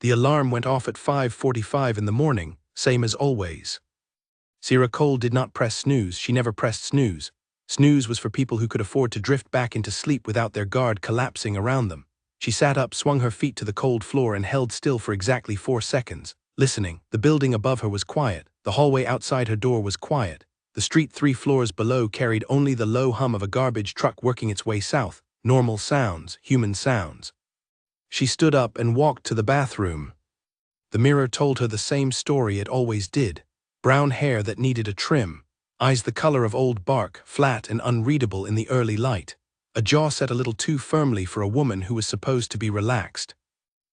The alarm went off at 5:45 in the morning, same as always. Sierra Cole did not press snooze. She never pressed snooze. Snooze was for people who could afford to drift back into sleep without their guard collapsing around them. She sat up, swung her feet to the cold floor, and held still for exactly 4 seconds, listening. The building above her was quiet. The hallway outside her door was quiet. The street 3 floors below carried only the low hum of a garbage truck working its way south. Normal sounds, human sounds. She stood up and walked to the bathroom. The mirror told her the same story it always did. Brown hair that needed a trim. Eyes the color of old bark, flat and unreadable in the early light. A jaw set a little too firmly for a woman who was supposed to be relaxed.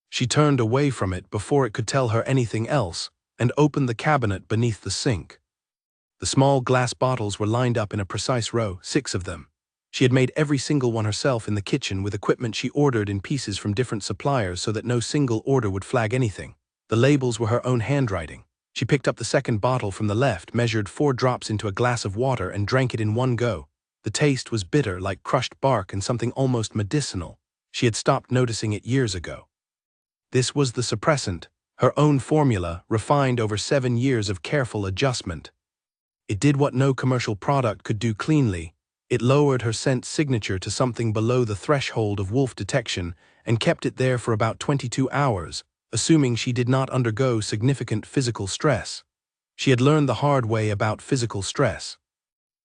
She turned away from it before it could tell her anything else, and opened the cabinet beneath the sink. The small glass bottles were lined up in a precise row, 6 of them. She had made every single one herself in the kitchen with equipment she ordered in pieces from different suppliers so that no single order would flag anything. The labels were her own handwriting. She picked up the second bottle from the left, measured 4 drops into a glass of water, and drank it in one go. The taste was bitter, like crushed bark, and something almost medicinal. She had stopped noticing it years ago. This was the suppressant, her own formula, refined over 7 years of careful adjustment. It did what no commercial product could do cleanly. It lowered her scent signature to something below the threshold of wolf detection and kept it there for about 22 hours, assuming she did not undergo significant physical stress. She had learned the hard way about physical stress.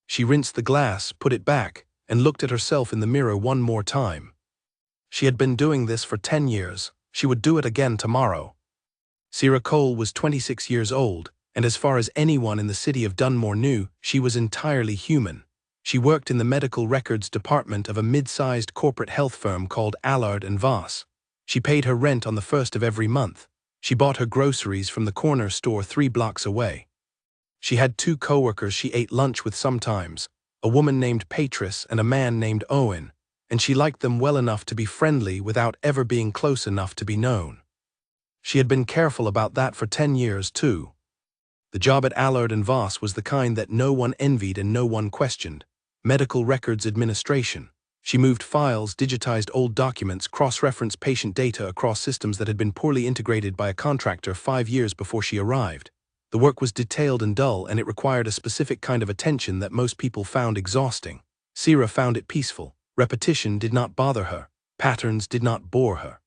She rinsed the glass, put it back, and looked at herself in the mirror one more time. She had been doing this for 10 years. She would do it again tomorrow. Sierra Cole was 26 years old, and as far as anyone in the city of Dunmore knew, she was entirely human. She worked in the medical records department of a mid-sized corporate health firm called Allard & Voss. She paid her rent on the 1st of every month. She bought her groceries from the corner store 3 blocks away. She had 2 coworkers she ate lunch with sometimes, a woman named Patris and a man named Owen, and she liked them well enough to be friendly without ever being close enough to be known. She had been careful about that for 10 years too. The job at Allard & Voss was the kind that no one envied and no one questioned. Medical records administration. She moved files, digitized old documents, cross-referenced patient data across systems that had been poorly integrated by a contractor 5 years before she arrived. The work was detailed and dull, and it required a specific kind of attention that most people found exhausting. Sierra found it peaceful. Repetition did not bother her. Patterns did not bore her.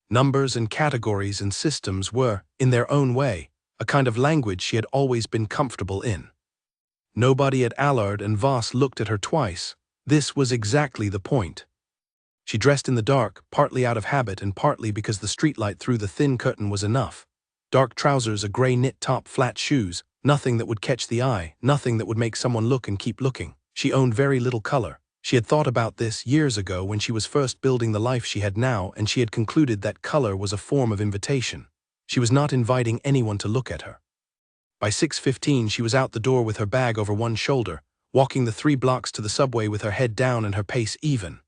Numbers and categories and systems were, in their own way, a kind of language she had always been comfortable in. Nobody at Allard & Voss looked at her twice. This was exactly the point. She dressed in the dark, partly out of habit and partly because the streetlight through the thin curtain was enough. Dark trousers, a gray knit top, flat shoes, nothing that would catch the eye, nothing that would make someone look and keep looking. She owned very little color. She had thought about this years ago when she was first building the life she had now, and she had concluded that color was a form of invitation. She was not inviting anyone to look at her. By 6:15 she was out the door with her bag over one shoulder, walking the 3 blocks to the subway with her head down and her pace even.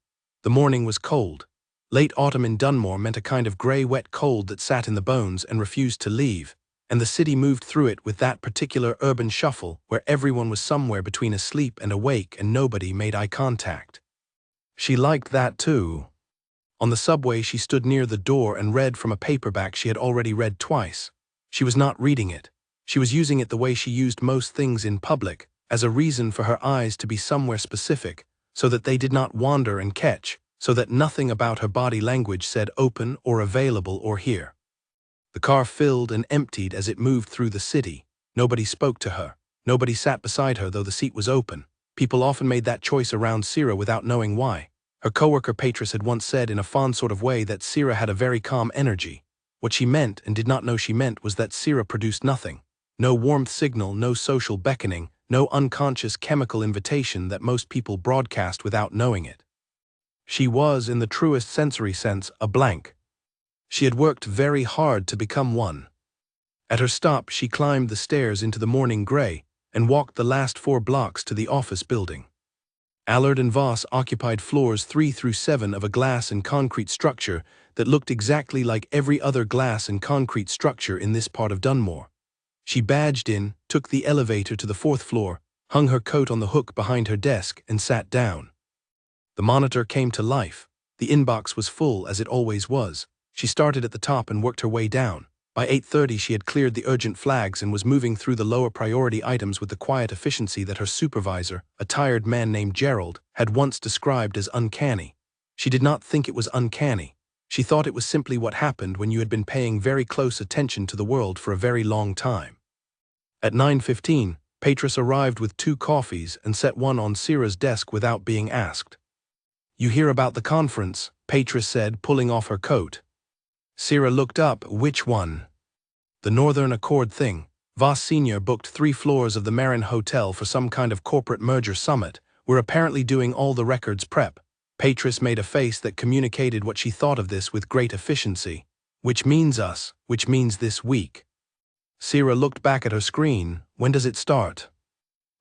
The morning was cold. Late autumn in Dunmore meant a kind of gray, wet cold that sat in the bones and refused to leave, and the city moved through it with that particular urban shuffle where everyone was somewhere between asleep and awake and nobody made eye contact. She liked that too. On the subway she stood near the door and read from a paperback she had already read twice. She was not reading it. She was using it the way she used most things in public, as a reason for her eyes to be somewhere specific, so that they did not wander and catch, so that nothing about her body language said open or available or here. The car filled and emptied as it moved through the city. Nobody spoke to her. Nobody sat beside her though the seat was open. People often made that choice around Sierra without knowing why. Her coworker Patris had once said in a fond sort of way that Sierra had a very calm energy. What she meant and did not know she meant was that Sierra produced nothing. No warmth signal, no social beckoning, no unconscious chemical invitation that most people broadcast without knowing it. She was, in the truest sensory sense, a blank. She had worked very hard to become one. At her stop, she climbed the stairs into the morning gray and walked the last 4 blocks to the office building. Allard & Voss occupied floors 3 through 7 of a glass and concrete structure that looked exactly like every other glass and concrete structure in this part of Dunmore. She badged in, took the elevator to the 4th floor, hung her coat on the hook behind her desk, and sat down. The monitor came to life. The inbox was full, as it always was. She started at the top and worked her way down. By 8:30 she had cleared the urgent flags and was moving through the lower priority items with the quiet efficiency that her supervisor, a tired man named Gerald, had once described as uncanny. She did not think it was uncanny. She thought it was simply what happened when you had been paying very close attention to the world for a very long time. At 9:15, Patris arrived with 2 coffees and set one on Sira's desk without being asked. "You hear about the conference?" Patris said, pulling off her coat. Sira looked up. "Which one?" "The Northern Accord thing. Voss Sr. booked 3 floors of the Marin Hotel for some kind of corporate merger summit. We're apparently doing all the records prep." Patris made a face that communicated what she thought of this with great efficiency. "Which means us, which means this week." Sira looked back at her screen. "When does it start?"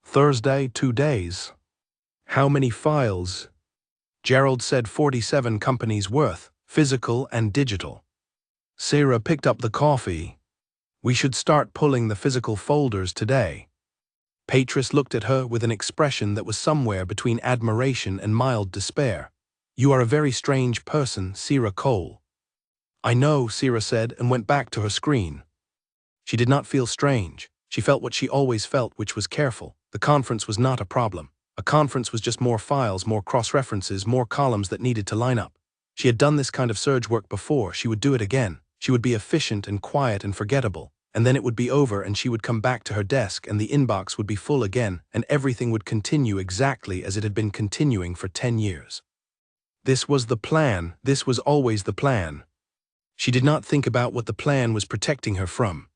"Thursday, 2 days." "How many files?" Gerald said 47 companies worth, physical and digital. Sira picked up the coffee. "We should start pulling the physical folders today." Patris looked at her with an expression that was somewhere between admiration and mild despair. "You are a very strange person, Sira Cole." "I know," Sira said, and went back to her screen. She did not feel strange. She felt what she always felt, which was careful. The conference was not a problem. A conference was just more files, more cross-references, more columns that needed to line up. She had done this kind of surge work before. She would do it again. She would be efficient and quiet and forgettable, and then it would be over and she would come back to her desk and the inbox would be full again and everything would continue exactly as it had been continuing for 10 years. This was the plan. This was always the plan. She did not think about what the plan was protecting her from.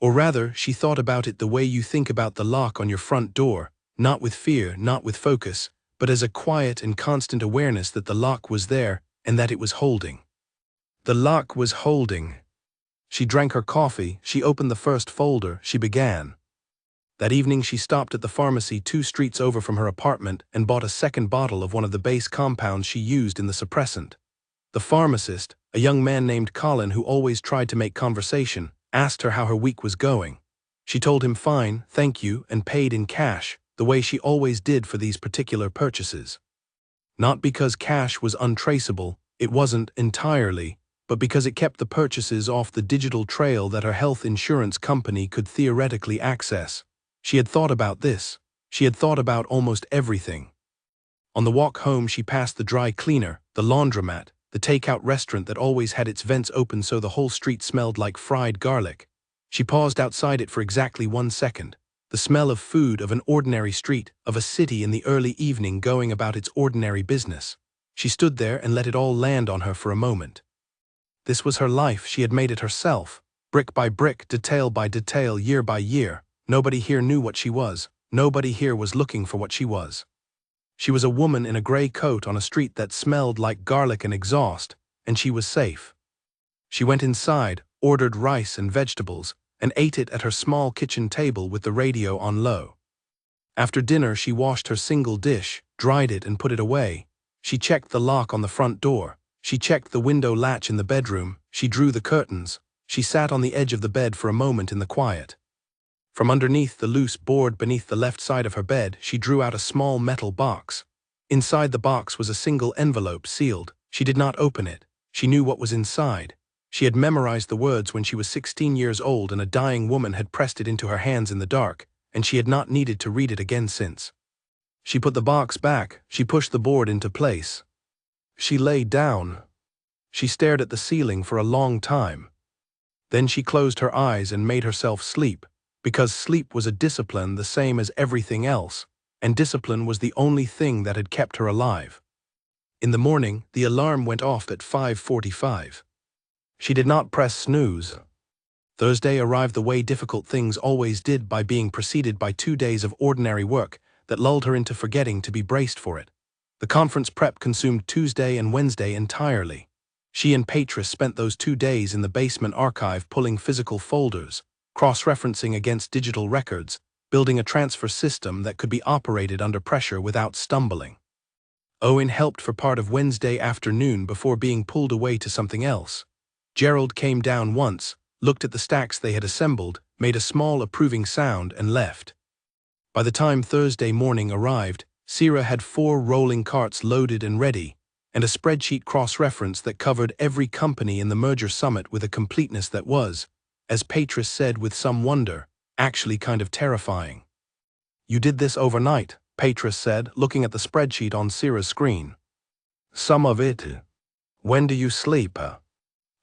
Or rather, she thought about it the way you think about the lock on your front door, not with fear, not with focus, but as a quiet and constant awareness that the lock was there and that it was holding. The lock was holding. She drank her coffee, she opened the first folder, she began. That evening she stopped at the pharmacy 2 streets over from her apartment and bought a second bottle of one of the base compounds she used in the suppressant. The pharmacist, a young man named Colin who always tried to make conversation, asked her how her week was going. She told him fine, thank you, and paid in cash, the way she always did for these particular purchases. Not because cash was untraceable, it wasn't entirely, but because it kept the purchases off the digital trail that her health insurance company could theoretically access. She had thought about this. She had thought about almost everything. On the walk home she passed the dry cleaner, the laundromat, the takeout restaurant that always had its vents open so the whole street smelled like fried garlic. She paused outside it for exactly 1 second. The smell of food, of an ordinary street, of a city in the early evening going about its ordinary business. She stood there and let it all land on her for a moment. This was her life. She had made it herself, brick by brick, detail by detail, year by year. Nobody here knew what she was. Nobody here was looking for what she was. She was a woman in a gray coat on a street that smelled like garlic and exhaust, and she was safe. She went inside, ordered rice and vegetables, and ate it at her small kitchen table with the radio on low. After dinner she washed her single dish, dried it and put it away. She checked the lock on the front door. She checked the window latch in the bedroom. She drew the curtains. She sat on the edge of the bed for a moment in the quiet. From underneath the loose board beneath the left side of her bed, she drew out a small metal box. Inside the box was a single envelope, sealed. She did not open it. She knew what was inside. She had memorized the words when she was 16 years old and a dying woman had pressed it into her hands in the dark, and she had not needed to read it again since. She put the box back. She pushed the board into place. She lay down. She stared at the ceiling for a long time. Then she closed her eyes and made herself sleep, because sleep was a discipline the same as everything else, and discipline was the only thing that had kept her alive. In the morning, the alarm went off at 5:45. She did not press snooze. Thursday arrived the way difficult things always did, by being preceded by 2 days of ordinary work that lulled her into forgetting to be braced for it. The conference prep consumed Tuesday and Wednesday entirely. She and Patris spent those 2 days in the basement archive pulling physical folders, cross-referencing against digital records, building a transfer system that could be operated under pressure without stumbling. Owen helped for part of Wednesday afternoon before being pulled away to something else. Gerald came down once, looked at the stacks they had assembled, made a small approving sound and left. By the time Thursday morning arrived, Sira had 4 rolling carts loaded and ready, and a spreadsheet cross-reference that covered every company in the merger summit with a completeness that was, as Patris said with some wonder, actually kind of terrifying. "You did this overnight," Patris said, looking at the spreadsheet on Sira's screen. "Some of it. When do you sleep?"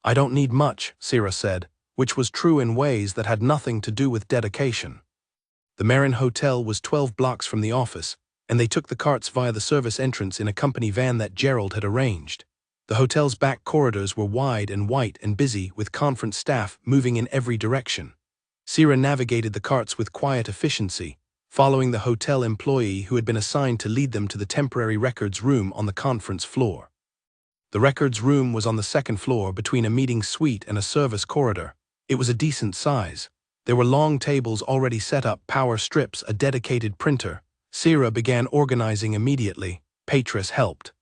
"I don't need much," Sira said, which was true in ways that had nothing to do with dedication. The Marin Hotel was 12 blocks from the office, and they took the carts via the service entrance in a company van that Gerald had arranged. The hotel's back corridors were wide and white and busy, with conference staff moving in every direction. Sira navigated the carts with quiet efficiency, following the hotel employee who had been assigned to lead them to the temporary records room on the conference floor. The records room was on the second floor between a meeting suite and a service corridor. It was a decent size. There were long tables already set up, power strips, a dedicated printer. Sira began organizing immediately. Patris helped.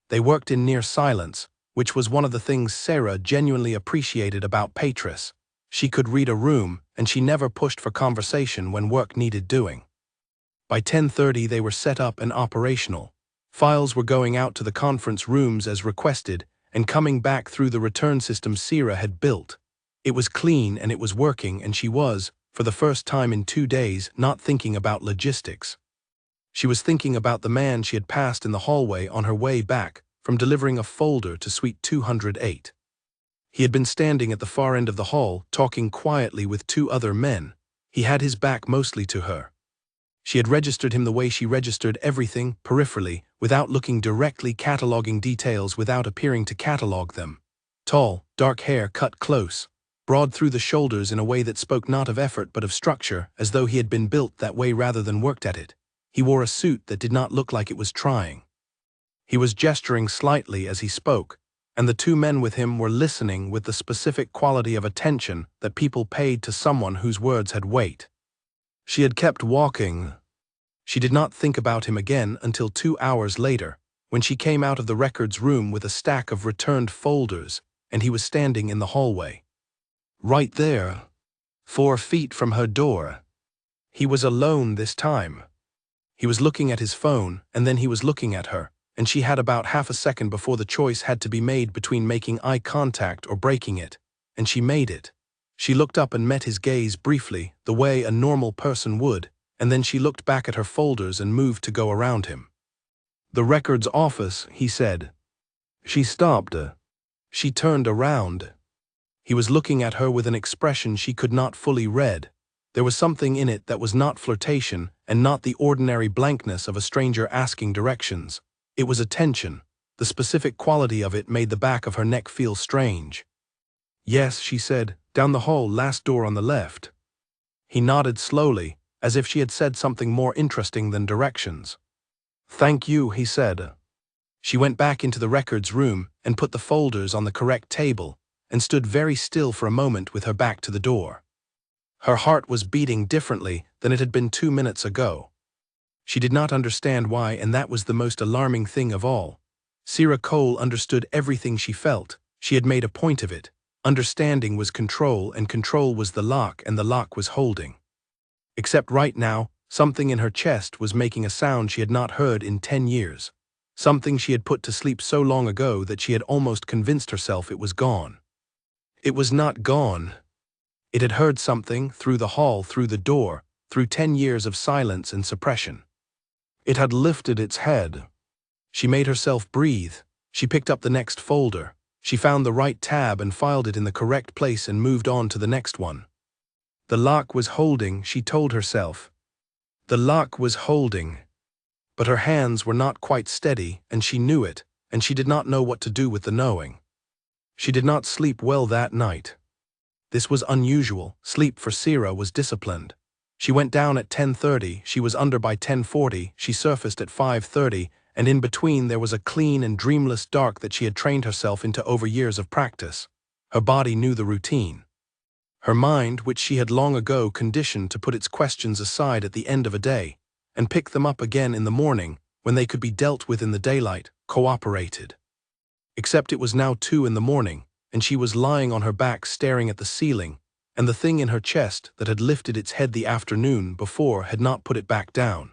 They worked in near silence, which was one of the things Sira genuinely appreciated about Patris. She could read a room, and she never pushed for conversation when work needed doing. By 10:30 they were set up and operational. Files were going out to the conference rooms as requested and coming back through the return system Sira had built. It was clean and it was working, and she was, for the first time in 2 days, not thinking about logistics. She was thinking about the man she had passed in the hallway on her way back from delivering a folder to Suite 208. He had been standing at the far end of the hall, talking quietly with 2 other men. He had his back mostly to her. She had registered him the way she registered everything, peripherally, without looking directly, cataloging details without appearing to catalog them. Tall, dark hair cut close, broad through the shoulders in a way that spoke not of effort but of structure, as though he had been built that way rather than worked at it. He wore a suit that did not look like it was trying. He was gesturing slightly as he spoke, and the 2 men with him were listening with the specific quality of attention that people paid to someone whose words had weight. She had kept walking. She did not think about him again until 2 hours later, when she came out of the records room with a stack of returned folders, and he was standing in the hallway. Right there, 4 feet from her door. He was alone this time. He was looking at his phone, and then he was looking at her, and she had about half a second before the choice had to be made between making eye contact or breaking it, and she made it. She looked up and met his gaze briefly, the way a normal person would, and then she looked back at her folders and moved to go around him. "The records office," he said. She stopped. She turned around. He was looking at her with an expression she could not fully read. There was something in it that was not flirtation and not the ordinary blankness of a stranger asking directions. It was attention. The specific quality of it made the back of her neck feel strange. "Yes," she said, "down the hall, last door on the left." He nodded slowly, as if she had said something more interesting than directions. "Thank you," he said. She went back into the records room and put the folders on the correct table and stood very still for a moment with her back to the door. Her heart was beating differently than it had been 2 minutes ago. She did not understand why, and that was the most alarming thing of all. Sira Cole understood everything she felt. She had made a point of it. Understanding was control, and control was the lock, and the lock was holding. Except right now, something in her chest was making a sound she had not heard in 10 years. Something she had put to sleep so long ago that she had almost convinced herself it was gone. It was not gone. It had heard something through the hall, through the door, through 10 years of silence and suppression. It had lifted its head. She made herself breathe. She picked up the next folder. She found the right tab and filed it in the correct place and moved on to the next one. The lock was holding, she told herself. The lock was holding. But her hands were not quite steady, and she knew it, and she did not know what to do with the knowing. She did not sleep well that night. This was unusual. Sleep for Sira was disciplined. She went down at 10:30, she was under by 10:40, she surfaced at 5:30, and in between there was a clean and dreamless dark that she had trained herself into over years of practice. Her body knew the routine. Her mind, which she had long ago conditioned to put its questions aside at the end of a day, and pick them up again in the morning, when they could be dealt with in the daylight, cooperated. Except it was now 2 in the morning, and she was lying on her back staring at the ceiling, and the thing in her chest that had lifted its head the afternoon before had not put it back down.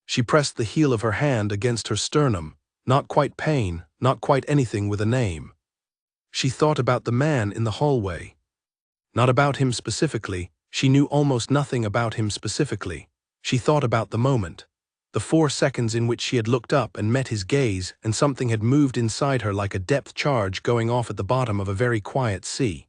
She pressed the heel of her hand against her sternum, not quite pain, not quite anything with a name. She thought about the man in the hallway. Not about him specifically, she knew almost nothing about him specifically. She thought about the moment. The 4 seconds in which she had looked up and met his gaze, and something had moved inside her like a depth charge going off at the bottom of a very quiet sea.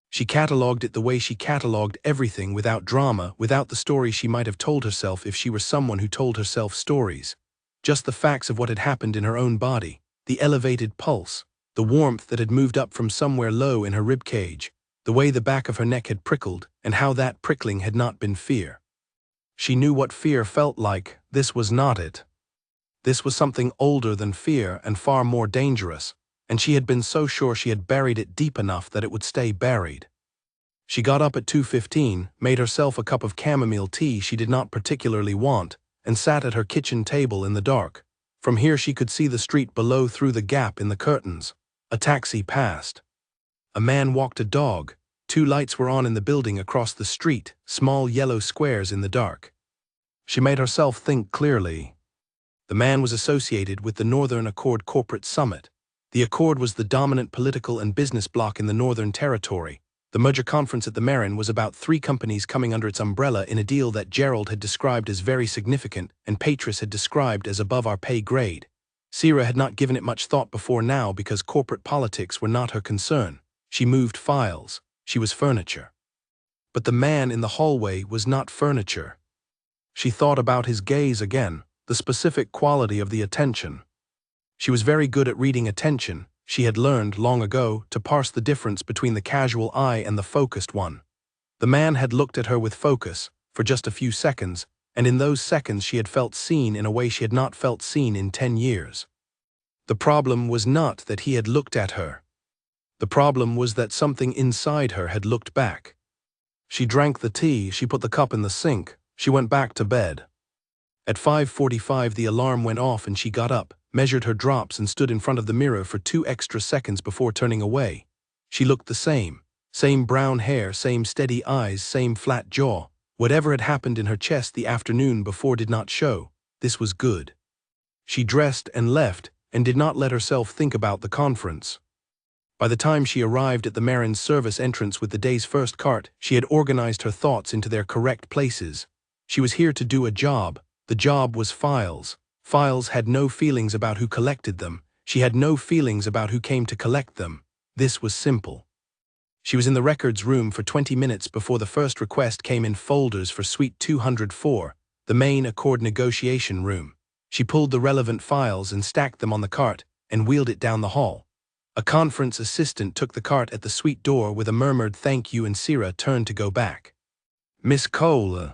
She catalogued it the way she catalogued everything, without drama, without the story she might have told herself if she were someone who told herself stories. Just the facts of what had happened in her own body, the elevated pulse, the warmth that had moved up from somewhere low in her ribcage, the way the back of her neck had prickled, and how that prickling had not been fear. She knew what fear felt like. This was not it. This was something older than fear and far more dangerous, and she had been so sure she had buried it deep enough that it would stay buried. She got up at 2:15, made herself a cup of chamomile tea she did not particularly want, and sat at her kitchen table in the dark. From here she could see the street below through the gap in the curtains. A taxi passed. A man walked a dog. 2 lights were on in the building across the street, small yellow squares in the dark. She made herself think clearly. The man was associated with the Northern Accord Corporate Summit. The Accord was the dominant political and business bloc in the Northern Territory. The merger conference at the Marin was about 3 companies coming under its umbrella in a deal that Gerald had described as very significant and Patris had described as above our pay grade. Sierra had not given it much thought before now because corporate politics were not her concern. She moved files. She was furniture. But the man in the hallway was not furniture. She thought about his gaze again, the specific quality of the attention. She was very good at reading attention. She had learned, long ago, to parse the difference between the casual eye and the focused one. The man had looked at her with focus, for just a few seconds, and in those seconds she had felt seen in a way she had not felt seen in 10 years. The problem was not that he had looked at her. The problem was that something inside her had looked back. She drank the tea, she put the cup in the sink, she went back to bed. At 5:45 the alarm went off and she got up, measured her drops and stood in front of the mirror for 2 extra seconds before turning away. She looked the same brown hair, same steady eyes, same flat jaw. Whatever had happened in her chest the afternoon before did not show. This was good. She dressed and left and did not let herself think about the conference. By the time she arrived at the Marin's service entrance with the day's first cart, she had organized her thoughts into their correct places. She was here to do a job. The job was files. Files had no feelings about who collected them. She had no feelings about who came to collect them. This was simple. She was in the records room for 20 minutes before the first request came in folders for Suite 204, the main Accord negotiation room. She pulled the relevant files and stacked them on the cart and wheeled it down the hall. A conference assistant took the cart at the suite door with a murmured thank you and Sierra turned to go back. "Miss Cole."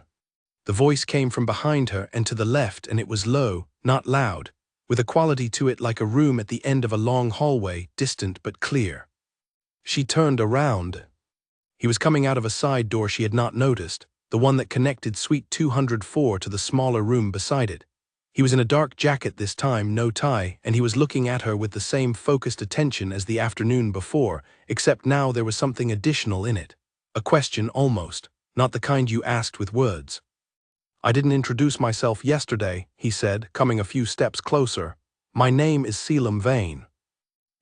The voice came from behind her and to the left, and it was low, not loud, with a quality to it like a room at the end of a long hallway, distant but clear. She turned around. He was coming out of a side door she had not noticed, the one that connected Suite 204 to the smaller room beside it. He was in a dark jacket this time, no tie, and he was looking at her with the same focused attention as the afternoon before, except now there was something additional in it. A question almost, not the kind you asked with words. "I didn't introduce myself yesterday," he said, coming a few steps closer. "My name is Selim Vane."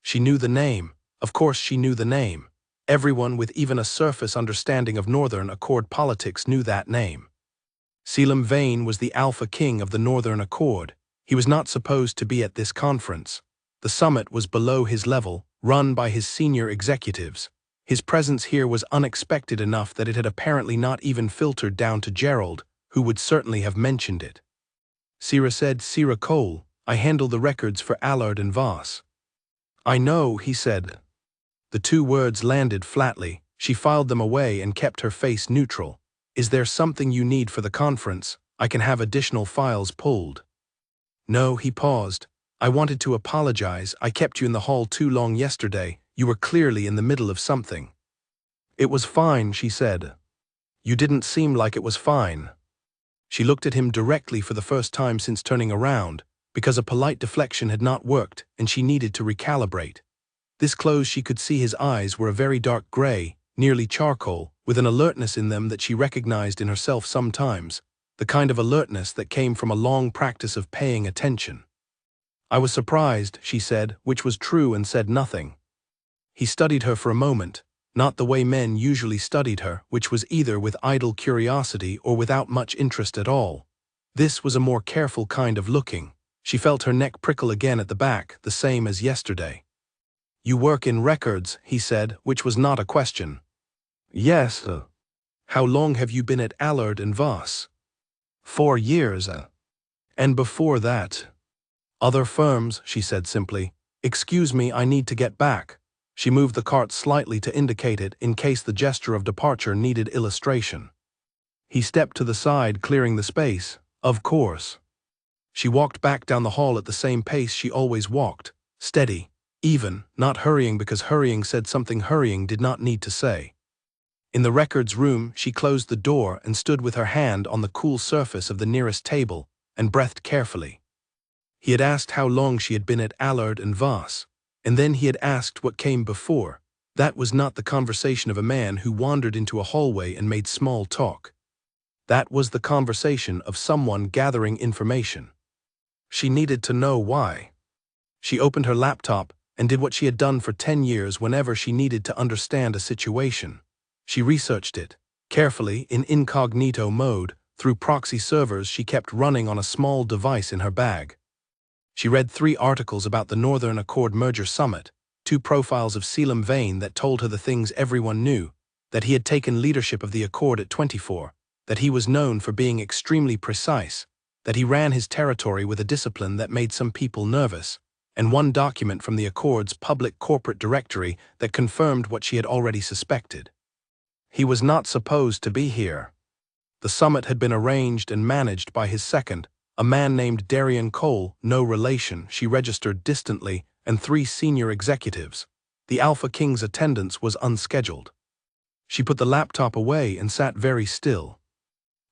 She knew the name. Of course she knew the name. Everyone with even a surface understanding of Northern Accord politics knew that name. Selim Vane was the alpha king of the Northern Accord. He was not supposed to be at this conference. The summit was below his level, run by his senior executives. His presence here was unexpected enough that it had apparently not even filtered down to Gerald, who would certainly have mentioned it. Sierra said, "Sierra Cole, I handle the records for Allard and Voss." "I know," he said. The 2 words landed flatly. She filed them away and kept her face neutral. "Is there something you need for the conference? I can have additional files pulled." "No," he paused. "I wanted to apologize. I kept you in the hall too long yesterday. You were clearly in the middle of something." "It was fine," she said. "You didn't seem like it was fine." She looked at him directly for the first time since turning around, because a polite deflection had not worked and she needed to recalibrate. This close she could see his eyes were a very dark gray, nearly charcoal, with an alertness in them that she recognized in herself sometimes, the kind of alertness that came from a long practice of paying attention. I was surprised, she said, which was true, and said nothing. He studied her for a moment, not the way men usually studied her, which was either with idle curiosity or without much interest at all. This was a more careful kind of looking. She felt her neck prickle again at the back, the same as yesterday. You work in records, he said, which was not a question. Yes. How long have you been at Allard and Voss? 4 years. And before that? Other firms, she said simply. Excuse me, I need to get back. She moved the cart slightly to indicate it in case the gesture of departure needed illustration. He stepped to the side, clearing the space. Of course. She walked back down the hall at the same pace she always walked, steady, even, not hurrying because hurrying said something hurrying did not need to say. In the records room, she closed the door and stood with her hand on the cool surface of the nearest table and breathed carefully. He had asked how long she had been at Allard and Voss, and then he had asked what came before. That was not the conversation of a man who wandered into a hallway and made small talk. That was the conversation of someone gathering information. She needed to know why. She opened her laptop and did what she had done for 10 years whenever she needed to understand a situation. She researched it, carefully, in incognito mode, through proxy servers she kept running on a small device in her bag. She read 3 articles about the Northern Accord Merger Summit, 2 profiles of Selim Vane that told her the things everyone knew, that he had taken leadership of the Accord at 24, that he was known for being extremely precise, that he ran his territory with a discipline that made some people nervous, and 1 document from the Accord's public corporate directory that confirmed what she had already suspected. He was not supposed to be here. The summit had been arranged and managed by his second, a man named Darian Cole, no relation, she registered distantly, and 3 senior executives. The Alpha King's attendance was unscheduled. She put the laptop away and sat very still.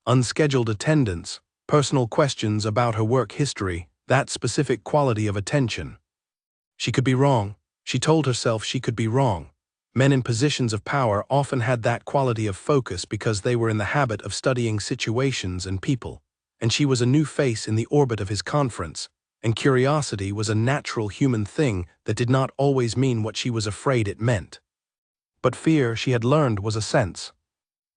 Unscheduled attendance, personal questions about her work history, that specific quality of attention. She could be wrong. She told herself she could be wrong. Men in positions of power often had that quality of focus because they were in the habit of studying situations and people, and she was a new face in the orbit of his conference, and curiosity was a natural human thing that did not always mean what she was afraid it meant. But fear, she had learned, was a sense.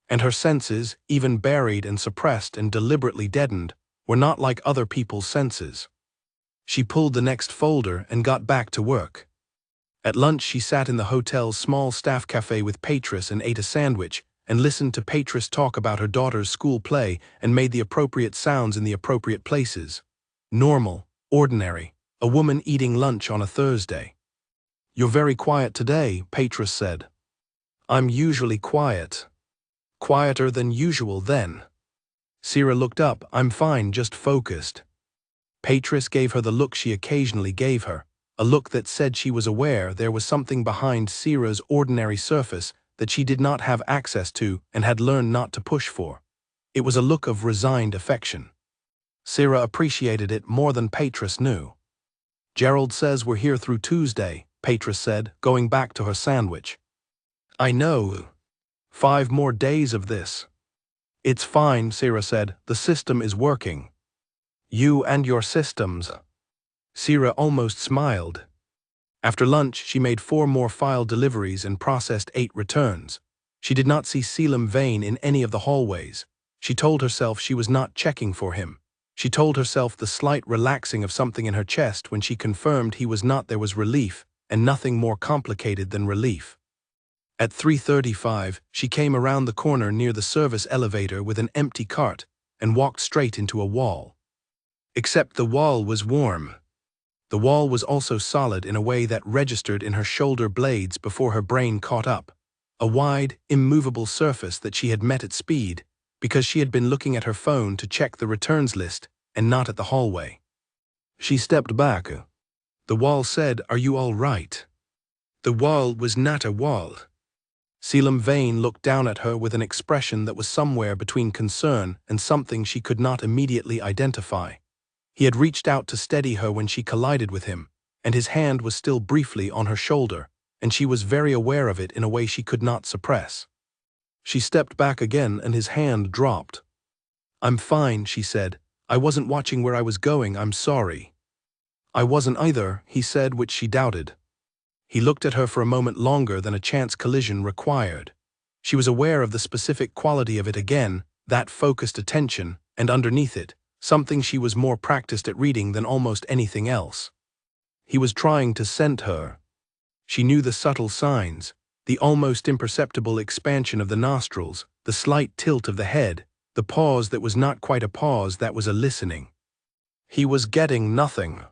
And her senses, even buried and suppressed and deliberately deadened, were not like other people's senses. She pulled the next folder and got back to work. At lunch she sat in the hotel's small staff cafe with Patris and ate a sandwich and listened to Patris talk about her daughter's school play and made the appropriate sounds in the appropriate places. Normal, ordinary, a woman eating lunch on a Thursday. You're very quiet today, Patris said. I'm usually quiet. Quieter than usual then. Sierra looked up. I'm fine, just focused. Patris gave her the look she occasionally gave her, a look that said she was aware there was something behind Sierra's ordinary surface that she did not have access to and had learned not to push for. It was a look of resigned affection. Sierra appreciated it more than Patris knew. Gerald says we're here through Tuesday, Patris said, going back to her sandwich. I know. 5 more days of this. It's fine, Sierra said. The system is working. You and your systems. Sierra almost smiled. After lunch, she made 4 more file deliveries and processed 8 returns. She did not see Selim Vane in any of the hallways. She told herself she was not checking for him. She told herself the slight relaxing of something in her chest when she confirmed he was not. There was relief, and nothing more complicated than relief. At 3:35, she came around the corner near the service elevator with an empty cart and walked straight into a wall. Except the wall was warm. The wall was also solid in a way that registered in her shoulder blades before her brain caught up. A wide, immovable surface that she had met at speed because she had been looking at her phone to check the returns list and not at the hallway. She stepped back. The wall said, "Are you all right?" The wall was not a wall. Selim Vane looked down at her with an expression that was somewhere between concern and something she could not immediately identify. He had reached out to steady her when she collided with him, and his hand was still briefly on her shoulder, and she was very aware of it in a way she could not suppress. She stepped back again and his hand dropped. "I'm fine," she said. "I wasn't watching where I was going, I'm sorry." I wasn't either, he said, which she doubted. He looked at her for a moment longer than a chance collision required. She was aware of the specific quality of it again, that focused attention, and underneath it, something she was more practiced at reading than almost anything else. He was trying to scent her. She knew the subtle signs, the almost imperceptible expansion of the nostrils, the slight tilt of the head, the pause that was not quite a pause, that was a listening. He was getting nothing.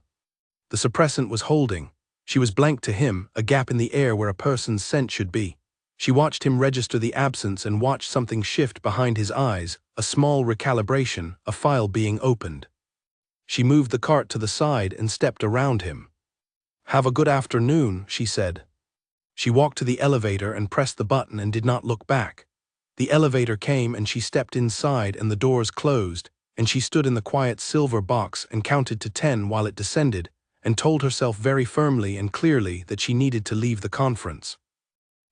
The suppressant was holding. She was blank to him, a gap in the air where a person's scent should be. She watched him register the absence and watched something shift behind his eyes, a small recalibration, a file being opened. She moved the cart to the side and stepped around him. "Have a good afternoon," she said. She walked to the elevator and pressed the button and did not look back. The elevator came and she stepped inside and the doors closed, and she stood in the quiet silver box and counted to 10 while it descended, and told herself very firmly and clearly that she needed to leave the conference.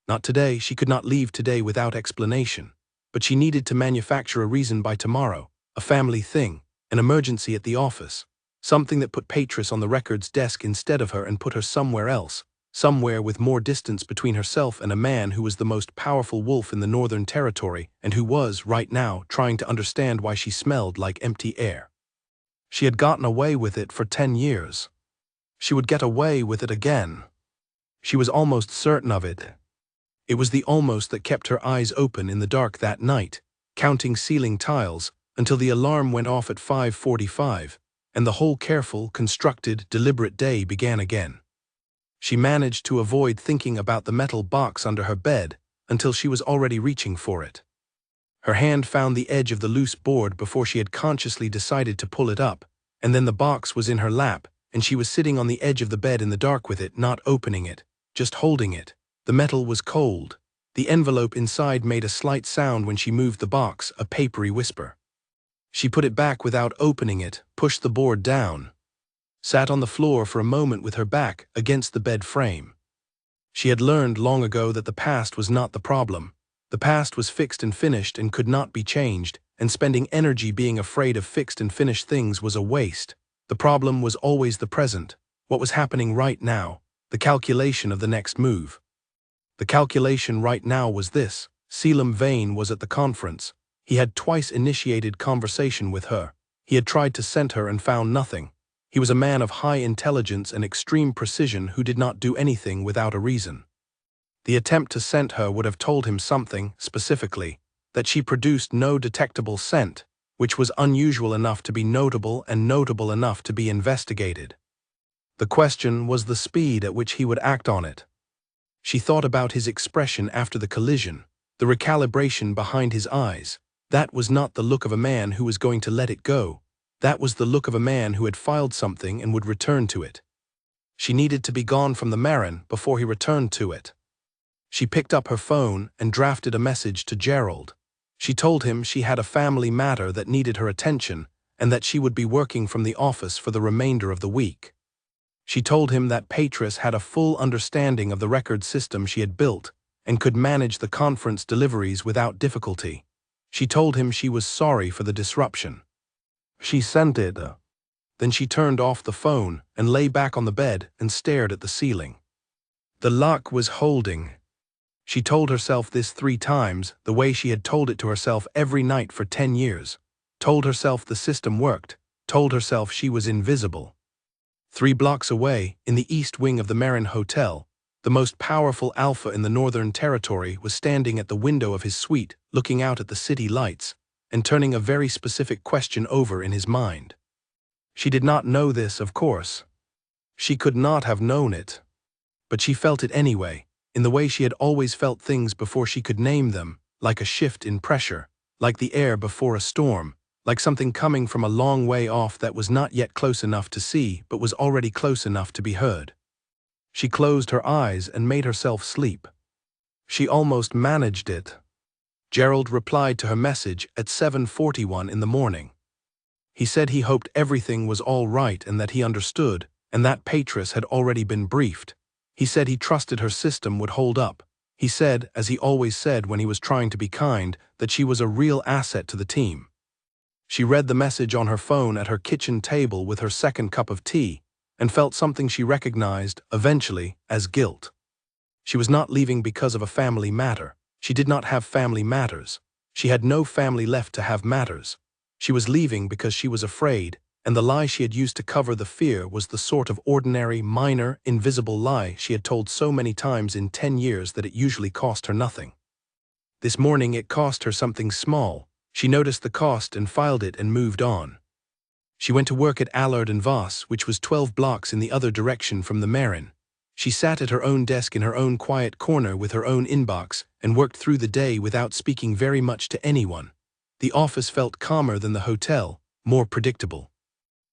Not today, she could not leave today without explanation, but she needed to manufacture a reason by tomorrow, a family thing, an emergency at the office, something that put Patris on the records desk instead of her and put her somewhere else, somewhere with more distance between herself and a man who was the most powerful wolf in the Northern Territory and who was, right now, trying to understand why she smelled like empty air. She had gotten away with it for 10 years. She would get away with it again. She was almost certain of it. It was the almost that kept her eyes open in the dark that night, counting ceiling tiles, until the alarm went off at 5:45, and the whole careful, constructed, deliberate day began again. She managed to avoid thinking about the metal box under her bed until she was already reaching for it. Her hand found the edge of the loose board before she had consciously decided to pull it up, and then the box was in her lap, and she was sitting on the edge of the bed in the dark with it, not opening it, just holding it. The metal was cold. The envelope inside made a slight sound when she moved the box, a papery whisper. She put it back without opening it, pushed the board down, sat on the floor for a moment with her back against the bed frame. She had learned long ago that the past was not the problem. The past was fixed and finished and could not be changed, and spending energy being afraid of fixed and finished things was a waste. The problem was always the present, what was happening right now, the calculation of the next move. The calculation right now was this: Selim Vane was at the conference. He had twice initiated conversation with her. He had tried to scent her and found nothing. He was a man of high intelligence and extreme precision who did not do anything without a reason. The attempt to scent her would have told him something, specifically, that she produced no detectable scent, which was unusual enough to be notable and notable enough to be investigated. The question was the speed at which he would act on it. She thought about his expression after the collision, the recalibration behind his eyes. That was not the look of a man who was going to let it go. That was the look of a man who had filed something and would return to it. She needed to be gone from the Marin before he returned to it. She picked up her phone and drafted a message to Gerald. She told him she had a family matter that needed her attention and that she would be working from the office for the remainder of the week. She told him that Patris had a full understanding of the record system she had built and could manage the conference deliveries without difficulty. She told him she was sorry for the disruption. She sent it. Then she turned off the phone and lay back on the bed and stared at the ceiling. The lock was holding. She told herself this 3 times, the way she had told it to herself every night for 10 years. Told herself the system worked. Told herself she was invisible. 3 blocks away, in the east wing of the Marin Hotel, the most powerful alpha in the Northern Territory was standing at the window of his suite, looking out at the city lights, and turning a very specific question over in his mind. She did not know this, of course. She could not have known it. But she felt it anyway, in the way she had always felt things before she could name them, like a shift in pressure, like the air before a storm, like something coming from a long way off that was not yet close enough to see but was already close enough to be heard. She closed her eyes and made herself sleep. She almost managed it. Gerald replied to her message at 7:41 in the morning. He said he hoped everything was all right and that he understood, and that Patris had already been briefed. He said he trusted her system would hold up. He said, as he always said when he was trying to be kind, that she was a real asset to the team. She read the message on her phone at her kitchen table with her second cup of tea, and felt something she recognized, eventually, as guilt. She was not leaving because of a family matter. She did not have family matters. She had no family left to have matters. She was leaving because she was afraid, and the lie she had used to cover the fear was the sort of ordinary, minor, invisible lie she had told so many times in 10 years that it usually cost her nothing. This morning it cost her something small. She noticed the cost and filed it and moved on. She went to work at Allard and Voss, which was 12 blocks in the other direction from the Marin. She sat at her own desk in her own quiet corner with her own inbox and worked through the day without speaking very much to anyone. The office felt calmer than the hotel, more predictable.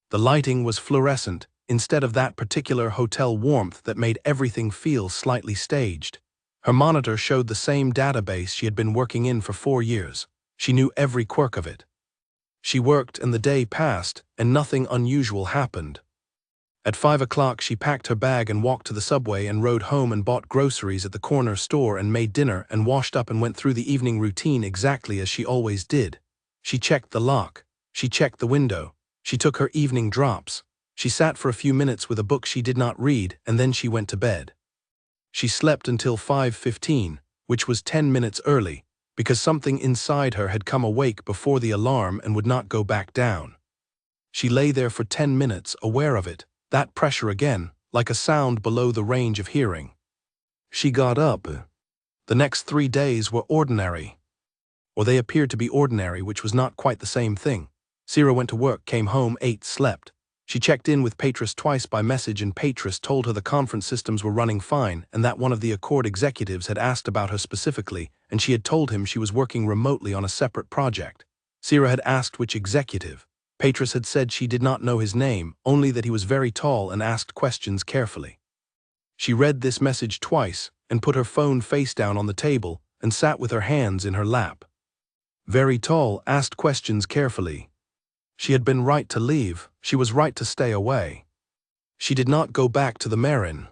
The lighting was fluorescent, instead of that particular hotel warmth that made everything feel slightly staged. Her monitor showed the same database she had been working in for 4 years. She knew every quirk of it. She worked and the day passed, and nothing unusual happened. At 5 o'clock she packed her bag and walked to the subway and rode home and bought groceries at the corner store and made dinner and washed up and went through the evening routine exactly as she always did. She checked the lock. She checked the window. She took her evening drops. She sat for a few minutes with a book she did not read, and then she went to bed. She slept until 5:15, which was 10 minutes early, because something inside her had come awake before the alarm and would not go back down. She lay there for 10 minutes, aware of it, that pressure again, like a sound below the range of hearing. She got up. The next 3 days were ordinary. Or they appeared to be ordinary, which was not quite the same thing. Sira went to work, came home, ate, slept. She checked in with Patris twice by message, and Patris told her the conference systems were running fine and that one of the Accord executives had asked about her specifically, and she had told him she was working remotely on a separate project. Sira had asked which executive. Patris had said she did not know his name, only that he was very tall and asked questions carefully. She read this message twice and put her phone face down on the table and sat with her hands in her lap. Very tall, asked questions carefully. She had been right to leave. She was right to stay away. She did not go back to the Marin.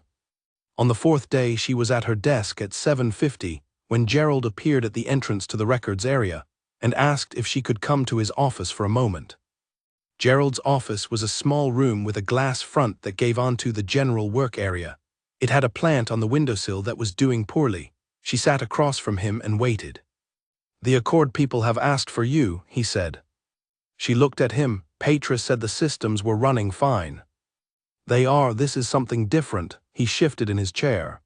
On the 4th day she was at her desk at 7:50 when Gerald appeared at the entrance to the records area and asked if she could come to his office for a moment. Gerald's office was a small room with a glass front that gave onto the general work area. It had a plant on the windowsill that was doing poorly. She sat across from him and waited. "The Accord people have asked for you," he said. She looked at him. Patris said the systems were running fine. "They are. This is something different." He shifted in his chair.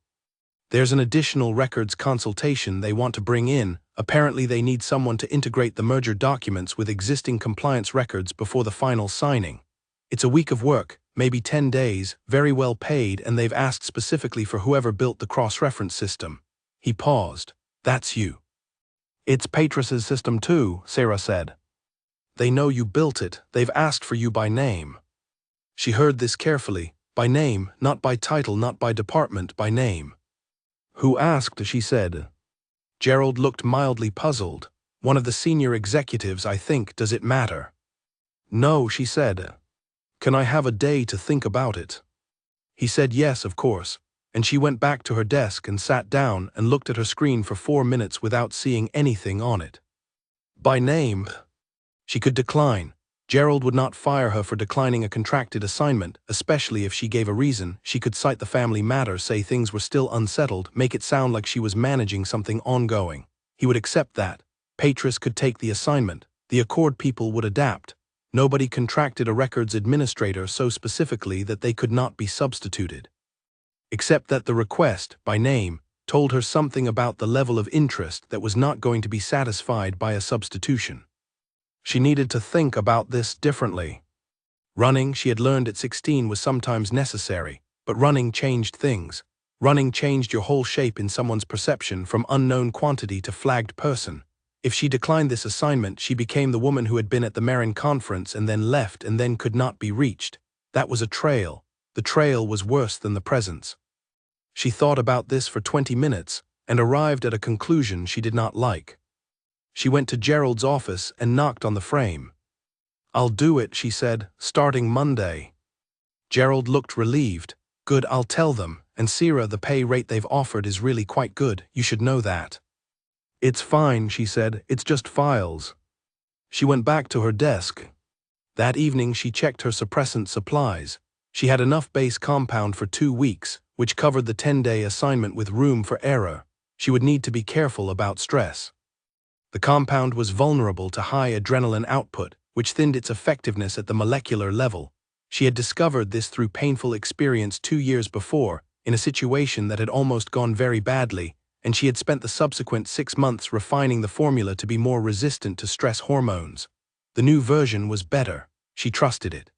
"There's an additional records consultation they want to bring in. Apparently they need someone to integrate the merger documents with existing compliance records before the final signing. It's a week of work, maybe 10 days, very well paid, and they've asked specifically for whoever built the cross-reference system." He paused. "That's you." "It's Patris's system too," Sarah said. "They know you built it. They've asked for you by name." She heard this carefully. By name, not by title, not by department, by name. "Who asked?" she said. Gerald looked mildly puzzled. "One of the senior executives, I think. Does it matter?" "No," she said. "Can I have a day to think about it?" He said yes, of course, and she went back to her desk and sat down and looked at her screen for 4 minutes without seeing anything on it. By name. She could decline. Gerald would not fire her for declining a contracted assignment, especially if she gave a reason. She could cite the family matter, say things were still unsettled, make it sound like she was managing something ongoing. He would accept that. Patris could take the assignment. The Accord people would adapt. Nobody contracted a records administrator so specifically that they could not be substituted. Except that the request, by name, told her something about the level of interest that was not going to be satisfied by a substitution. She needed to think about this differently. Running, she had learned at 16, was sometimes necessary, but running changed things. Running changed your whole shape in someone's perception, from unknown quantity to flagged person. If she declined this assignment, she became the woman who had been at the Marin conference and then left and then could not be reached. That was a trail. The trail was worse than the presence. She thought about this for 20 minutes and arrived at a conclusion she did not like. She went to Gerald's office and knocked on the frame. "I'll do it," she said, "starting Monday." Gerald looked relieved. "Good, I'll tell them. And Sira, the pay rate they've offered is really quite good. You should know that." "It's fine," she said. "It's just files." She went back to her desk. That evening she checked her suppressant supplies. She had enough base compound for 2 weeks, which covered the 10-day assignment with room for error. She would need to be careful about stress. The compound was vulnerable to high adrenaline output, which thinned its effectiveness at the molecular level. She had discovered this through painful experience 2 years before, in a situation that had almost gone very badly, and she had spent the subsequent 6 months refining the formula to be more resistant to stress hormones. The new version was better. She trusted it.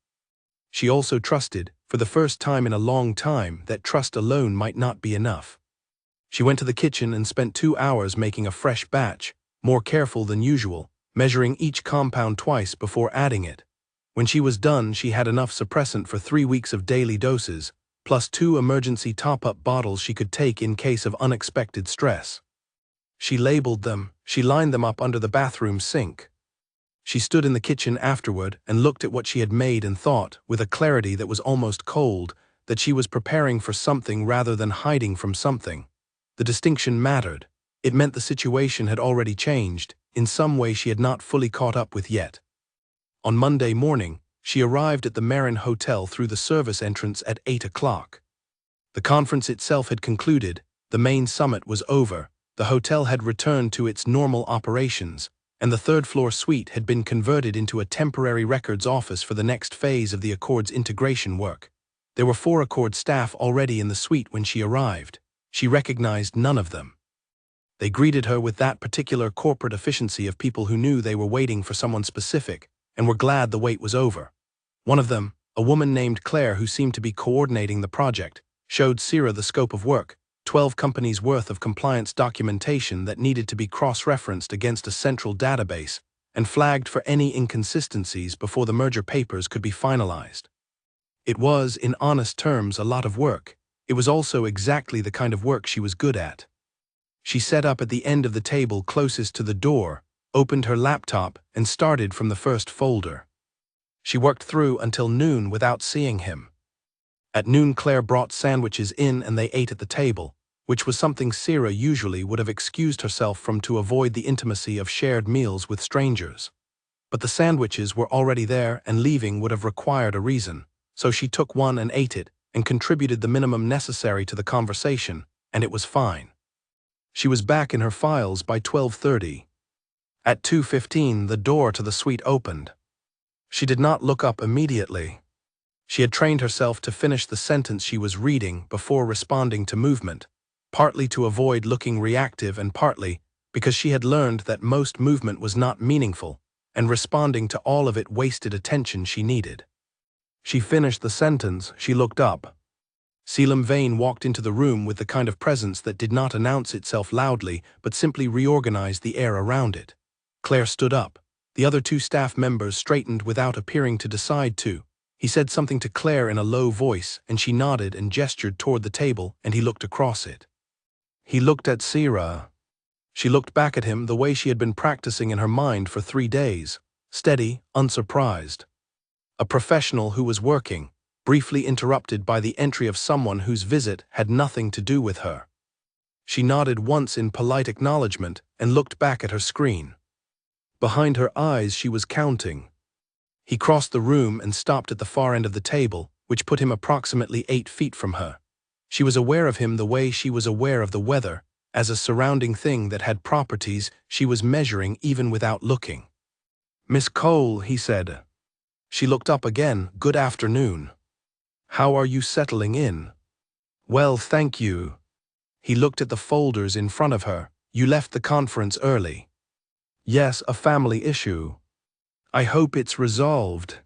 She also trusted, for the first time in a long time, that trust alone might not be enough. She went to the kitchen and spent 2 hours making a fresh batch, more careful than usual, measuring each compound twice before adding it. When she was done, she had enough suppressant for 3 weeks of daily doses, plus 2 emergency top-up bottles she could take in case of unexpected stress. She labeled them. She lined them up under the bathroom sink. She stood in the kitchen afterward and looked at what she had made and thought, with a clarity that was almost cold, that she was preparing for something rather than hiding from something. The distinction mattered. It meant the situation had already changed, in some way she had not fully caught up with yet. On Monday morning, she arrived at the Marin Hotel through the service entrance at 8 o'clock. The conference itself had concluded, the main summit was over, the hotel had returned to its normal operations, and the third-floor suite had been converted into a temporary records office for the next phase of the Accord's integration work. There were 4 Accord staff already in the suite when she arrived. She recognized none of them. They greeted her with that particular corporate efficiency of people who knew they were waiting for someone specific, and were glad the wait was over. One of them, a woman named Claire who seemed to be coordinating the project, showed Sierra the scope of work, 12 companies' worth of compliance documentation that needed to be cross-referenced against a central database, and flagged for any inconsistencies before the merger papers could be finalized. It was, in honest terms, a lot of work. It was also exactly the kind of work she was good at. She sat up at the end of the table closest to the door, opened her laptop, and started from the first folder. She worked through until noon without seeing him. At noon, Claire brought sandwiches in and they ate at the table, which was something Sierra usually would have excused herself from to avoid the intimacy of shared meals with strangers. But the sandwiches were already there and leaving would have required a reason, so she took one and ate it and contributed the minimum necessary to the conversation, and it was fine. She was back in her files by 12:30. At 2:15, the door to the suite opened. She did not look up immediately. She had trained herself to finish the sentence she was reading before responding to movement, partly to avoid looking reactive and partly because she had learned that most movement was not meaningful, and responding to all of it wasted attention she needed. She finished the sentence. She looked up. Selim Vane walked into the room with the kind of presence that did not announce itself loudly but simply reorganized the air around it. Claire stood up. The other 2 staff members straightened without appearing to decide to. He said something to Claire in a low voice, and she nodded and gestured toward the table, and he looked across it. He looked at Sierra. She looked back at him the way she had been practicing in her mind for 3 days, steady, unsurprised. A professional who was working, briefly interrupted by the entry of someone whose visit had nothing to do with her. She nodded once in polite acknowledgement and looked back at her screen. Behind her eyes she was counting. He crossed the room and stopped at the far end of the table, which put him approximately 8 feet from her. She was aware of him the way she was aware of the weather, as a surrounding thing that had properties she was measuring even without looking. "Miss Cole," he said. She looked up again. "Good afternoon. How are you settling in?" "Well, thank you." He looked at the folders in front of her. "You left the conference early." "Yes, a family issue." "I hope it's resolved."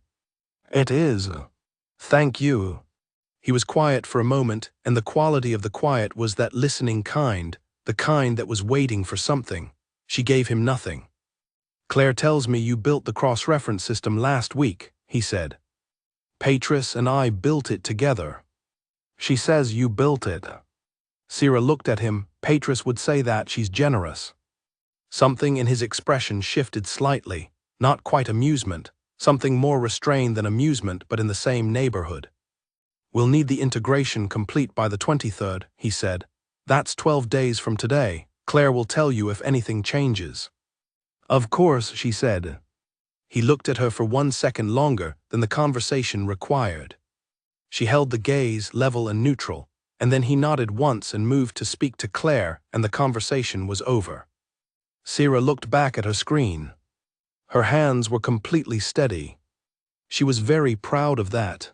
"It is. Thank you." He was quiet for a moment, and the quality of the quiet was that listening kind, the kind that was waiting for something. She gave him nothing. "Claire tells me you built the cross-reference system last week," he said. "Patris and I built it together." "She says you built it." Sierra looked at him. "Patris would say that. She's generous." Something in his expression shifted slightly, not quite amusement, something more restrained than amusement but in the same neighborhood. "We'll need the integration complete by the 23rd, he said. "That's 12 days from today. Claire will tell you if anything changes." "Of course," she said. He looked at her for 1 second longer than the conversation required. She held the gaze level and neutral, and then he nodded once and moved to speak to Claire, and the conversation was over. Sierra looked back at her screen. Her hands were completely steady. She was very proud of that.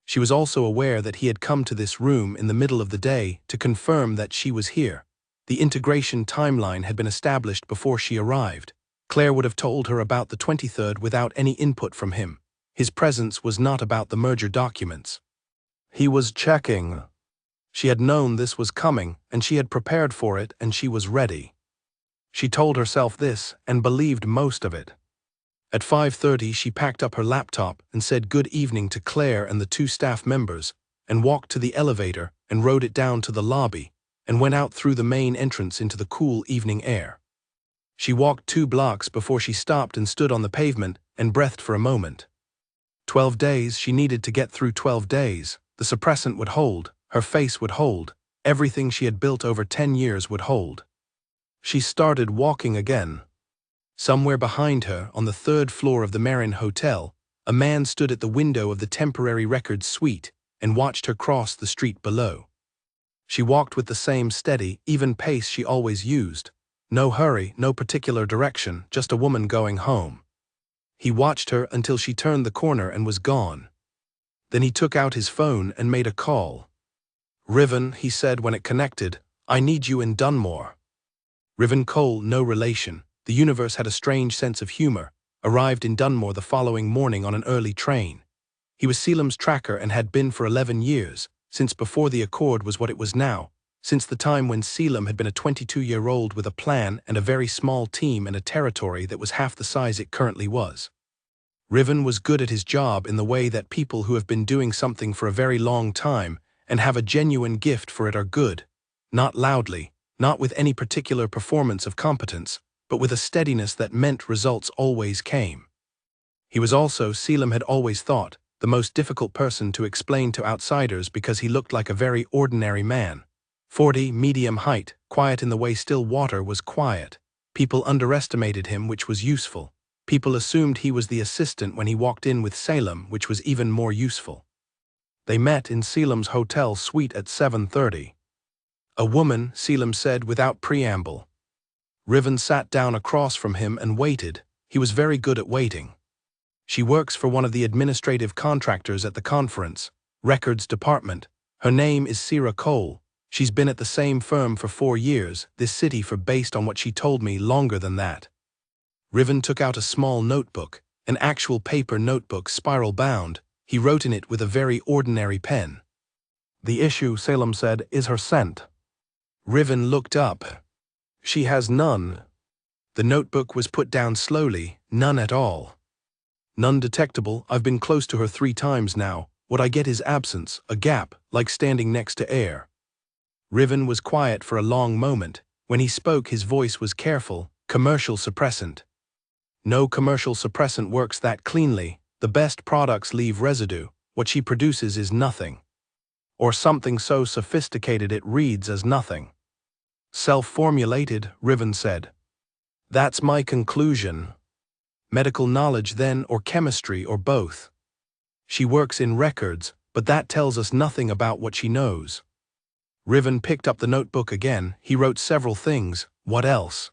She was also aware that he had come to this room in the middle of the day to confirm that she was here. The integration timeline had been established before she arrived. Claire would have told her about the 23rd without any input from him. His presence was not about the merger documents. He was checking. She had known this was coming, and she had prepared for it, and she was ready. She told herself this and believed most of it. At 5:30 she packed up her laptop and said good evening to Claire and the two staff members, and walked to the elevator and rode it down to the lobby, and went out through the main entrance into the cool evening air. She walked 2 blocks before she stopped and stood on the pavement and breathed for a moment. 12 days she needed to get through 12 days. The suppressant would hold, her face would hold, everything she had built over 10 years would hold. She started walking again. Somewhere behind her, on the 3rd floor of the Marin Hotel, a man stood at the window of the temporary records suite and watched her cross the street below. She walked with the same steady, even pace she always used. No hurry, no particular direction, just a woman going home. He watched her until she turned the corner and was gone. Then he took out his phone and made a call. "Riven," he said when it connected, "I need you in Dunmore." Riven Cole, no relation. The universe had a strange sense of humor, arrived in Dunmore the following morning on an early train. He was Selim's tracker and had been for 11 years, since before the Accord was what it was now, since the time when Selim had been a 22-year-old with a plan and a very small team and a territory that was half the size it currently was. Riven was good at his job in the way that people who have been doing something for a very long time and have a genuine gift for it are good, not loudly, not with any particular performance of competence, but with a steadiness that meant results always came. He was also, Selim had always thought, the most difficult person to explain to outsiders because he looked like a very ordinary man. 40, medium height, quiet in the way still water was quiet. People underestimated him, which was useful. People assumed he was the assistant when he walked in with Selim, which was even more useful. They met in Selim's hotel suite at 7:30. "A woman," Selim said without preamble. Riven sat down across from him and waited. He was very good at waiting. "She works for one of the administrative contractors at the conference, records department. Her name is Sierra Cole. She's been at the same firm for 4 years, this city for based on what she told me longer than that." Riven took out a small notebook, an actual paper notebook spiral-bound. He wrote in it with a very ordinary pen. "The issue," Selim said, "is her scent." Riven looked up. "She has none." The notebook was put down slowly, "None at all." "None detectable. I've been close to her 3 times now. What I get is absence, a gap, like standing next to air." Riven was quiet for a long moment. When he spoke, his voice was careful, commercial suppressant. "No commercial suppressant works that cleanly. The best products leave residue. What she produces is nothing. Or something so sophisticated it reads as nothing." "Self-formulated," Riven said. "That's my conclusion." "Medical knowledge then, or chemistry, or both?" "She works in records, but that tells us nothing about what she knows." Riven picked up the notebook again. He wrote several things. What else?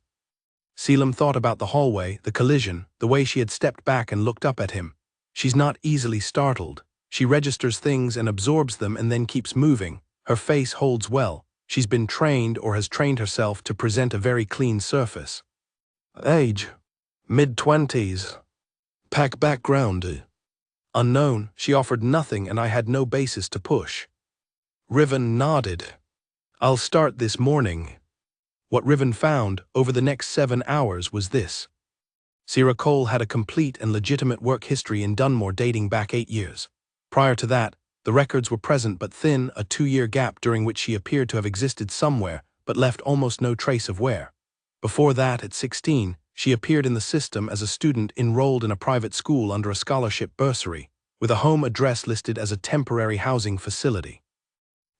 Selim thought about the hallway, the collision, the way she had stepped back and looked up at him. She's not easily startled. She registers things and absorbs them and then keeps moving. Her face holds well. She's been trained or has trained herself to present a very clean surface. Age? Mid-20s. Pack background? Unknown. She offered nothing and I had no basis to push. Riven nodded. "I'll start this morning." What Riven found over the next 7 hours was this. Sierra Cole had a complete and legitimate work history in Dunmore dating back 8 years. Prior to that, the records were present but thin, a 2-year gap during which she appeared to have existed somewhere but left almost no trace of where. Before that, at 16, she appeared in the system as a student enrolled in a private school under a scholarship bursary, with a home address listed as a temporary housing facility.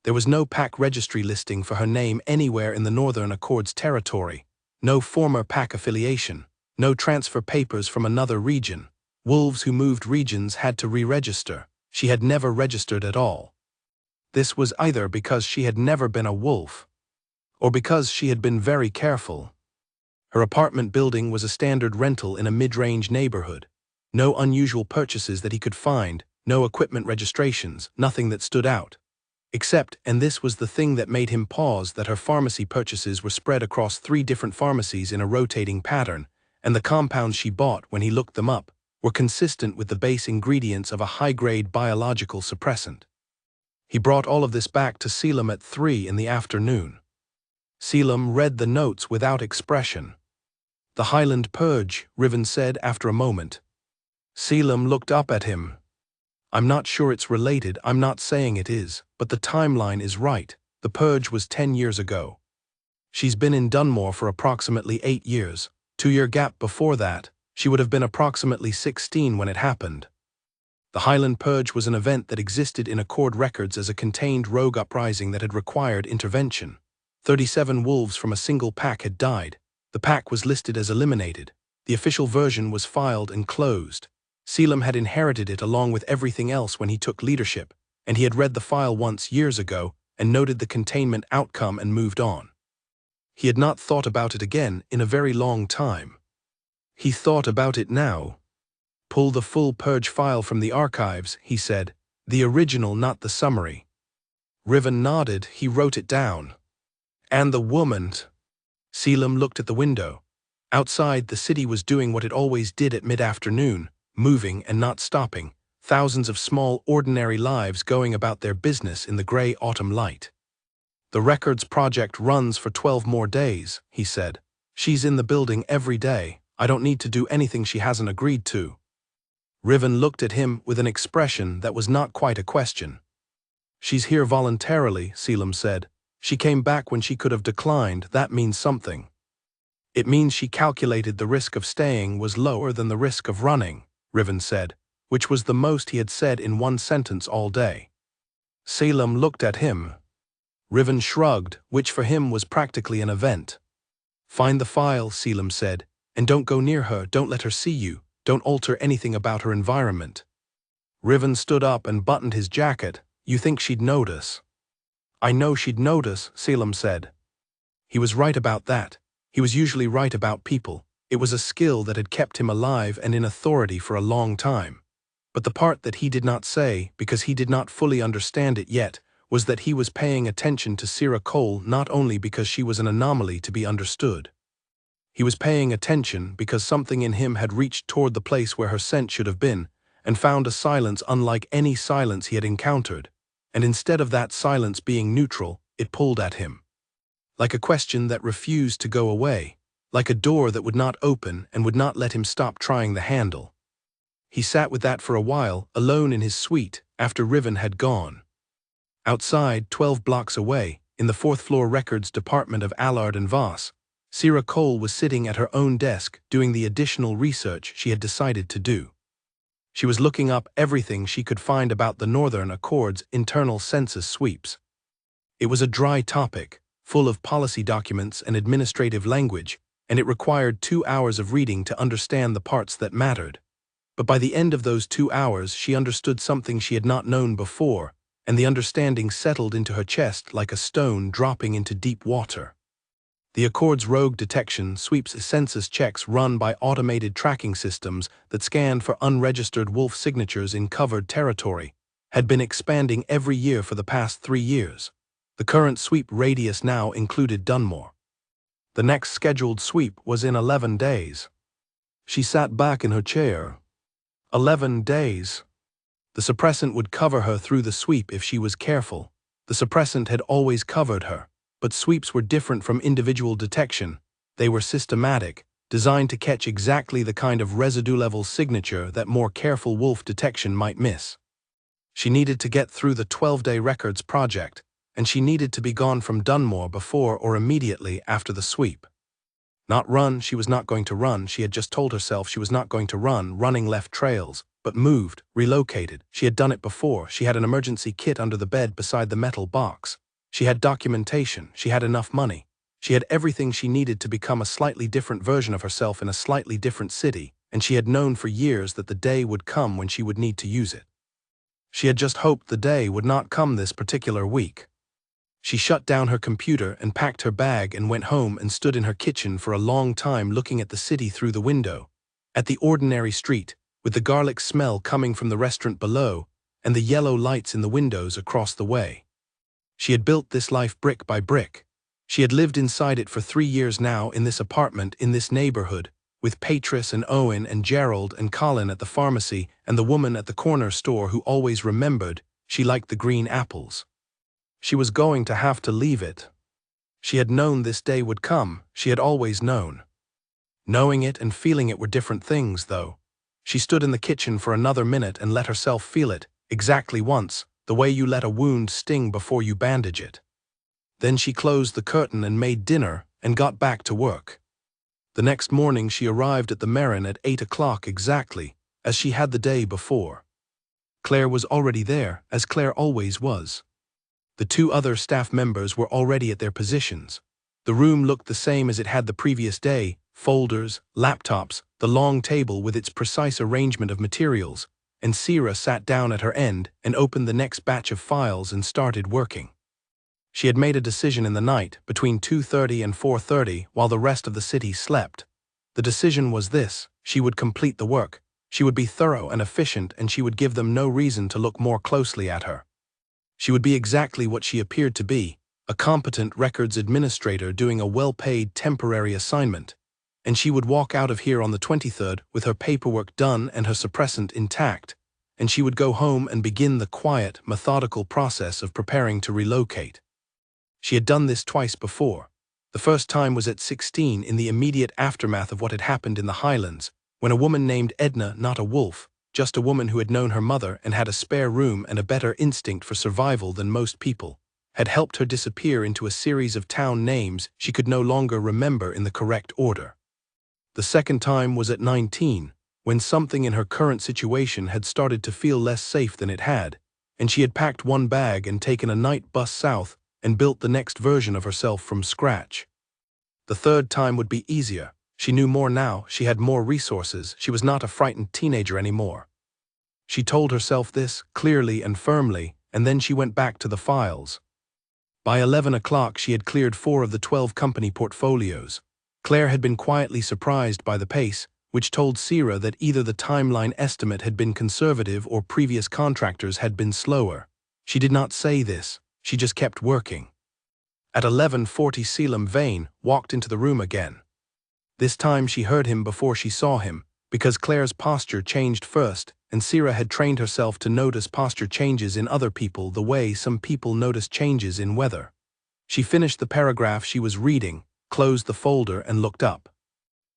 There was no PAC registry listing for her name anywhere in the Northern Accords territory, no former PAC affiliation, no transfer papers from another region. Wolves who moved regions had to re-register. She had never registered at all. This was either because she had never been a wolf, or because she had been very careful. Her apartment building was a standard rental in a mid-range neighborhood. No unusual purchases that he could find, no equipment registrations, nothing that stood out. Except, and this was the thing that made him pause, that her pharmacy purchases were spread across 3 different pharmacies in a rotating pattern, and the compounds she bought, when he looked them up, were consistent with the base ingredients of a high-grade biological suppressant. He brought all of this back to Selim at 3 in the afternoon. Selim read the notes without expression. "The Highland Purge," Riven said after a moment. Selim looked up at him. "I'm not sure it's related, I'm not saying it is, but the timeline is right. The Purge was 10 years ago. She's been in Dunmore for approximately 8 years. 2-year gap before that, she would have been approximately 16 when it happened. The Highland Purge was an event that existed in Accord records as a contained rogue uprising that had required intervention. 37 wolves from a single pack had died. The pack was listed as eliminated. The official version was filed and closed. Selim had inherited it along with everything else when he took leadership, and he had read the file once years ago and noted the containment outcome and moved on. He had not thought about it again in a very long time. He thought about it now. "Pull the full Purge file from the archives," he said. "The original, not the summary." Riven nodded. He wrote it down. "And the woman." Selim looked at the window. Outside, the city was doing what it always did at mid-afternoon, moving and not stopping, thousands of small, ordinary lives going about their business in the gray autumn light. "The records project runs for 12 more days," he said. "She's in the building every day. I don't need to do anything she hasn't agreed to." Riven looked at him with an expression that was not quite a question. "She's here voluntarily," Selim said. "She came back when she could have declined. That means something. It means she calculated the risk of staying was lower than the risk of running," Riven said, which was the most he had said in one sentence all day. Selim looked at him. Riven shrugged, which for him was practically an event. "Find the file," Selim said, "and don't go near her, don't let her see you, don't alter anything about her environment." Riven stood up and buttoned his jacket. "You think she'd notice?" "I know she'd notice," Selim said. He was right about that. He was usually right about people. It was a skill that had kept him alive and in authority for a long time. But the part that he did not say, because he did not fully understand it yet, was that he was paying attention to Sierra Cole not only because she was an anomaly to be understood. He was paying attention because something in him had reached toward the place where her scent should have been, and found a silence unlike any silence he had encountered, and instead of that silence being neutral, it pulled at him. Like a question that refused to go away, like a door that would not open and would not let him stop trying the handle. He sat with that for a while, alone in his suite, after Riven had gone. Outside, 12 blocks away, in the 4th-floor records department of Allard and Voss, Sierra Cole was sitting at her own desk doing the additional research she had decided to do. She was looking up everything she could find about the Northern Accord's internal census sweeps. It was a dry topic, full of policy documents and administrative language, and it required 2 hours of reading to understand the parts that mattered. But by the end of those 2 hours, she understood something she had not known before, and the understanding settled into her chest like a stone dropping into deep water. The Accord's rogue detection sweeps census checks run by automated tracking systems that scanned for unregistered wolf signatures in covered territory had been expanding every year for the past 3 years. The current sweep radius now included Dunmore. The next scheduled sweep was in 11 days. She sat back in her chair. 11 days. The suppressant would cover her through the sweep if she was careful. The suppressant had always covered her, but sweeps were different from individual detection. They were systematic, designed to catch exactly the kind of residue-level signature that more careful wolf detection might miss. She needed to get through the 12-day records project, and she needed to be gone from Dunmore before or immediately after the sweep. Not run, she was not going to run. She had just told herself she was not going to run, running left trails, but moved, relocated. She had done it before. She had an emergency kit under the bed beside the metal box. She had documentation. She had enough money. She had everything she needed to become a slightly different version of herself in a slightly different city, and she had known for years that the day would come when she would need to use it. She had just hoped the day would not come this particular week. She shut down her computer and packed her bag and went home and stood in her kitchen for a long time looking at the city through the window, at the ordinary street, with the garlic smell coming from the restaurant below and the yellow lights in the windows across the way. She had built this life brick by brick. She had lived inside it for 3 years now in this apartment in this neighborhood, with Patris and Owen and Gerald and Colin at the pharmacy and the woman at the corner store who always remembered she liked the green apples. She was going to have to leave it. She had known this day would come, she had always known. Knowing it and feeling it were different things, though. She stood in the kitchen for another minute and let herself feel it, exactly once, the way you let a wound sting before you bandage it. Then she closed the curtain and made dinner and got back to work. The next morning she arrived at the Merin at 8 o'clock exactly, as she had the day before. Claire was already there, as Claire always was. The 2 other staff members were already at their positions. The room looked the same as it had the previous day: folders, laptops, the long table with its precise arrangement of materials, and Sira sat down at her end and opened the next batch of files and started working. She had made a decision in the night, between 2:30 and 4:30, while the rest of the city slept. The decision was this: she would complete the work, she would be thorough and efficient, and she would give them no reason to look more closely at her. She would be exactly what she appeared to be, a competent records administrator doing a well-paid temporary assignment, and she would walk out of here on the 23rd with her paperwork done and her suppressant intact, and she would go home and begin the quiet, methodical process of preparing to relocate. She had done this twice before. The first time was at 16 in the immediate aftermath of what had happened in the Highlands, when a woman named Edna, not a wolf, just a woman who had known her mother and had a spare room and a better instinct for survival than most people, had helped her disappear into a series of town names she could no longer remember in the correct order. The second time was at 19, when something in her current situation had started to feel less safe than it had, and she had packed one bag and taken a night bus south and built the next version of herself from scratch. The third time would be easier. She knew more now, she had more resources, she was not a frightened teenager anymore. She told herself this, clearly and firmly, and then she went back to the files. By 11 o'clock she had cleared 4 of the 12 company portfolios. Claire had been quietly surprised by the pace, which told Sira that either the timeline estimate had been conservative or previous contractors had been slower. She did not say this, she just kept working. At 11:40 Selim Vane walked into the room again. This time she heard him before she saw him, because Claire's posture changed first, and Sira had trained herself to notice posture changes in other people the way some people notice changes in weather. She finished the paragraph she was reading, closed the folder and looked up.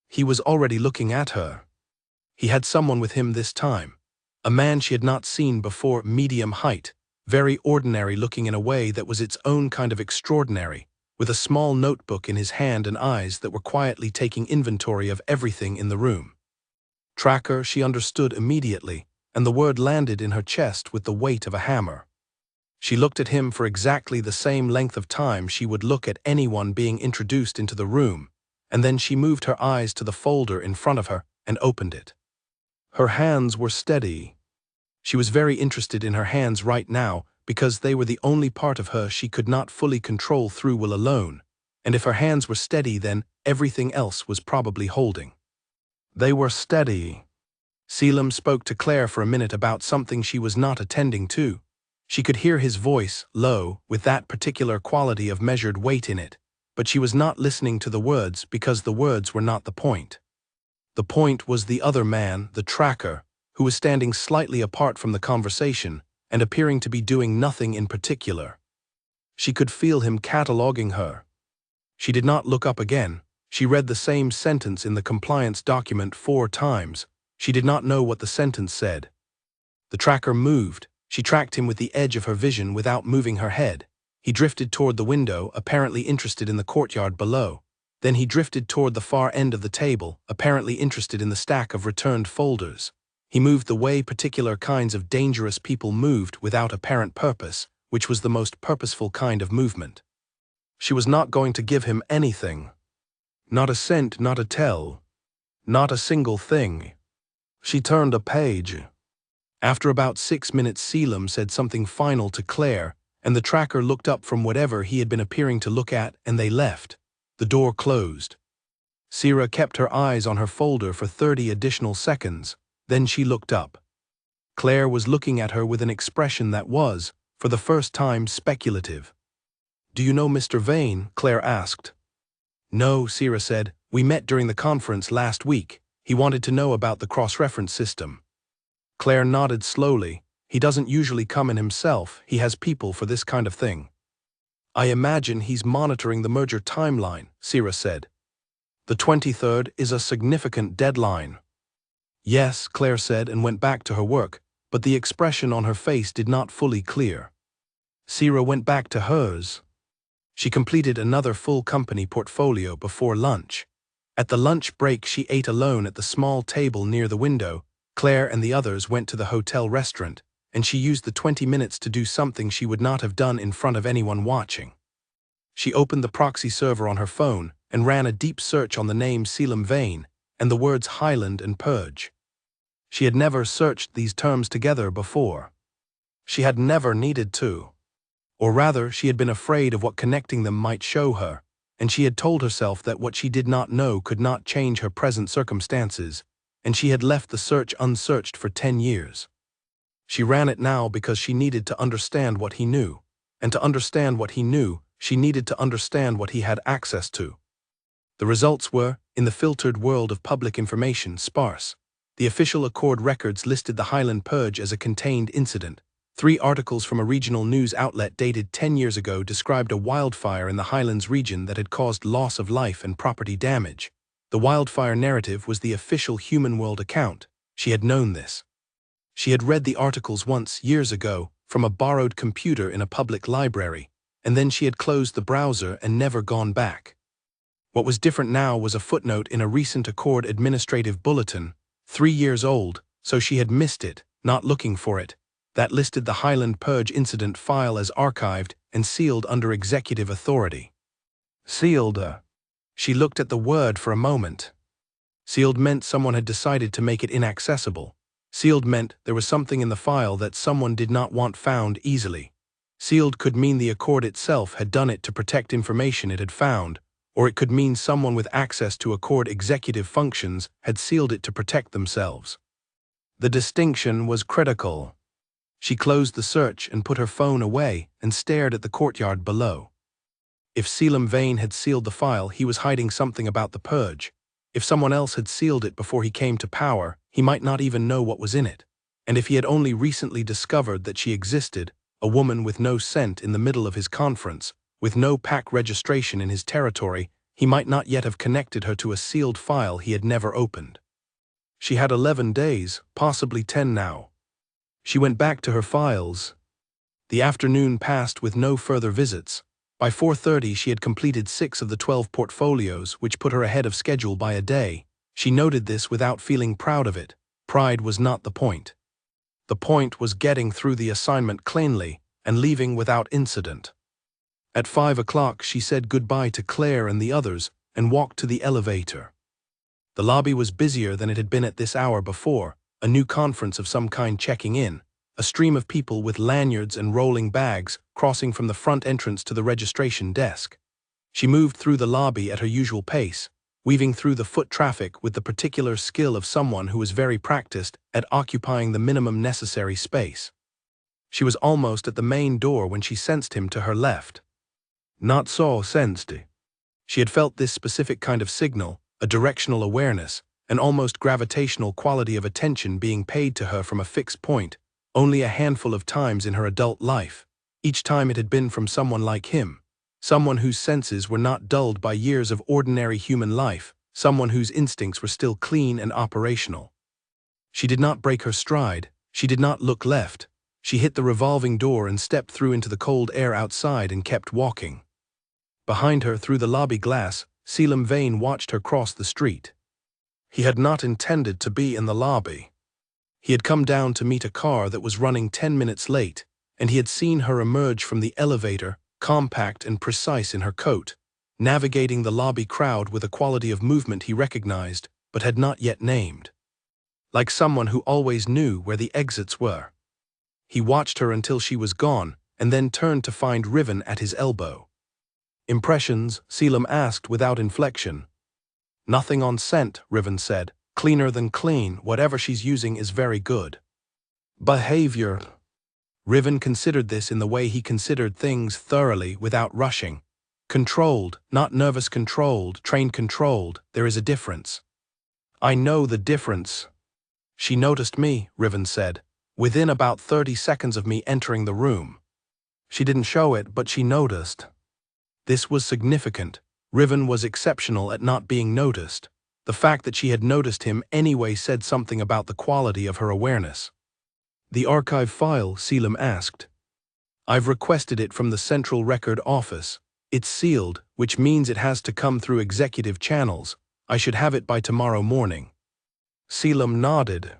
He was already looking at her. He had someone with him this time. A man she had not seen before, medium height, very ordinary looking in a way that was its own kind of extraordinary, with a small notebook in his hand and eyes that were quietly taking inventory of everything in the room. Tracker, she understood immediately, and the word landed in her chest with the weight of a hammer. She looked at him for exactly the same length of time she would look at anyone being introduced into the room, and then she moved her eyes to the folder in front of her and opened it. Her hands were steady. She was very interested in her hands right now because they were the only part of her she could not fully control through will alone, and if her hands were steady then everything else was probably holding. They were steady. Selim spoke to Claire for a minute about something she was not attending to. She could hear his voice, low, with that particular quality of measured weight in it, but she was not listening to the words because the words were not the point. The point was the other man, the tracker, who was standing slightly apart from the conversation and appearing to be doing nothing in particular. She could feel him cataloging her. She did not look up again. She read the same sentence in the compliance document 4 times. She did not know what the sentence said. The tracker moved. She tracked him with the edge of her vision without moving her head. He drifted toward the window, apparently interested in the courtyard below. Then he drifted toward the far end of the table, apparently interested in the stack of returned folders. He moved the way particular kinds of dangerous people moved without apparent purpose, which was the most purposeful kind of movement. She was not going to give him anything. Not a cent, not a tell. Not a single thing. She turned a page. After about 6 minutes, Selim said something final to Claire, and the tracker looked up from whatever he had been appearing to look at, and they left. The door closed. Sira kept her eyes on her folder for 30 additional seconds, then she looked up. Claire was looking at her with an expression that was, for the first time, speculative. "Do you know Mr. Vane?" Claire asked. "No," Sira said. "We met during the conference last week. He wanted to know about the cross-reference system." Claire nodded slowly. "He doesn't usually come in himself. He has people for this kind of thing." "I imagine he's monitoring the merger timeline," Sira said. "The 23rd is a significant deadline." "Yes," Claire said and went back to her work, but the expression on her face did not fully clear. Sira went back to hers. She completed another full company portfolio before lunch. At the lunch break, she ate alone at the small table near the window. Claire and the others went to the hotel restaurant, and she used the 20 minutes to do something she would not have done in front of anyone watching. She opened the proxy server on her phone and ran a deep search on the name Selim Vane and the words Highland and Purge. She had never searched these terms together before. She had never needed to. Or rather, she had been afraid of what connecting them might show her, and she had told herself that what she did not know could not change her present circumstances, and she had left the search unsearched for 10 years. She ran it now because she needed to understand what he knew, and to understand what he knew, she needed to understand what he had access to. The results were, in the filtered world of public information, sparse. The official Accord records listed the Highland Purge as a contained incident. 3 articles from a regional news outlet dated 10 years ago described a wildfire in the Highlands region that had caused loss of life and property damage. The wildfire narrative was the official Human World account. She had known this. She had read the articles once, years ago, from a borrowed computer in a public library, and then she had closed the browser and never gone back. What was different now was a footnote in a recent Accord administrative bulletin, 3 years old, so she had missed it, not looking for it, that listed the Highland Purge incident file as archived and sealed under executive authority. Sealed. She looked at the word for a moment. Sealed meant someone had decided to make it inaccessible. Sealed meant there was something in the file that someone did not want found easily. Sealed could mean the Accord itself had done it to protect information it had found, or it could mean someone with access to Accord executive functions had sealed it to protect themselves. The distinction was critical. She closed the search and put her phone away and stared at the courtyard below. If Selim Vane had sealed the file, he was hiding something about the purge. If someone else had sealed it before he came to power, he might not even know what was in it. And if he had only recently discovered that she existed, a woman with no scent in the middle of his conference, with no PAC registration in his territory, he might not yet have connected her to a sealed file he had never opened. She had 11 days, possibly 10 now. She went back to her files. The afternoon passed with no further visits. By 4:30 she had completed 6 of the 12 portfolios, which put her ahead of schedule by a day. She noted this without feeling proud of it. Pride was not the point. The point was getting through the assignment cleanly and leaving without incident. At 5 o'clock she said goodbye to Claire and the others and walked to the elevator. The lobby was busier than it had been at this hour before, a new conference of some kind checking in, a stream of people with lanyards and rolling bags crossing from the front entrance to the registration desk. She moved through the lobby at her usual pace, weaving through the foot traffic with the particular skill of someone who was very practiced at occupying the minimum necessary space. She was almost at the main door when she sensed him to her left. Not so sensed. She had felt this specific kind of signal, a directional awareness, an almost gravitational quality of attention being paid to her from a fixed point, only a handful of times in her adult life. Each time it had been from someone like him, someone whose senses were not dulled by years of ordinary human life, someone whose instincts were still clean and operational. She did not break her stride, she did not look left. She hit the revolving door and stepped through into the cold air outside and kept walking. Behind her, through the lobby glass, Selim Vane watched her cross the street. He had not intended to be in the lobby. He had come down to meet a car that was running 10 minutes late, and he had seen her emerge from the elevator, compact and precise in her coat, navigating the lobby crowd with a quality of movement he recognized, but had not yet named. like someone who always knew where the exits were. He watched her until she was gone, and then turned to find Riven at his elbow. "Impressions?" Selim asked without inflection. "Nothing on scent," Riven said. "Cleaner than clean. Whatever she's using is very good." "Behavior." Riven considered this in the way he considered things, thoroughly, without rushing. "Controlled, not nervous controlled, trained controlled. There is a difference." "I know the difference." "She noticed me," Riven said, "within about 30 seconds of me entering the room. She didn't show it, but she noticed." This was significant. Riven was exceptional at not being noticed. The fact that she had noticed him anyway said something about the quality of her awareness. "The archive file?" Selim asked. "I've requested it from the Central Record Office. It's sealed, which means it has to come through executive channels. I should have it by tomorrow morning." Selim nodded.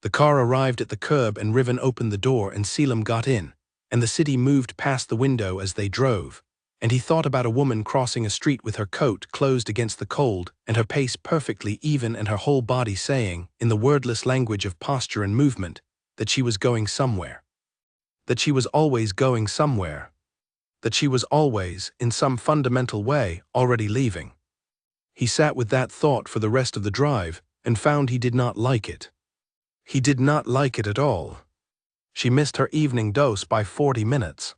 The car arrived at the curb and Riven opened the door and Selim got in, and the city moved past the window as they drove, and he thought about a woman crossing a street with her coat closed against the cold and her pace perfectly even and her whole body saying, in the wordless language of posture and movement, that she was going somewhere. That she was always going somewhere. That she was always, in some fundamental way, already leaving. He sat with that thought for the rest of the drive and found he did not like it. He did not like it at all. She missed her evening dose by 40 minutes.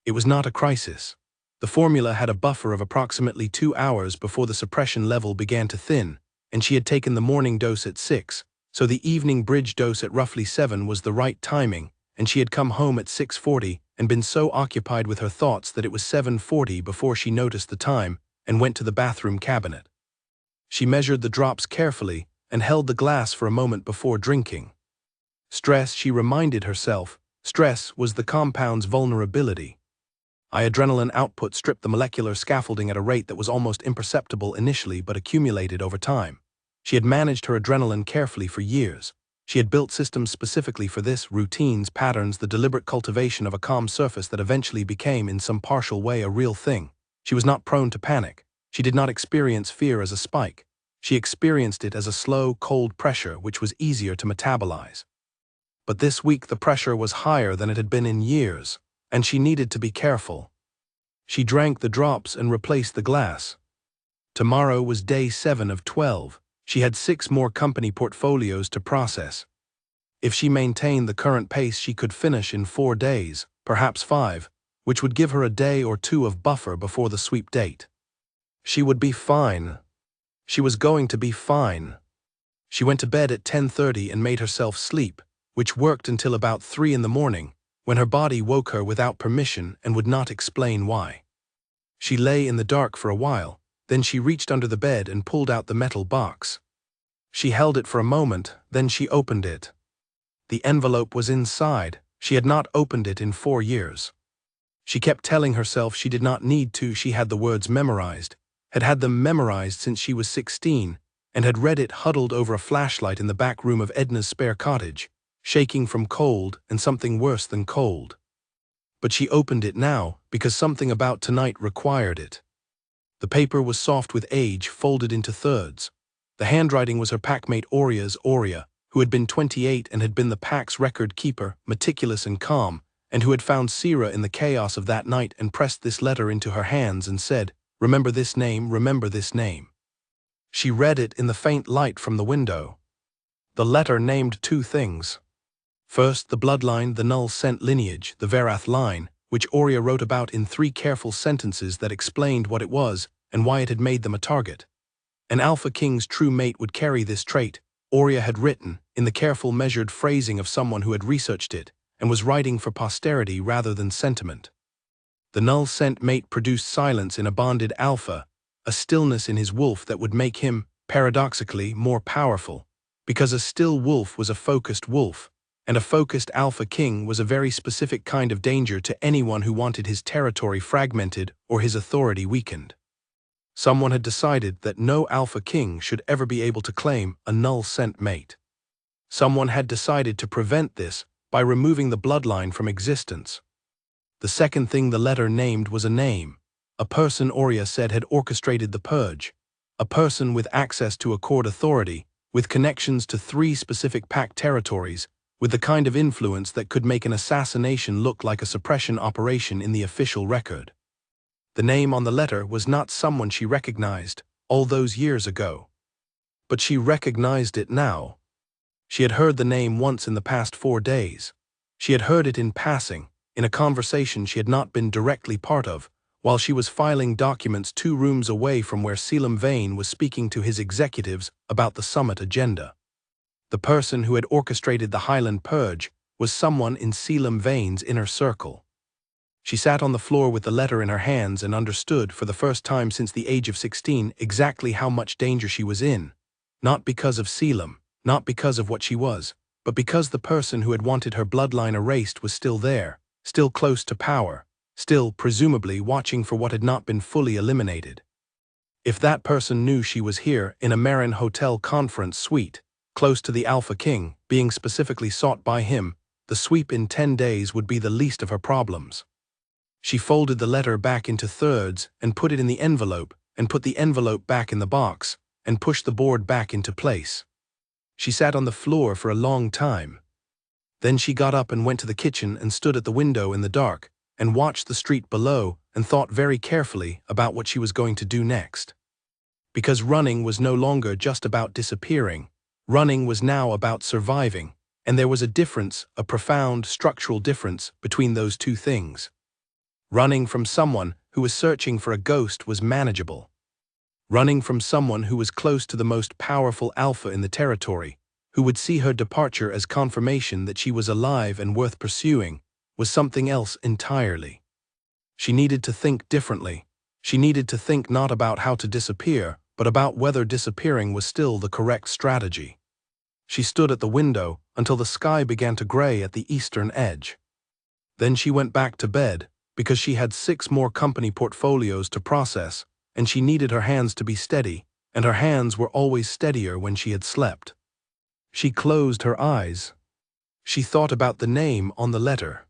It was not a crisis. The formula had a buffer of approximately 2 hours before the suppression level began to thin, and she had taken the morning dose at 6, so the evening bridge dose at roughly 7 was the right timing, and she had come home at 6:40 and been so occupied with her thoughts that it was 7:40 before she noticed the time and went to the bathroom cabinet. She measured the drops carefully and held the glass for a moment before drinking. Stress, she reminded herself, stress was the compound's vulnerability. Adrenaline output stripped the molecular scaffolding at a rate that was almost imperceptible initially but accumulated over time. She had managed her adrenaline carefully for years. She had built systems specifically for this, routines, patterns, the deliberate cultivation of a calm surface that eventually became, in some partial way, a real thing. She was not prone to panic. She did not experience fear as a spike. She experienced it as a slow, cold pressure which was easier to metabolize. But this week the pressure was higher than it had been in years, and she needed to be careful. She drank the drops and replaced the glass. Tomorrow was day 7 of 12. She had 6 more company portfolios to process. If she maintained the current pace, she could finish in 4 days, perhaps 5, which would give her a day or 2 of buffer before the sweep date. She would be fine. She was going to be fine. She went to bed at 10:30 and made herself sleep, which worked until about 3 in the morning, when her body woke her without permission and would not explain why. She lay in the dark for a while, then she reached under the bed and pulled out the metal box. She held it for a moment, then she opened it. The envelope was inside. She had not opened it in 4 years. She kept telling herself she did not need to. She had the words memorized, had them memorized since she was 16, and had read it huddled over a flashlight in the back room of Edna's spare cottage, shaking from cold and something worse than cold. But she opened it now because something about tonight required it. The paper was soft with age, folded into thirds. The handwriting was her packmate Oria's, who had been 28 and had been the pack's record keeper, meticulous and calm, and who had found Sira in the chaos of that night and pressed this letter into her hands and said, "Remember this name, remember this name." She read it in the faint light from the window. The letter named 2 things. First, the bloodline, the null scent lineage, the Verath line, which Oria wrote about in 3 careful sentences that explained what it was and why it had made them a target. An Alpha King's true mate would carry this trait, Oria had written, in the careful measured phrasing of someone who had researched it and was writing for posterity rather than sentiment. The null scent mate produced silence in a bonded Alpha, a stillness in his wolf that would make him, paradoxically, more powerful, because a still wolf was a focused wolf, and a focused Alpha King was a very specific kind of danger to anyone who wanted his territory fragmented or his authority weakened. Someone had decided that no Alpha King should ever be able to claim a null scent mate. Someone had decided to prevent this by removing the bloodline from existence. The second thing the letter named was a name. A person Oria said had orchestrated the purge. A person with access to Accord authority, with connections to 3 specific packed territories, with the kind of influence that could make an assassination look like a suppression operation in the official record. The name on the letter was not someone she recognized all those years ago. But she recognized it now. She had heard the name once in the past 4 days. She had heard it in passing, in a conversation she had not been directly part of, while she was filing documents 2 rooms away from where Selim Vane was speaking to his executives about the summit agenda. The person who had orchestrated the Highland Purge was someone in Selim Vane's inner circle. She sat on the floor with the letter in her hands and understood, for the first time since the age of 16, exactly how much danger she was in. Not because of Selim, not because of what she was, but because the person who had wanted her bloodline erased was still there, still close to power, still, presumably, watching for what had not been fully eliminated. If that person knew she was here in a Marin Hotel conference suite, close to the Alpha King, being specifically sought by him, the sweep in 10 days would be the least of her problems. She folded the letter back into thirds and put it in the envelope, and put the envelope back in the box, and pushed the board back into place. She sat on the floor for a long time. Then she got up and went to the kitchen and stood at the window in the dark, and watched the street below and thought very carefully about what she was going to do next. Because running was no longer just about disappearing. Running was now about surviving, and there was a difference, a profound structural difference between those 2 things. Running from someone who was searching for a ghost was manageable. Running from someone who was close to the most powerful alpha in the territory, who would see her departure as confirmation that she was alive and worth pursuing, was something else entirely. She needed to think differently. She needed to think not about how to disappear, but about whether disappearing was still the correct strategy. She stood at the window until the sky began to gray at the eastern edge. Then she went back to bed, because she had 6 more company portfolios to process, and she needed her hands to be steady, and her hands were always steadier when she had slept. She closed her eyes. She thought about the name on the letter.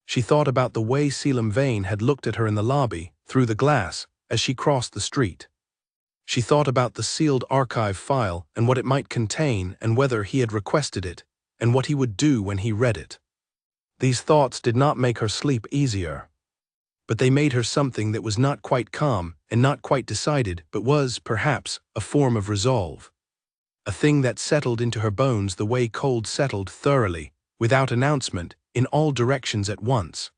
She thought about the way Selim Vane had looked at her in the lobby, through the glass, as she crossed the street. She thought about the sealed archive file and what it might contain and whether he had requested it, and what he would do when he read it. These thoughts did not make her sleep easier. But they made her something that was not quite calm and not quite decided, but was, perhaps, a form of resolve. A thing that settled into her bones the way cold settled thoroughly, without announcement, in all directions at once.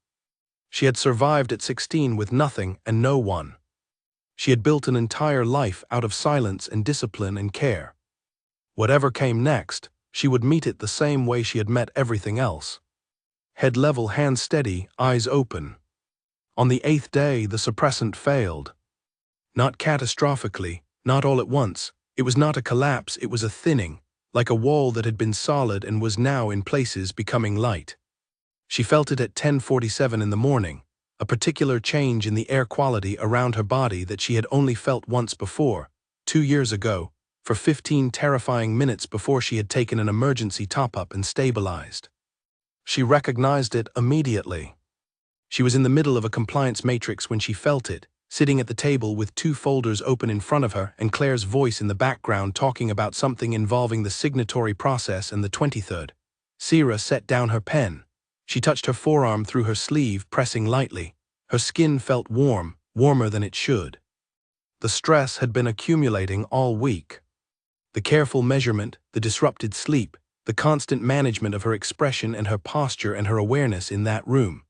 She had survived at 16 with nothing and no one. She had built an entire life out of silence and discipline and care. Whatever came next, she would meet it the same way she had met everything else. Head level, hands steady, eyes open. On the 8th day, the suppressant failed. Not catastrophically, not all at once. It was not a collapse, it was a thinning, like a wall that had been solid and was now in places becoming light. She felt it at 10:47 in the morning, a particular change in the air quality around her body that she had only felt once before, 2 years ago, for 15 terrifying minutes before she had taken an emergency top-up and stabilized. She recognized it immediately. She was in the middle of a compliance matrix when she felt it, sitting at the table with 2 folders open in front of her and Claire's voice in the background talking about something involving the signatory process and the 23rd. Sierra set down her pen. She touched her forearm through her sleeve, pressing lightly. Her skin felt warm, warmer than it should. The stress had been accumulating all week. The careful measurement, the disrupted sleep, the constant management of her expression and her posture and her awareness in that room.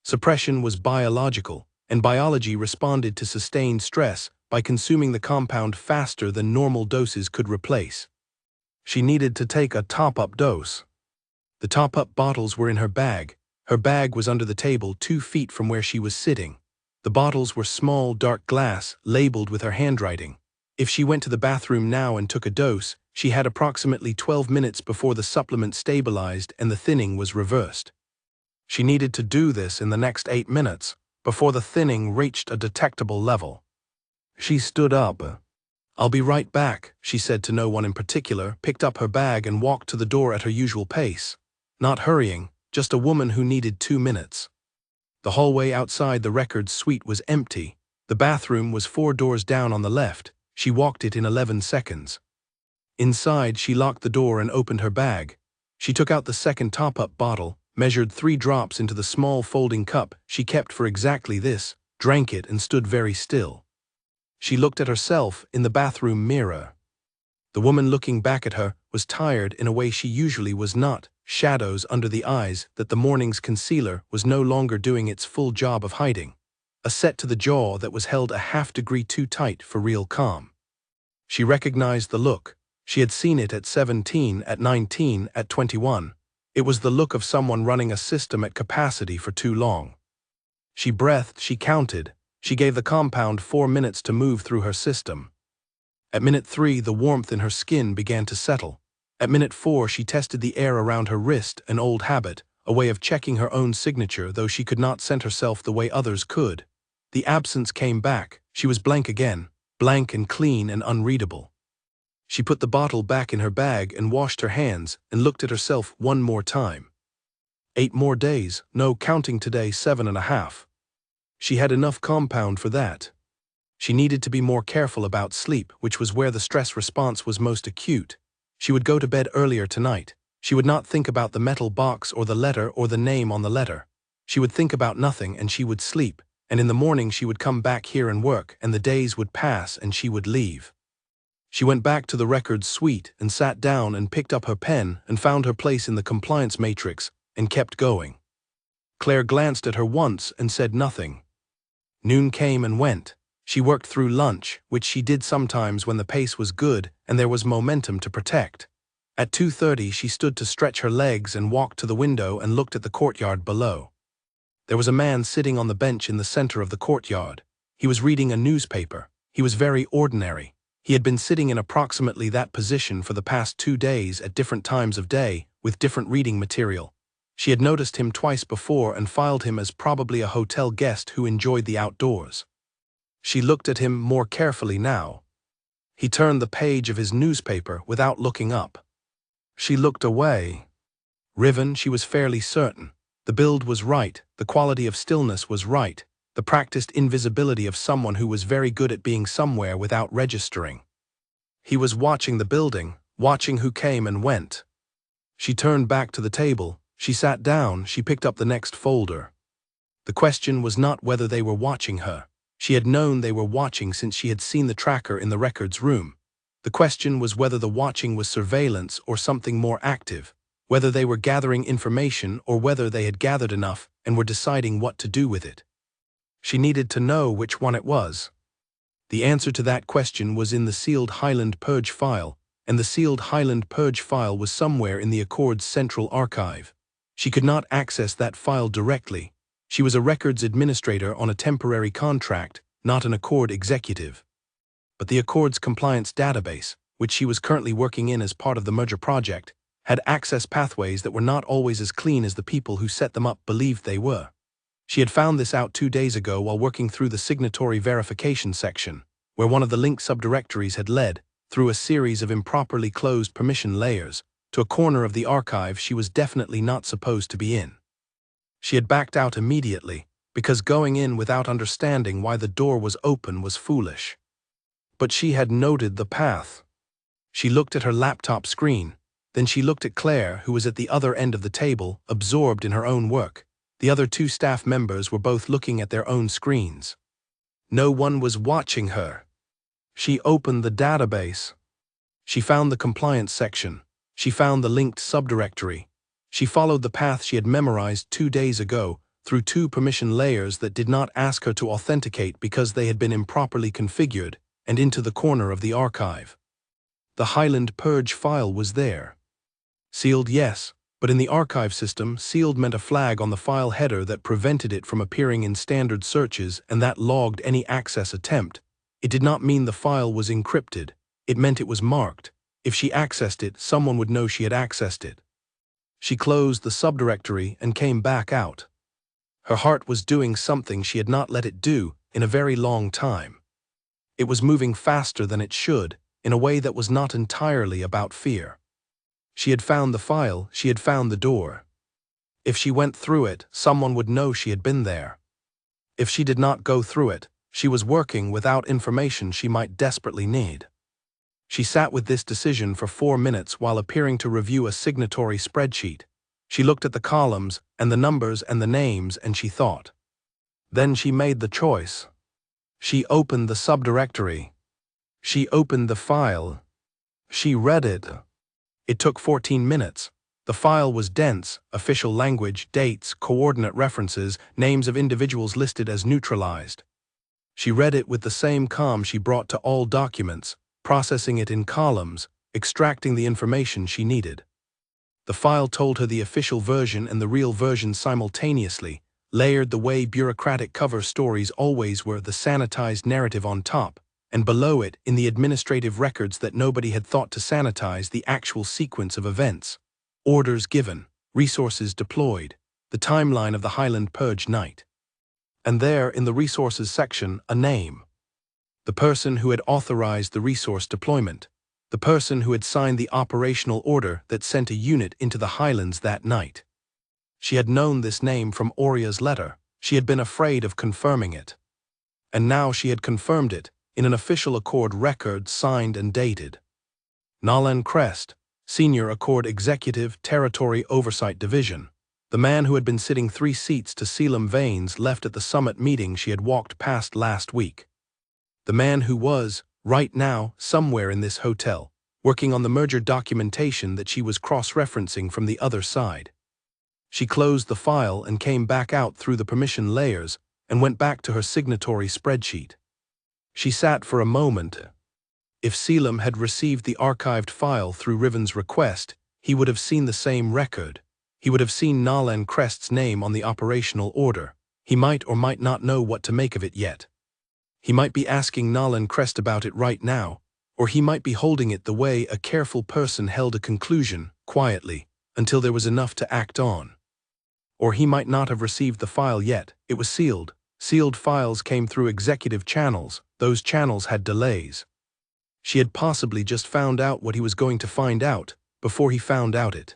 Suppression was biological, and biology responded to sustained stress by consuming the compound faster than normal doses could replace. She needed to take a top-up dose. The top-up bottles were in her bag. Her bag was under the table 2 feet from where she was sitting. The bottles were small, dark glass, labeled with her handwriting. If she went to the bathroom now and took a dose, she had approximately 12 minutes before the supplement stabilized and the thinning was reversed. She needed to do this in the next 8 minutes, before the thinning reached a detectable level. She stood up. "I'll be right back," she said to no one in particular, picked up her bag and walked to the door at her usual pace. Not hurrying, just a woman who needed 2 minutes. The hallway outside the records suite was empty. The bathroom was 4 doors down on the left. She walked it in 11 seconds. Inside, she locked the door and opened her bag. She took out the second top-up bottle, measured 3 drops into the small folding cup she kept for exactly this, drank it and stood very still. She looked at herself in the bathroom mirror. The woman looking back at her was tired in a way she usually was not, shadows under the eyes that the morning's concealer was no longer doing its full job of hiding, a set to the jaw that was held a half-degree too tight for real calm. She recognized the look. She had seen it at 17, at 19, at 21. It was the look of someone running a system at capacity for too long. She breathed, she counted. She gave the compound 4 minutes to move through her system. At minute 3, the warmth in her skin began to settle. At minute 4, she tested the air around her wrist, an old habit, a way of checking her own signature, though she could not scent herself the way others could. The absence came back. She was blank again, blank and clean and unreadable. She put the bottle back in her bag and washed her hands and looked at herself one more time. 8 more days, no, counting today, 7.5. She had enough compound for that. She needed to be more careful about sleep, which was where the stress response was most acute. She would go to bed earlier tonight. She would not think about the metal box or the letter or the name on the letter. She would think about nothing and she would sleep, and in the morning she would come back here and work, and the days would pass and she would leave. She went back to the records suite and sat down and picked up her pen and found her place in the compliance matrix and kept going. Claire glanced at her once and said nothing. Noon came and went. She worked through lunch, which she did sometimes when the pace was good and there was momentum to protect. At 2:30 she stood to stretch her legs and walked to the window and looked at the courtyard below. There was a man sitting on the bench in the center of the courtyard. He was reading a newspaper. He was very ordinary. He had been sitting in approximately that position for the past 2 days at different times of day, with different reading material. She had noticed him twice before and filed him as probably a hotel guest who enjoyed the outdoors. She looked at him more carefully now. He turned the page of his newspaper without looking up. She looked away. Riven, she was fairly certain. The build was right, the quality of stillness was right, the practiced invisibility of someone who was very good at being somewhere without registering. He was watching the building, watching who came and went. She turned back to the table, she sat down, she picked up the next folder. The question was not whether they were watching her. She had known they were watching since she had seen the tracker in the records room. The question was whether the watching was surveillance or something more active, whether they were gathering information or whether they had gathered enough and were deciding what to do with it. She needed to know which one it was. The answer to that question was in the sealed Highland Purge file, and the sealed Highland Purge file was somewhere in the Accord's central archive. She could not access that file directly. She was a records administrator on a temporary contract, not an Accord executive. But the Accord's compliance database, which she was currently working in as part of the merger project, had access pathways that were not always as clean as the people who set them up believed they were. She had found this out 2 days ago while working through the signatory verification section, where one of the linked subdirectories had led, through a series of improperly closed permission layers, to a corner of the archive she was definitely not supposed to be in. She had backed out immediately, because going in without understanding why the door was open was foolish. But she had noted the path. She looked at her laptop screen, then she looked at Claire, who was at the other end of the table, absorbed in her own work. The other 2 staff members were both looking at their own screens. No one was watching her. She opened the database. She found the compliance section. She found the linked subdirectory. She followed the path she had memorized 2 days ago, through 2 permission layers that did not ask her to authenticate because they had been improperly configured, and into the corner of the archive. The Highland Purge file was there. Sealed, yes, but in the archive system, sealed meant a flag on the file header that prevented it from appearing in standard searches and that logged any access attempt. It did not mean the file was encrypted. It meant it was marked. If she accessed it, someone would know she had accessed it. She closed the subdirectory and came back out. Her heart was doing something she had not let it do in a very long time. It was moving faster than it should, in a way that was not entirely about fear. She had found the file, she had found the door. If she went through it, someone would know she had been there. If she did not go through it, she was working without information she might desperately need. She sat with this decision for 4 minutes while appearing to review a signatory spreadsheet. She looked at the columns and the numbers and the names, and she thought. Then she made the choice. She opened the subdirectory. She opened the file. She read it. It took 14 minutes. The file was dense: official language, dates, coordinate references, names of individuals listed as neutralized. She read it with the same calm she brought to all documents, processing it in columns, extracting the information she needed. The file told her the official version and the real version simultaneously, layered the way bureaucratic cover stories always were, the sanitized narrative on top, and below it, in the administrative records that nobody had thought to sanitize, the actual sequence of events. Orders given, resources deployed, the timeline of the Highland Purge night. And there, in the resources section, a name. The person who had authorized the resource deployment. The person who had signed the operational order that sent a unit into the Highlands that night. She had known this name from Oria's letter. She had been afraid of confirming it. And now she had confirmed it, in an official Accord record signed and dated. Nalin Crest, Senior Accord Executive, Territory Oversight Division. The man who had been sitting 3 seats to Selim Vane's left at the summit meeting she had walked past last week. The man who was, right now, somewhere in this hotel, working on the merger documentation that she was cross-referencing from the other side. She closed the file and came back out through the permission layers and went back to her signatory spreadsheet. She sat for a moment. If Selim had received the archived file through Riven's request, he would have seen the same record. He would have seen Nalin Crest's name on the operational order. He might or might not know what to make of it yet. He might be asking Nalin Crest about it right now, or he might be holding it the way a careful person held a conclusion, quietly, until there was enough to act on. Or he might not have received the file yet. It was sealed. Sealed files came through executive channels. Those channels had delays. She had possibly just found out what he was going to find out, before he found out it.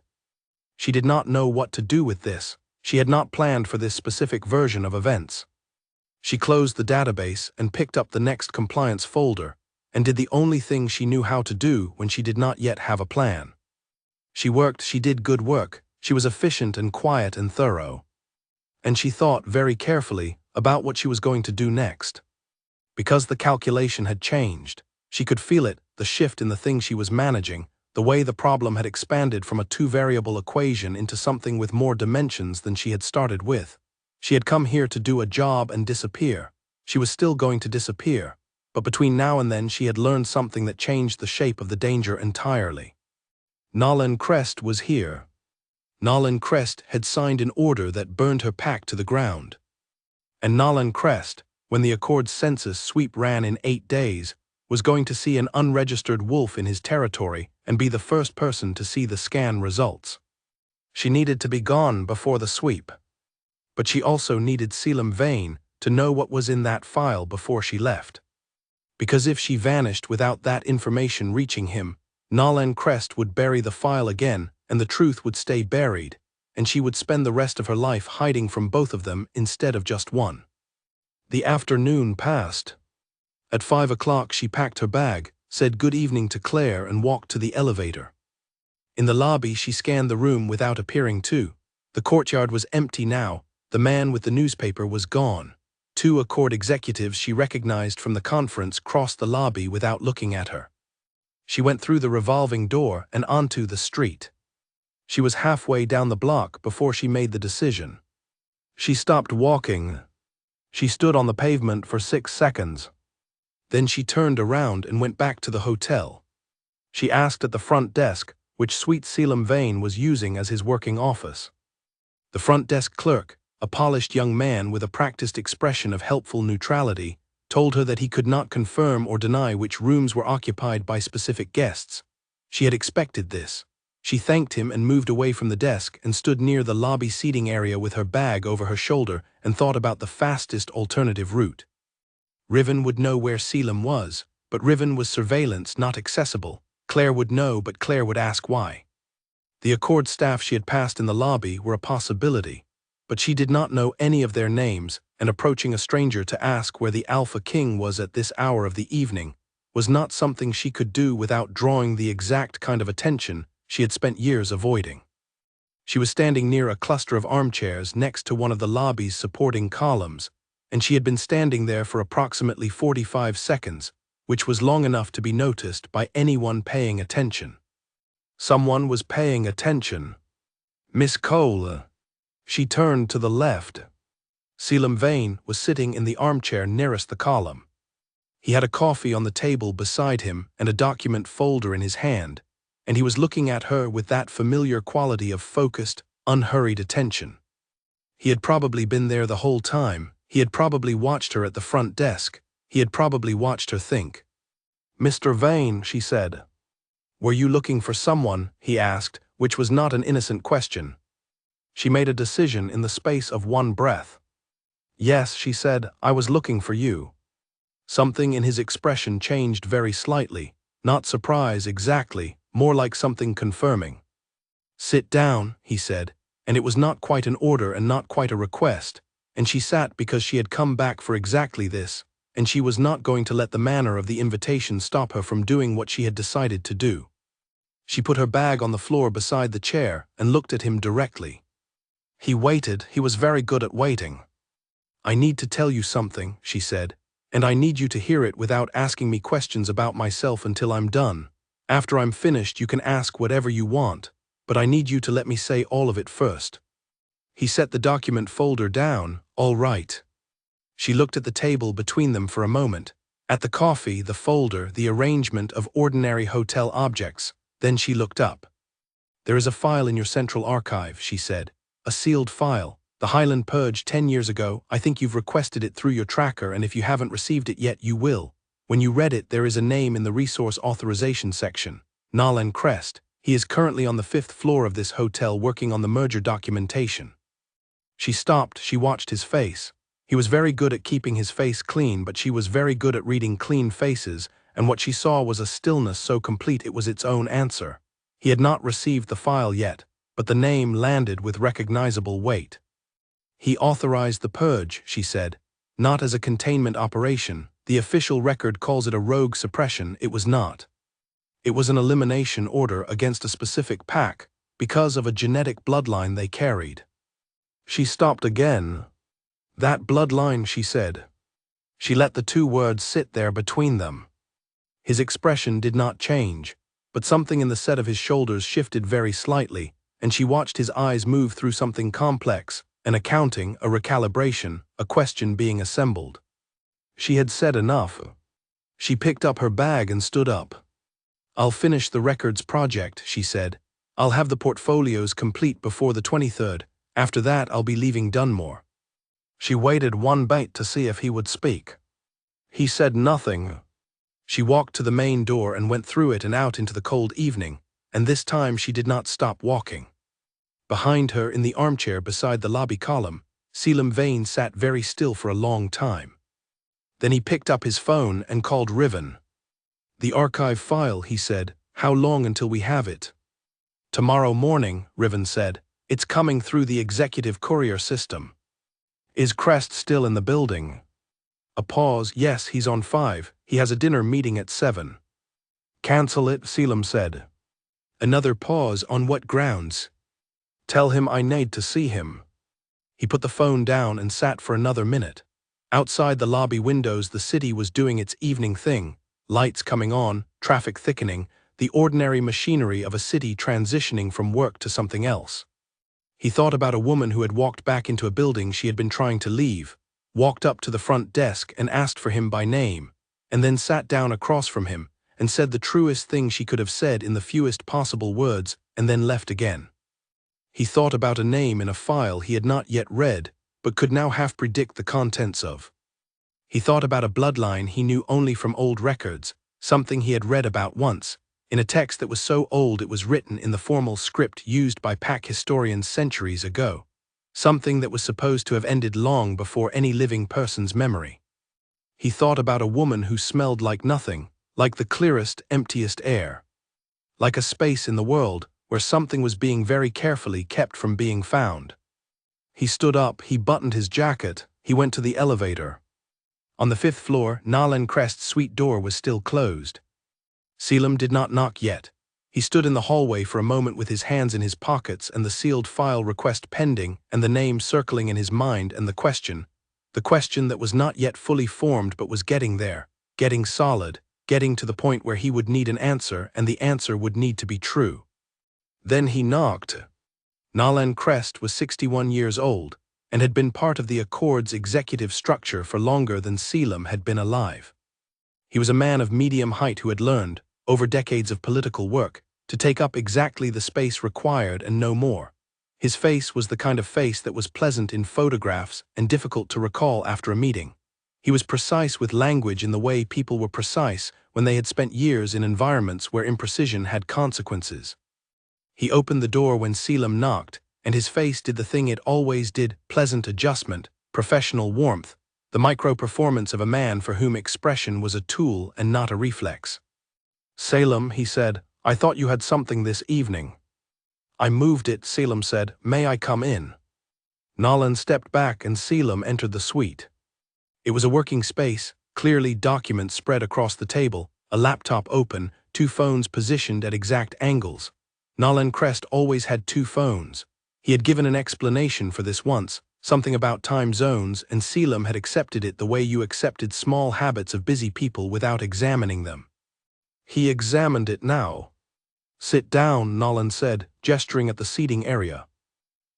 She did not know what to do with this. She had not planned for this specific version of events. She closed the database and picked up the next compliance folder, and did the only thing she knew how to do when she did not yet have a plan. She did good work. She was efficient and quiet and thorough. And she thought very carefully about what she was going to do next. Because the calculation had changed, she could feel it, the shift in the thing she was managing, the way the problem had expanded from a 2-variable equation into something with more dimensions than she had started with. She had come here to do a job and disappear. She was still going to disappear, but between now and then she had learned something that changed the shape of the danger entirely. Nalin Crest was here. Nalin Crest had signed an order that burned her pack to the ground. And Nalin Crest, when the Accord census sweep ran in 8 days, was going to see an unregistered wolf in his territory and be the first person to see the scan results. She needed to be gone before the sweep. But she also needed Selim Vane to know what was in that file before she left. Because if she vanished without that information reaching him, Nalin Crest would bury the file again, and the truth would stay buried, and she would spend the rest of her life hiding from both of them instead of just one. The afternoon passed. At 5 o'clock she packed her bag, said good evening to Claire, and walked to the elevator. In the lobby she scanned the room without appearing to. The courtyard was empty now. The man with the newspaper was gone. 2 Accord executives she recognized from the conference crossed the lobby without looking at her. She went through the revolving door and onto the street. She was halfway down the block before she made the decision. She stopped walking. She stood on the pavement for 6 seconds. Then she turned around and went back to the hotel. She asked at the front desk, which Sweet Selim Vane was using as his working office. The front desk clerk, a polished young man with a practiced expression of helpful neutrality, told her that he could not confirm or deny which rooms were occupied by specific guests. She had expected this. She thanked him and moved away from the desk and stood near the lobby seating area with her bag over her shoulder and thought about the fastest alternative route. Riven would know where Selim was, but Riven was surveillance, not accessible. Claire would know, but Claire would ask why. The Accord staff she had passed in the lobby were a possibility, but she did not know any of their names, and approaching a stranger to ask where the Alpha King was at this hour of the evening was not something she could do without drawing the exact kind of attention she had spent years avoiding. She was standing near a cluster of armchairs next to one of the lobby's supporting columns, and she had been standing there for approximately 45 seconds, which was long enough to be noticed by anyone paying attention. Someone was paying attention. Miss Cole. She turned to the left. Selim Vane was sitting in the armchair nearest the column. He had a coffee on the table beside him and a document folder in his hand, and he was looking at her with that familiar quality of focused, unhurried attention. He had probably been there the whole time. He had probably watched her at the front desk. He had probably watched her think. "Mr. Vane," she said. "Were you looking for someone?" he asked, which was not an innocent question. She made a decision in the space of one breath. "Yes," she said, "I was looking for you." Something in his expression changed very slightly, not surprise exactly, more like something confirming. "Sit down," he said, and it was not quite an order and not quite a request, and she sat because she had come back for exactly this, and she was not going to let the manner of the invitation stop her from doing what she had decided to do. She put her bag on the floor beside the chair and looked at him directly. He waited. He was very good at waiting. "I need to tell you something," she said, "and I need you to hear it without asking me questions about myself until I'm done. After I'm finished, you can ask whatever you want, but I need you to let me say all of it first." He set the document folder down. "All right." She looked at the table between them for a moment, at the coffee, the folder, the arrangement of ordinary hotel objects. Then she looked up. "There is a file in your central archive," she said. "A sealed file. The Highland Purge 10 years ago. I think you've requested it through your tracker, and if you haven't received it yet, you will. When you read it, there is a name in the resource authorization section. Nolan Crest. He is currently on the 5th floor of this hotel working on the merger documentation." She stopped. She watched his face. He was very good at keeping his face clean, but she was very good at reading clean faces, and what she saw was a stillness so complete it was its own answer. He had not received the file yet, but the name landed with recognizable weight. "He authorized the purge," she said, "not as a containment operation. The official record calls it a rogue suppression. It was not. It was an elimination order against a specific pack, because of a genetic bloodline they carried." She stopped again. "That bloodline," she said. She let the two words sit there between them. His expression did not change, but something in the set of his shoulders shifted very slightly, and she watched his eyes move through something complex, an accounting, a recalibration, a question being assembled. She had said enough. She picked up her bag and stood up. "I'll finish the records project," she said. "I'll have the portfolios complete before the 23rd. After that, I'll be leaving Dunmore." She waited one bite to see if he would speak. He said nothing. She walked to the main door and went through it and out into the cold evening, and this time she did not stop walking. Behind her, in the armchair beside the lobby column, Selim Vane sat very still for a long time. Then he picked up his phone and called Riven. "The archive file," he said. "How long until we have it?" "Tomorrow morning," Riven said. "It's coming through the executive courier system." "Is Crest still in the building?" A pause. "Yes, he's on 5. He has a dinner meeting at 7. "Cancel it," Selim said. Another pause. "On what grounds?" "Tell him I need to see him." He put the phone down and sat for another minute. Outside the lobby windows, the city was doing its evening thing. Lights coming on, traffic thickening, the ordinary machinery of a city transitioning from work to something else. He thought about a woman who had walked back into a building she had been trying to leave, walked up to the front desk and asked for him by name, and then sat down across from him and said the truest thing she could have said in the fewest possible words, and then left again. He thought about a name in a file he had not yet read, but could now half predict the contents of. He thought about a bloodline he knew only from old records, something he had read about once, in a text that was so old it was written in the formal script used by pack historians centuries ago, something that was supposed to have ended long before any living person's memory. He thought about a woman who smelled like nothing, like the clearest, emptiest air. Like a space in the world where something was being very carefully kept from being found. He stood up, he buttoned his jacket, he went to the elevator. On the 5th floor, Nalan Crest's suite door was still closed. Selim did not knock yet. He stood in the hallway for a moment with his hands in his pockets and the sealed file request pending and the name circling in his mind and the question that was not yet fully formed but was getting there, getting solid, getting to the point where he would need an answer and the answer would need to be true. Then he knocked. Nalan Crest was 61 years old and had been part of the Accord's executive structure for longer than Selim had been alive. He was a man of medium height who had learned, over decades of political work, to take up exactly the space required and no more. His face was the kind of face that was pleasant in photographs and difficult to recall after a meeting. He was precise with language in the way people were precise when they had spent years in environments where imprecision had consequences. He opened the door when Selim knocked, and his face did the thing it always did: pleasant adjustment, professional warmth, the micro-performance of a man for whom expression was a tool and not a reflex. "Selim," he said, "I thought you had something this evening." "I moved it," Selim said. "May I come in?" Nalan stepped back and Selim entered the suite. It was a working space, clearly documents spread across the table, a laptop open, 2 phones positioned at exact angles. Nalan Crest always had 2 phones. He had given an explanation for this once, something about time zones, and Selim had accepted it the way you accepted small habits of busy people without examining them. He examined it now. "Sit down," Nalan said, gesturing at the seating area.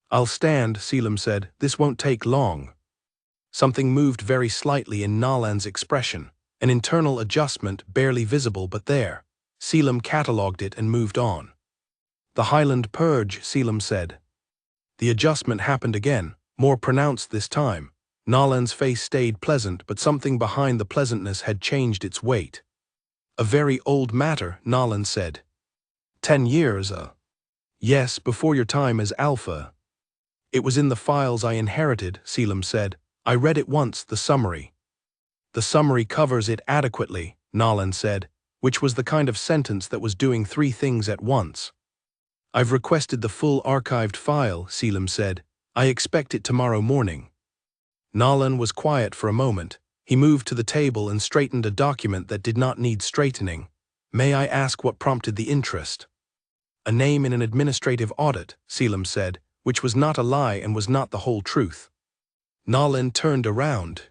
"I'll stand," Selim said. "This won't take long." Something moved very slightly in Nalan's expression, an internal adjustment barely visible but there. Selim catalogued it and moved on. "The Highland Purge," Selim said. The adjustment happened again, more pronounced this time. Nalan's face stayed pleasant, but something behind the pleasantness had changed its weight. "A very old matter," Nalan said. 10 years, Yes, before your time as Alpha." "It was in the files I inherited," Selim said. "I read it once, the summary." "The summary covers it adequately," Nalan said, which was the kind of sentence that was doing 3 things at once. "I've requested the full archived file," Selim said. "I expect it tomorrow morning." Nalan was quiet for a moment. He moved to the table and straightened a document that did not need straightening. "May I ask what prompted the interest?" "A name in an administrative audit," Selim said, which was not a lie and was not the whole truth. Nalan turned around.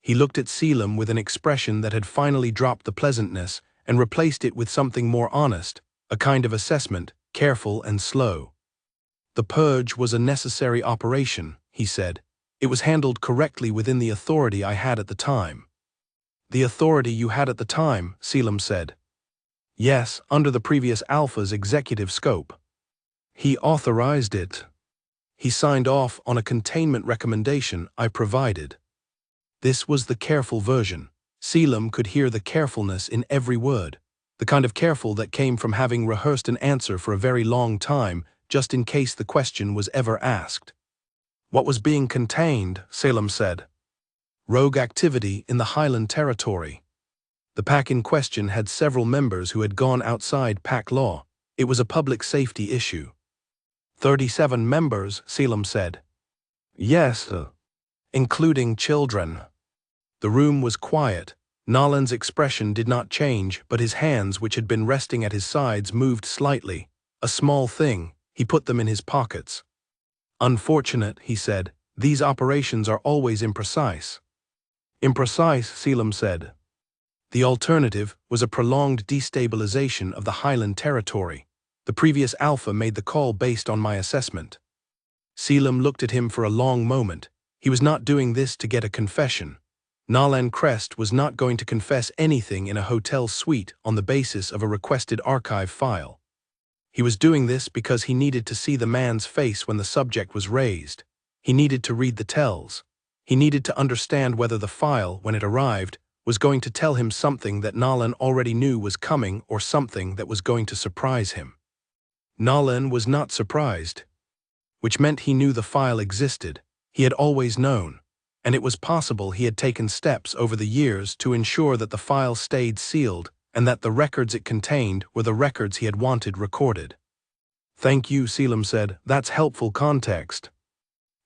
He looked at Selim with an expression that had finally dropped the pleasantness and replaced it with something more honest, a kind of assessment, careful and slow. "The purge was a necessary operation," he said. "It was handled correctly within the authority I had at the time." "The authority you had at the time," Selim said. "Yes, under the previous Alpha's executive scope. He authorized it. He signed off on a containment recommendation I provided." This was the careful version. Selim could hear the carefulness in every word, the kind of careful that came from having rehearsed an answer for a very long time, just in case the question was ever asked. "What was being contained?" Selim said. "Rogue activity in the Highland Territory." The pack in question had several members who had gone outside pack law. It was a public safety issue. 37 members, Selim said. "Yes, including children." The room was quiet. Nalan's expression did not change, but his hands, which had been resting at his sides, moved slightly. A small thing. He put them in his pockets. "Unfortunate," he said. "These operations are always imprecise." "Imprecise," Selim said. The alternative was a prolonged destabilization of the Highland Territory. The previous Alpha made the call based on my assessment. Selim looked at him for a long moment. He was not doing this to get a confession. Nalan Crest was not going to confess anything in a hotel suite on the basis of a requested archive file. He was doing this because he needed to see the man's face when the subject was raised. He needed to read the tells. He needed to understand whether the file, when it arrived, was going to tell him something that Nalan already knew was coming or something that was going to surprise him. Nalan was not surprised, which meant he knew the file existed. He had always known, and it was possible he had taken steps over the years to ensure that the file stayed sealed and that the records it contained were the records he had wanted recorded. "Thank you," Selim said. "That's helpful context."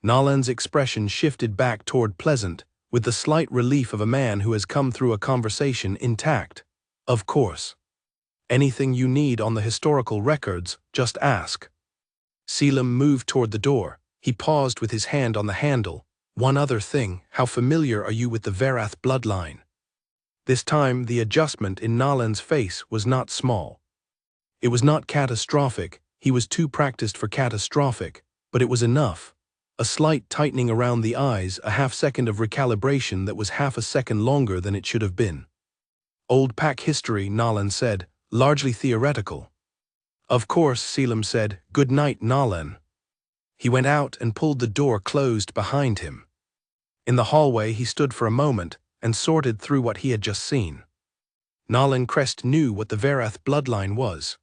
Nalan's expression shifted back toward pleasant, with the slight relief of a man who has come through a conversation intact. Of course. Anything you need on the historical records, just ask. Selim moved toward the door. He paused with his hand on the handle. One other thing, how familiar are you with the Verath bloodline? This time, the adjustment in Nalan's face was not small. It was not catastrophic, he was too practiced for catastrophic, but it was enough. A slight tightening around the eyes, a half-second of recalibration that was half a second longer than it should have been. Old Pack history, Nalan said, largely theoretical. Of course, Selim said, good night, Nalan. He went out and pulled the door closed behind him. In the hallway, he stood for a moment and sorted through what he had just seen. Nalan Crest knew what the Verath bloodline was.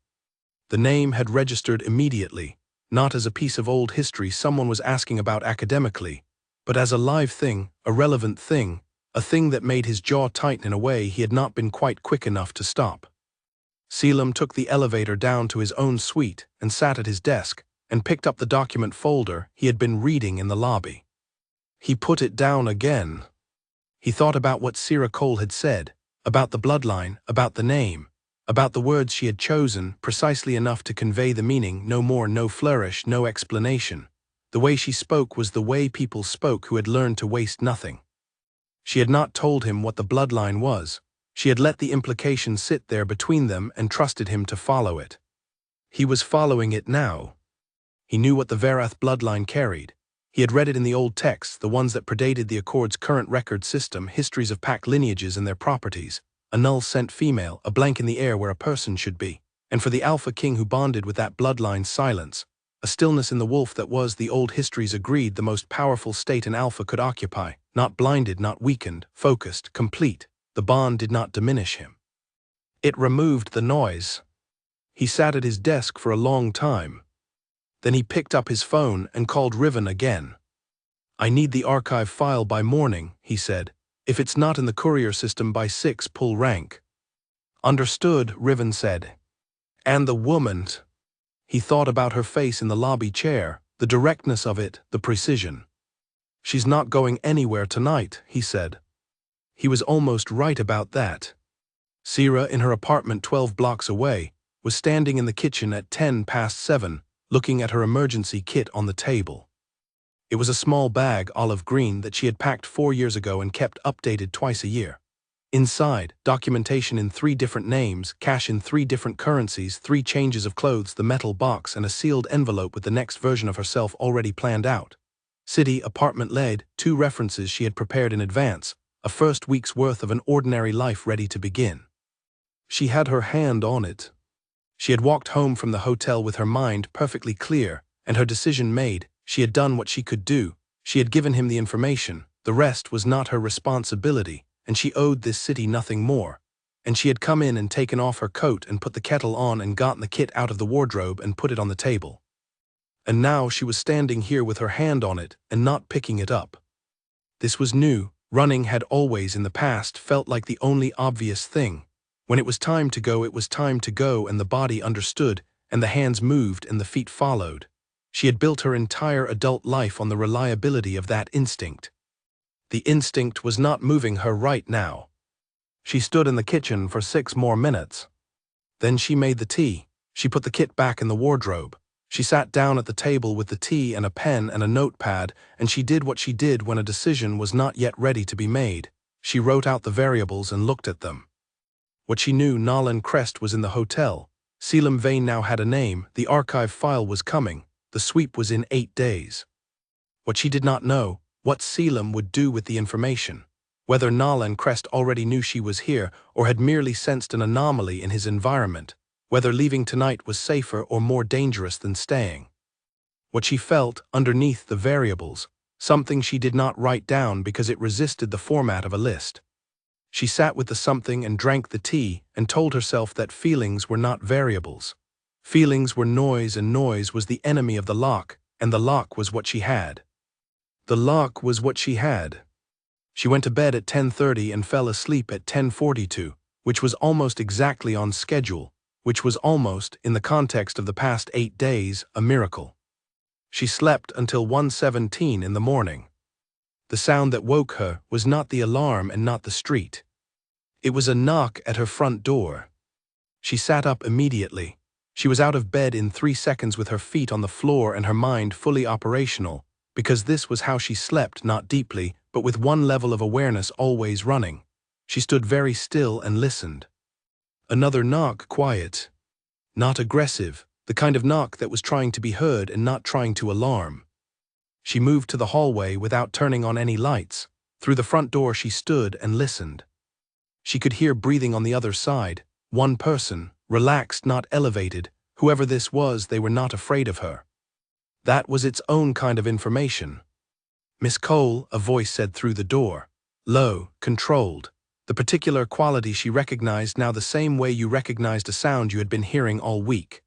The name had registered immediately, not as a piece of old history someone was asking about academically, but as a live thing, a relevant thing, a thing that made his jaw tighten in a way he had not been quite quick enough to stop. Selim took the elevator down to his own suite and sat at his desk and picked up the document folder he had been reading in the lobby. He put it down again. He thought about what Sira Cole had said, about the bloodline, about the name, about the words she had chosen, precisely enough to convey the meaning, no more, no flourish, no explanation. The way she spoke was the way people spoke who had learned to waste nothing. She had not told him what the bloodline was. She had let the implication sit there between them and trusted him to follow it. He was following it now. He knew what the Verath bloodline carried. He had read it in the old texts, the ones that predated the Accord's current record system, histories of Pack lineages and their properties, a null-sent female, a blank in the air where a person should be, and for the Alpha King who bonded with that bloodline, silence, a stillness in the wolf that was, the old histories agreed, the most powerful state an Alpha could occupy, not blinded, not weakened, focused, complete. The bond did not diminish him. It removed the noise. He sat at his desk for a long time. Then he picked up his phone and called Riven again. I need the archive file by morning, he said. If it's not in the courier system by 6, pull rank. Understood, Riven said. And the woman. He thought about her face in the lobby chair, the directness of it, the precision. She's not going anywhere tonight, he said. He was almost right about that. Sira, in her apartment 12 blocks away, was standing in the kitchen at 7:10, looking at her emergency kit on the table. It was a small bag, olive green, that she had packed 4 years ago and kept updated twice a year. Inside, documentation in 3 different names, cash in 3 different currencies, 3 changes of clothes, the metal box, and a sealed envelope with the next version of herself already planned out. City, apartment lead, 2 references she had prepared in advance, a first week's worth of an ordinary life ready to begin. She had her hand on it. She had walked home from the hotel with her mind perfectly clear, and her decision made. She had done what she could do. She had given him the information. The rest was not her responsibility, and she owed this city nothing more. And she had come in and taken off her coat and put the kettle on and gotten the kit out of the wardrobe and put it on the table. And now she was standing here with her hand on it and not picking it up. This was new. Running had always in the past felt like the only obvious thing. When it was time to go, it was time to go, and the body understood, and the hands moved and the feet followed. She had built her entire adult life on the reliability of that instinct. The instinct was not moving her right now. She stood in the kitchen for 6 more minutes. Then she made the tea. She put the kit back in the wardrobe. She sat down at the table with the tea and a pen and a notepad, and she did what she did when a decision was not yet ready to be made. She wrote out the variables and looked at them. What she knew, Nalan Crest was in the hotel. Selim Vane now had a name, the archive file was coming, the sweep was in 8 days. What she did not know, what Selim would do with the information. Whether Nalan Crest already knew she was here or had merely sensed an anomaly in his environment. Whether leaving tonight was safer or more dangerous than staying. What she felt, underneath the variables, something she did not write down because it resisted the format of a list. She sat with the something and drank the tea and told herself that feelings were not variables. Feelings were noise, and noise was the enemy of the lock, and the lock was what she had. The lock was what she had. She went to bed at 10:30 and fell asleep at 10:42, which was almost exactly on schedule, which was almost, in the context of the past 8 days, a miracle. She slept until 1:17 in the morning. The sound that woke her was not the alarm and not the street. It was a knock at her front door. She sat up immediately. She was out of bed in 3 seconds with her feet on the floor and her mind fully operational, because this was how she slept, not deeply, but with one level of awareness always running. She stood very still and listened. Another knock, quiet. Not aggressive, the kind of knock that was trying to be heard and not trying to alarm. She moved to the hallway without turning on any lights. Through the front door she stood and listened. She could hear breathing on the other side. One person, relaxed, not elevated. Whoever this was, they were not afraid of her. That was its own kind of information. "Miss Cole," a voice said through the door. Low, controlled. The particular quality she recognized now, the same way you recognized a sound you had been hearing all week.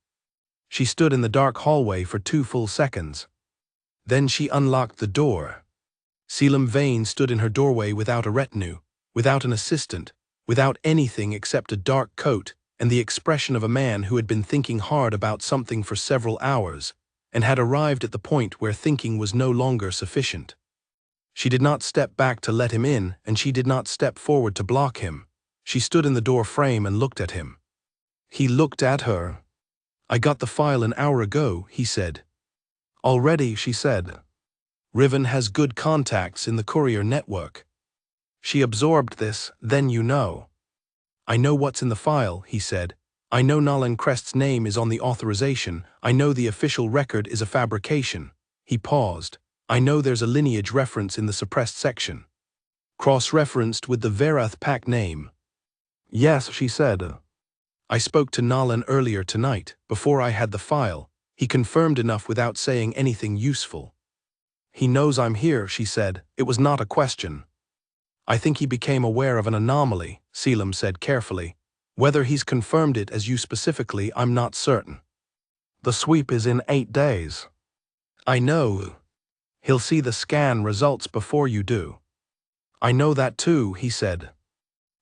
She stood in the dark hallway for 2 full seconds. Then she unlocked the door. Selim Vane stood in her doorway without a retinue, without an assistant, without anything except a dark coat and the expression of a man who had been thinking hard about something for several hours and had arrived at the point where thinking was no longer sufficient. She did not step back to let him in, and she did not step forward to block him. She stood in the door frame and looked at him. He looked at her. "I got the file an hour ago," he said. "Already," she said. "Riven has good contacts in the courier network." She absorbed this. "Then you know." "I know what's in the file," he said. "I know Nolan Crest's name is on the authorization. I know the official record is a fabrication." He paused. "I know there's a lineage reference in the suppressed section. Cross-referenced with the Verath Pack name." "Yes," she said. "I spoke to Nolan earlier tonight, before I had the file. He confirmed enough without saying anything useful." "He knows I'm here," she said. It was not a question. "I think he became aware of an anomaly," Selim said carefully. "Whether he's confirmed it as you specifically, I'm not certain. The sweep is in 8 days. I know. He'll see the scan results before you do." "I know that too," he said.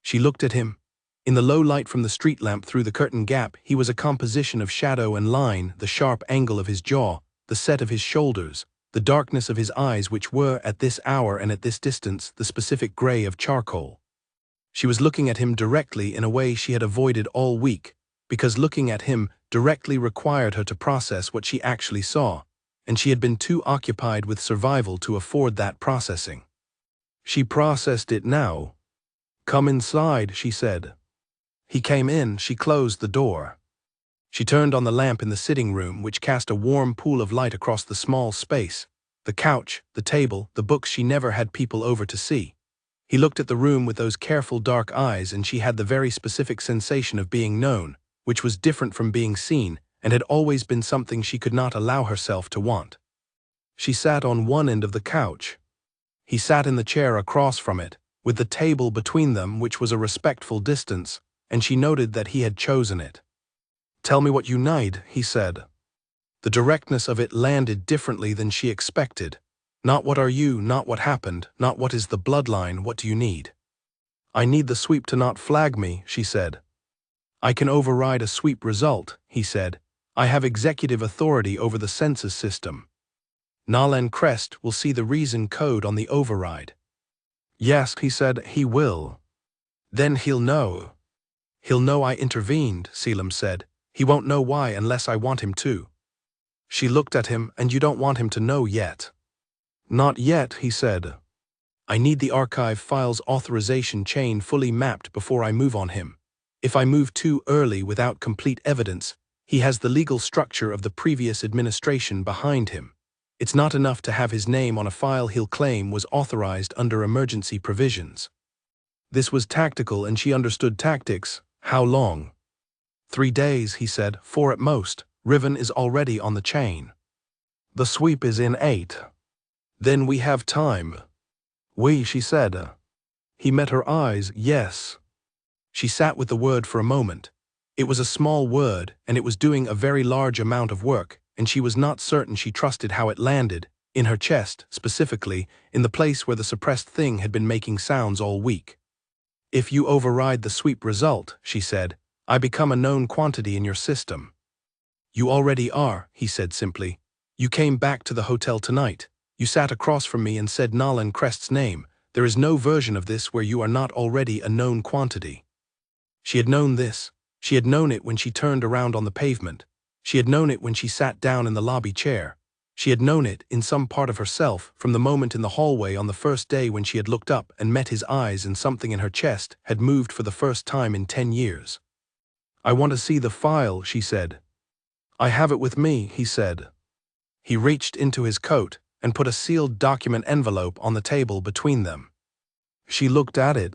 She looked at him. In the low light from the street lamp through the curtain gap, he was a composition of shadow and line, the sharp angle of his jaw, the set of his shoulders, the darkness of his eyes, which were, at this hour and at this distance, the specific gray of charcoal. She was looking at him directly in a way she had avoided all week, because looking at him directly required her to process what she actually saw, and she had been too occupied with survival to afford that processing. She processed it now. "Come inside," she said. He came in. She closed the door. She turned on the lamp in the sitting room, which cast a warm pool of light across the small space, the couch, the table, the books she never had people over to see. He looked at the room with those careful dark eyes, and she had the very specific sensation of being known, which was different from being seen, and had always been something she could not allow herself to want. She sat on one end of the couch. He sat in the chair across from it, with the table between them, which was a respectful distance, and she noted that he had chosen it. "Tell me what you need," he said. The directness of it landed differently than she expected. Not what are you, not what happened, not what is the bloodline, what do you need? "I need the sweep to not flag me," she said. "I can override a sweep result," he said. "I have executive authority over the census system. Nolan Crest will see the reason code on the override." "Yes," he said, "he will. Then he'll know." "He'll know I intervened," Selim said. "He won't know why unless I want him to." She looked at him. "And you don't want him to know yet?" "Not yet," he said. "I need the archive files authorization chain fully mapped before I move on him. If I move too early without complete evidence, he has the legal structure of the previous administration behind him. It's not enough to have his name on a file he'll claim was authorized under emergency provisions." This was tactical, and she understood tactics. "How long?" 3 days, he said. 4 at most. Riven is already on the chain. The sweep is in 8. Then we have time. "Oui," she said. He met her eyes. "Yes." She sat with the word for a moment. It was a small word, and it was doing a very large amount of work, and she was not certain she trusted how it landed, in her chest, specifically, in the place where the suppressed thing had been making sounds all week. "If you override the sweep result," she said, "I become a known quantity in your system." "You already are," he said simply. "You came back to the hotel tonight. You sat across from me and said Nalan Crest's name. There is no version of this where you are not already a known quantity. She had known this. She had known it when she turned around on the pavement. She had known it when she sat down in the lobby chair. She had known it, in some part of herself, from the moment in the hallway on the first day when she had looked up and met his eyes and something in her chest had moved for the first time in 10 years. I want to see the file, she said. I have it with me, he said. He reached into his coat and put a sealed document envelope on the table between them. She looked at it.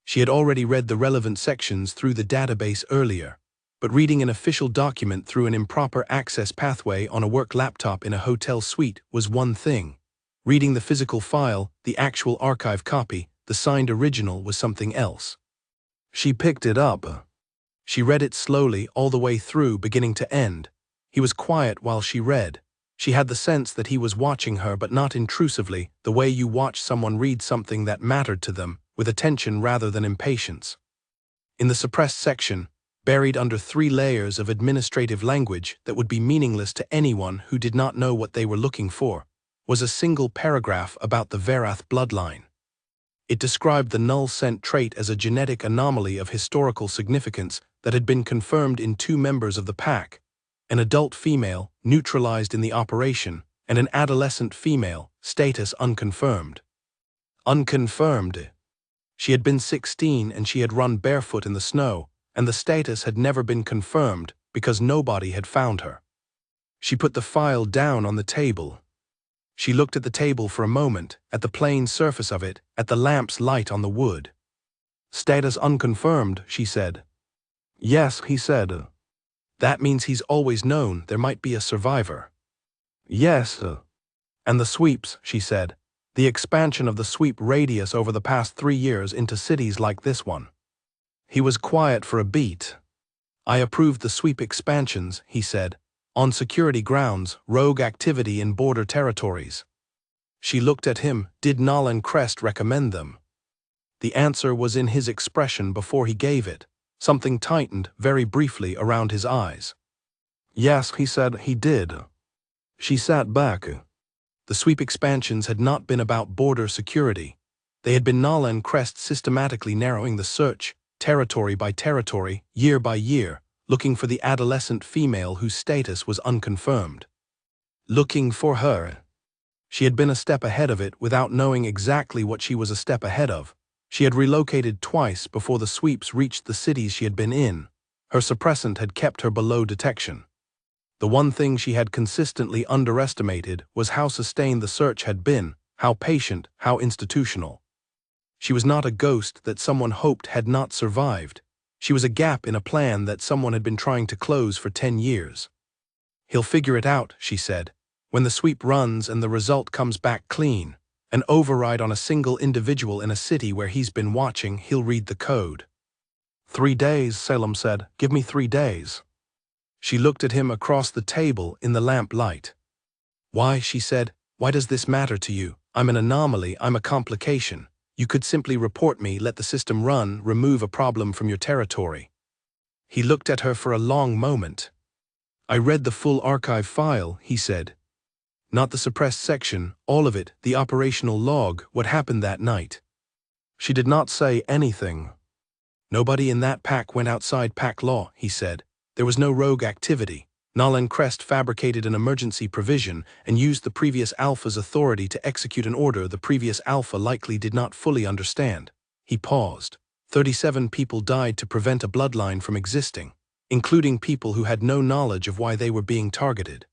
She had already read the relevant sections through the database earlier, but reading an official document through an improper access pathway on a work laptop in a hotel suite was one thing. Reading the physical file, the actual archive copy, the signed original, was something else. She picked it up. She read it slowly all the way through, beginning to end. He was quiet while she read. She had the sense that he was watching her, but not intrusively, the way you watch someone read something that mattered to them, with attention rather than impatience. In the suppressed section, buried under 3 layers of administrative language that would be meaningless to anyone who did not know what they were looking for, was a single paragraph about the Verath bloodline. It described the null scent trait as a genetic anomaly of historical significance that had been confirmed in 2 members of the pack, an adult female, neutralized in the operation, and an adolescent female, status unconfirmed. Unconfirmed. She had been 16 and she had run barefoot in the snow, and the status had never been confirmed because nobody had found her. She put the file down on the table. She looked at the table for a moment, at the plain surface of it, at the lamp's light on the wood. Status unconfirmed, she said. Yes, he said. That means he's always known there might be a survivor. Yes. And the sweeps, she said. The expansion of the sweep radius over the past 3 years into cities like this one. He was quiet for a beat. I approved the sweep expansions, he said, on security grounds, rogue activity in border territories. She looked at him. Did Nalan Crest recommend them? The answer was in his expression before he gave it. Something tightened very briefly around his eyes. Yes, he said, he did. She sat back. The sweep expansions had not been about border security. They had been Nalan Crest systematically narrowing the search, territory by territory, year by year, looking for the adolescent female whose status was unconfirmed. Looking for her. She had been a step ahead of it without knowing exactly what she was a step ahead of. She had relocated twice before the sweeps reached the cities she had been in. Her suppressant had kept her below detection. The one thing she had consistently underestimated was how sustained the search had been, how patient, how institutional. She was not a ghost that someone hoped had not survived. She was a gap in a plan that someone had been trying to close for 10 years. He'll figure it out, she said. When the sweep runs and the result comes back clean, an override on a single individual in a city where he's been watching, he'll read the code. 3 days, Salem said. Give me 3 days. She looked at him across the table in the lamp light. Why, she said, why does this matter to you? I'm an anomaly, I'm a complication. You could simply report me, let the system run, remove a problem from your territory. He looked at her for a long moment. I read the full archive file, he said. Not the suppressed section, all of it, the operational log, what happened that night. She did not say anything. Nobody in that pack went outside pack law, he said. There was no rogue activity. Nalan Crest fabricated an emergency provision and used the previous Alpha's authority to execute an order the previous Alpha likely did not fully understand. He paused. 37 people died to prevent a bloodline from existing, including people who had no knowledge of why they were being targeted.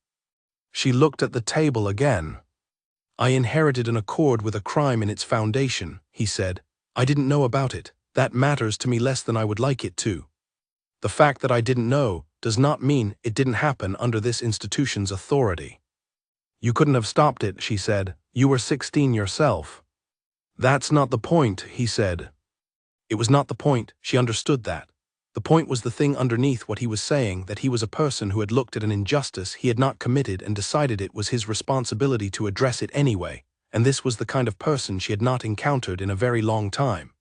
She looked at the table again. I inherited an accord with a crime in its foundation, he said. I didn't know about it. That matters to me less than I would like it to. The fact that I didn't know does not mean it didn't happen under this institution's authority. You couldn't have stopped it, she said. You were 16 yourself. That's not the point, he said. It was not the point, she understood that. The point was the thing underneath what he was saying, that he was a person who had looked at an injustice he had not committed and decided it was his responsibility to address it anyway, and this was the kind of person she had not encountered in a very long time.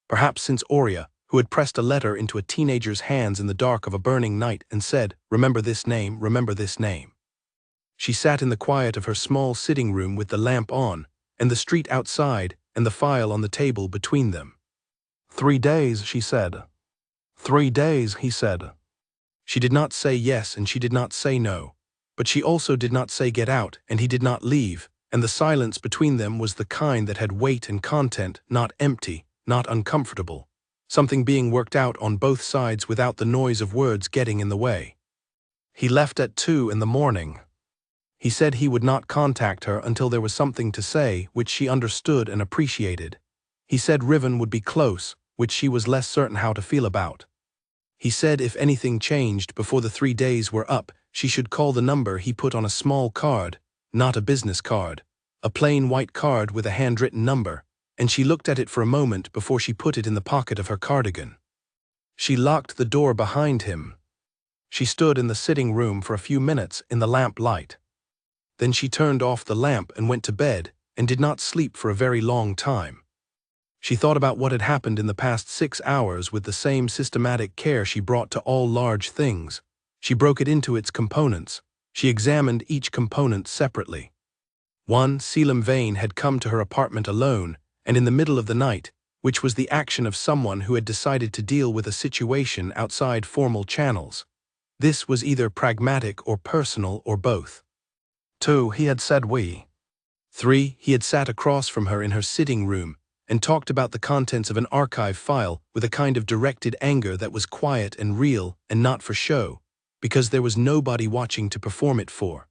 Perhaps since Aurea, who had pressed a letter into a teenager's hands in the dark of a burning night and said, "Remember this name, remember this name." She sat in the quiet of her small sitting room with the lamp on, and the street outside, and the file on the table between them. 3 days, she said. 3 days, he said. She did not say yes and she did not say no, but she also did not say get out and he did not leave, and the silence between them was the kind that had weight and content, not empty, not uncomfortable, something being worked out on both sides without the noise of words getting in the way. He left at 2 in the morning. He said he would not contact her until there was something to say which she understood and appreciated. He said Riven would be close, which she was less certain how to feel about. He said if anything changed before the 3 days were up, she should call the number he put on a small card, not a business card, a plain white card with a handwritten number, and she looked at it for a moment before she put it in the pocket of her cardigan. She locked the door behind him. She stood in the sitting room for a few minutes in the lamp light. Then she turned off the lamp and went to bed, and did not sleep for a very long time. She thought about what had happened in the past 6 hours with the same systematic care she brought to all large things. She broke it into its components. She examined each component separately. 1. Selim Vane had come to her apartment alone, and in the middle of the night, which was the action of someone who had decided to deal with a situation outside formal channels. This was either pragmatic or personal or both. 2. He had said we. 3. He had sat across from her in her sitting room and talked about the contents of an archive file with a kind of directed anger that was quiet and real and not for show, because there was nobody watching to perform it for.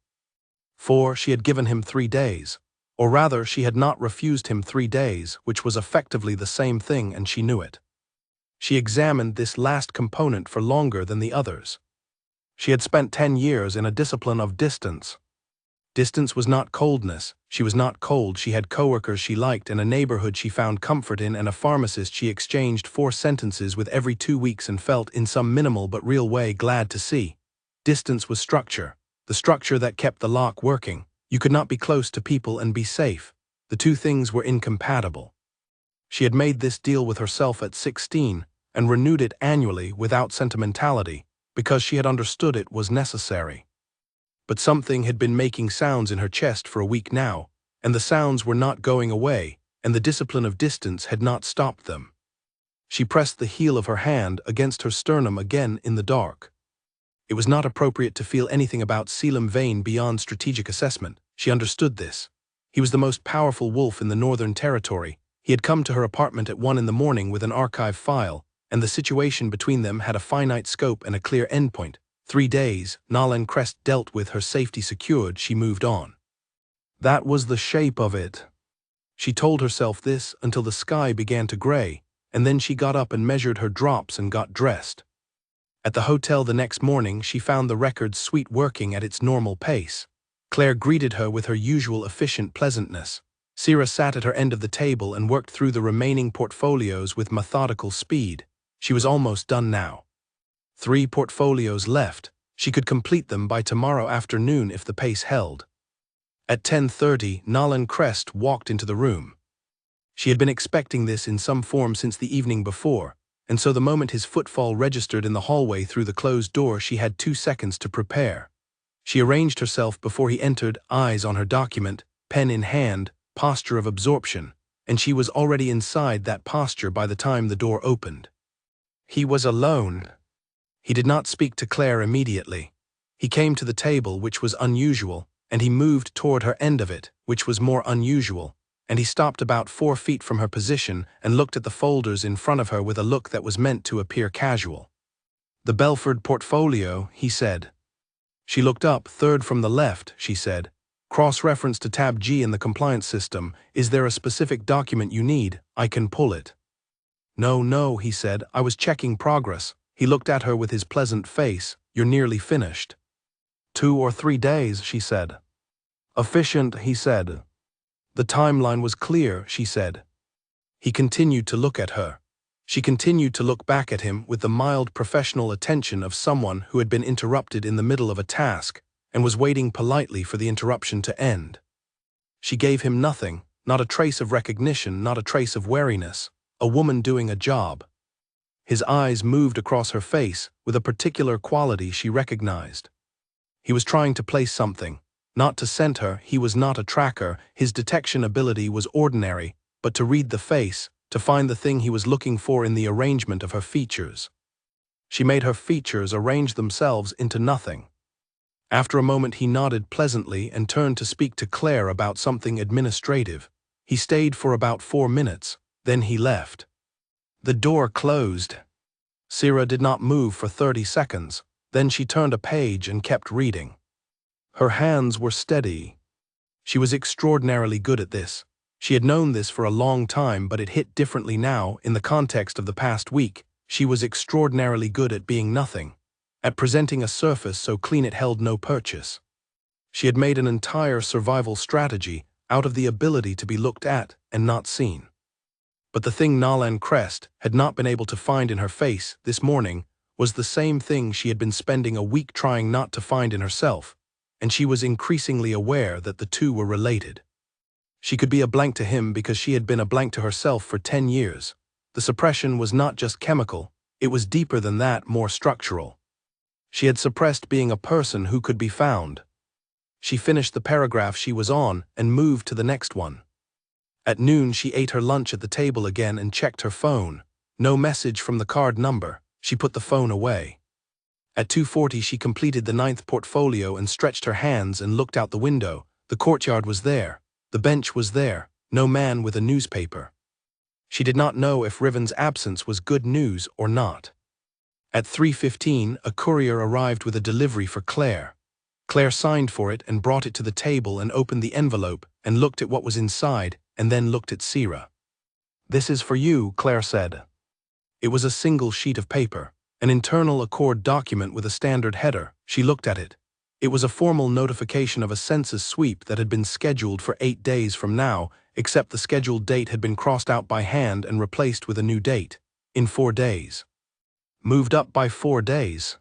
4. She had given him 3 days, or rather she had not refused him 3 days, which was effectively the same thing and she knew it. She examined this last component for longer than the others. She had spent 10 years in a discipline of distance. Distance was not coldness. She was not cold. She had coworkers she liked and a neighborhood she found comfort in and a pharmacist she exchanged 4 sentences with every 2 weeks and felt in some minimal but real way glad to see. Distance was structure, the structure that kept the lock working. You could not be close to people and be safe. The two things were incompatible. She had made this deal with herself at 16 and renewed it annually without sentimentality because she had understood it was necessary. But something had been making sounds in her chest for a week now, and the sounds were not going away, and the discipline of distance had not stopped them. She pressed the heel of her hand against her sternum again in the dark. It was not appropriate to feel anything about Selim Vane beyond strategic assessment. She understood this. He was the most powerful wolf in the Northern Territory. He had come to her apartment at 1 in the morning with an archive file, and the situation between them had a finite scope and a clear endpoint. 3 days, Nalin Crest dealt with, her safety secured, she moved on. That was the shape of it. She told herself this until the sky began to gray, and then she got up and measured her drops and got dressed. At the hotel the next morning she found the record suite working at its normal pace. Claire greeted her with her usual efficient pleasantness. Sierra sat at her end of the table and worked through the remaining portfolios with methodical speed. She was almost done now. 3 portfolios left. She could complete them by tomorrow afternoon if the pace held. At 10:30, Nalin Crest walked into the room. She had been expecting this in some form since the evening before, and so the moment his footfall registered in the hallway through the closed door she had 2 seconds to prepare. She arranged herself before he entered, eyes on her document, pen in hand, posture of absorption, and she was already inside that posture by the time the door opened. He was alone. He did not speak to Claire immediately. He came to the table, which was unusual, and he moved toward her end of it, which was more unusual, and he stopped about 4 feet from her position and looked at the folders in front of her with a look that was meant to appear casual. The Belford portfolio, he said. She looked up. 3rd from the left, she said. Cross-reference to tab G in the compliance system. Is there a specific document you need? I can pull it. No, he said. I was checking progress. He looked at her with his pleasant face. You're nearly finished. 2 or 3 days, she said. Efficient, he said. The timeline was clear, she said. He continued to look at her. She continued to look back at him with the mild professional attention of someone who had been interrupted in the middle of a task and was waiting politely for the interruption to end. She gave him nothing, not a trace of recognition, not a trace of wariness, a woman doing a job. His eyes moved across her face with a particular quality she recognized. He was trying to place something, Not to scent her, he was not a tracker, his detection ability was ordinary, but to read the face, to find the thing he was looking for in the arrangement of her features. She made her features arrange themselves into nothing. After a moment he nodded pleasantly and turned to speak to Claire about something administrative. He stayed for about 4 minutes, then he left. The door closed. Sierra did not move for 30 seconds, then she turned a page and kept reading. Her hands were steady. She was extraordinarily good at this. She had known this for a long time, but it hit differently now in the context of the past week. She was extraordinarily good at being nothing, at presenting a surface so clean it held no purchase. She had made an entire survival strategy out of the ability to be looked at and not seen. But the thing Nalan Crest had not been able to find in her face this morning was the same thing she had been spending a week trying not to find in herself, and she was increasingly aware that the two were related. She could be a blank to him because she had been a blank to herself for 10 years. The suppression was not just chemical, it was deeper than that, more structural. She had suppressed being a person who could be found. She finished the paragraph she was on and moved to the next one. At noon she ate her lunch at the table again and checked her phone. No message from the card number. She put the phone away. At 2:40 she completed the 9th portfolio and stretched her hands and looked out the window. The courtyard was there. The bench was there. No man with a newspaper. She did not know if Riven's absence was good news or not. At 3:15 a courier arrived with a delivery for Claire. Claire signed for it and brought it to the table and opened the envelope and looked at what was inside and then looked at Sierra. "This is for you," Claire said. It was a single sheet of paper, an internal Accord document with a standard header. She looked at it. It was a formal notification of a census sweep that had been scheduled for 8 days from now, except the scheduled date had been crossed out by hand and replaced with a new date, in 4 days. Moved up by 4 days.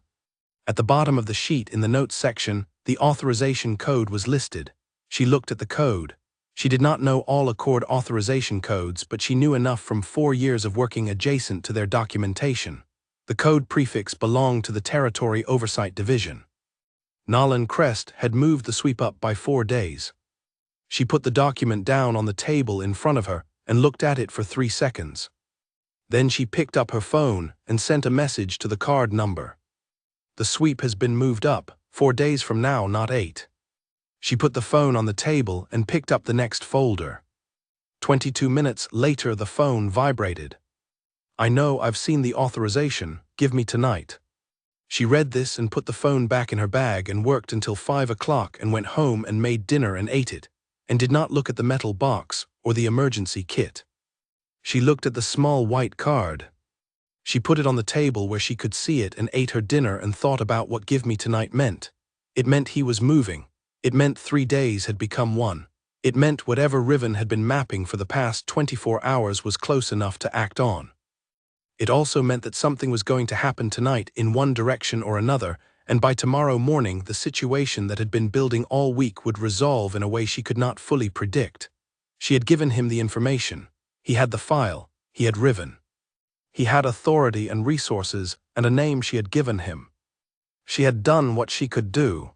At the bottom of the sheet in the notes section, the authorization code was listed. She looked at the code. She did not know all Accord authorization codes, but she knew enough from 4 years of working adjacent to their documentation. The code prefix belonged to the Territory Oversight Division. Nalan Crest had moved the sweep up by 4 days. She put the document down on the table in front of her and looked at it for 3 seconds. Then she picked up her phone and sent a message to the card number. "The sweep has been moved up, 4 days from now, not 8. She put the phone on the table and picked up the next folder. 22 minutes later the phone vibrated. "I know, I've seen the authorization, give me tonight." She read this and put the phone back in her bag and worked until 5 o'clock and went home and made dinner and ate it, and did not look at the metal box or the emergency kit. She looked at the small white card. She put it on the table where she could see it and ate her dinner and thought about what "give me tonight" meant. It meant he was moving. It meant 3 days had become 1. It meant whatever Riven had been mapping for the past 24 hours was close enough to act on. It also meant that something was going to happen tonight in one direction or another, and by tomorrow morning the situation that had been building all week would resolve in a way she could not fully predict. She had given him the information. He had the file. He had Riven. He had authority and resources and a name she had given him. She had done what she could do.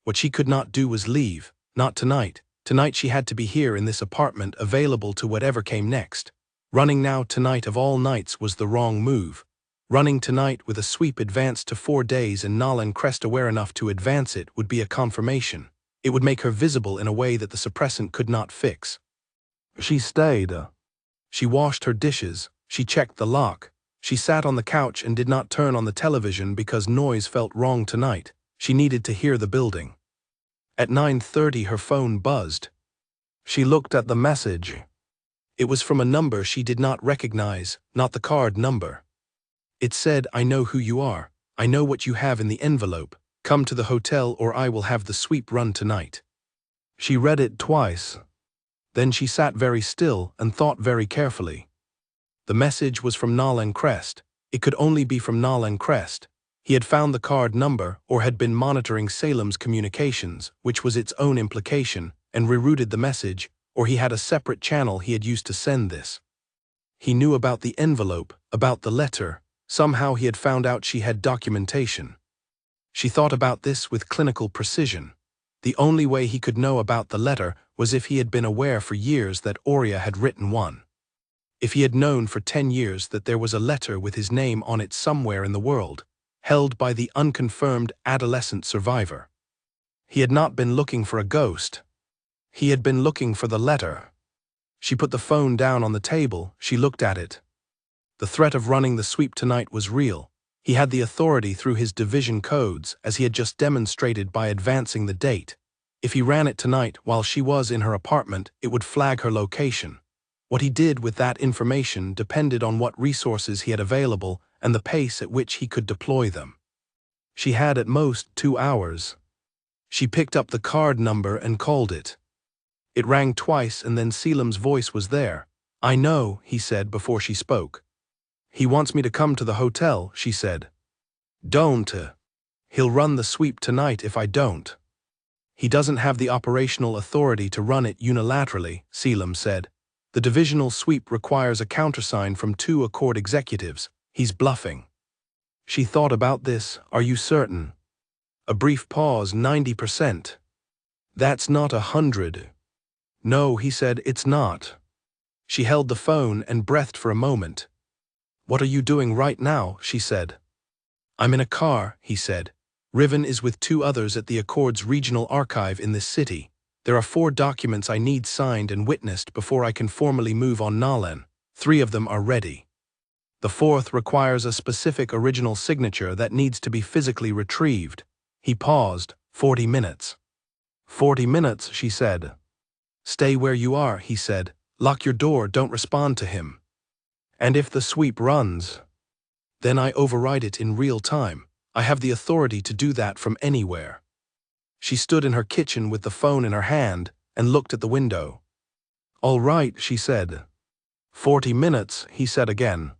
What she could not do was leave, not tonight. Tonight she had to be here in this apartment, available to whatever came next. Running now tonight of all nights was the wrong move. Running tonight with a sweep advanced to 4 days and Nalan Crest aware enough to advance it would be a confirmation. It would make her visible in a way that the suppressant could not fix. She stayed. She washed her dishes. She checked the lock. She sat on the couch and did not turn on the television because noise felt wrong tonight. She needed to hear the building. At 9:30 her phone buzzed. She looked at the message. It was from a number she did not recognize, not the card number. It said, "I know who you are. I know what you have in the envelope. Come to the hotel or I will have the sweep run tonight." She read it twice. Then she sat very still and thought very carefully. The message was from Nalan Crest. It could only be from Nalan Crest. He had found the card number or had been monitoring Salem's communications, which was its own implication, and rerouted the message, or he had a separate channel he had used to send this. He knew about the envelope, about the letter. Somehow he had found out she had documentation. She thought about this with clinical precision. The only way he could know about the letter was if he had been aware for years that Aurea had written one. If he had known for 10 years that there was a letter with his name on it somewhere in the world, held by the unconfirmed adolescent survivor. He had not been looking for a ghost. He had been looking for the letter. She put the phone down on the table. She looked at it. The threat of running the sweep tonight was real. He had the authority through his division codes, as he had just demonstrated by advancing the date. If he ran it tonight while she was in her apartment, it would flag her location. What he did with that information depended on what resources he had available and the pace at which he could deploy them. She had at most 2 hours. She picked up the card number and called it. It rang twice and then Selim's voice was there. "I know," he said before she spoke. "He wants me to come to the hotel," she said. "Don't. He'll run the sweep tonight if I don't." "He doesn't have the operational authority to run it unilaterally," Selim said. "The divisional sweep requires a countersign from 2 Accord executives. He's bluffing." She thought about this. "Are you certain?" A brief pause. 90%. "That's not 100. "No," he said, "it's not." She held the phone and breathed for a moment. "What are you doing right now?" she said. "I'm in a car," he said. "Riven is with 2 others at the Accord's regional archive in this city. There are 4 documents I need signed and witnessed before I can formally move on Nalen. 3 of them are ready. The 4th requires a specific original signature that needs to be physically retrieved." He paused. 40 minutes. 40 minutes, she said. "Stay where you are," he said. "Lock your door, don't respond to him. And if the sweep runs, then I override it in real time. I have the authority to do that from anywhere." She stood in her kitchen with the phone in her hand and looked at the window. "All right," she said. 40 minutes, he said again.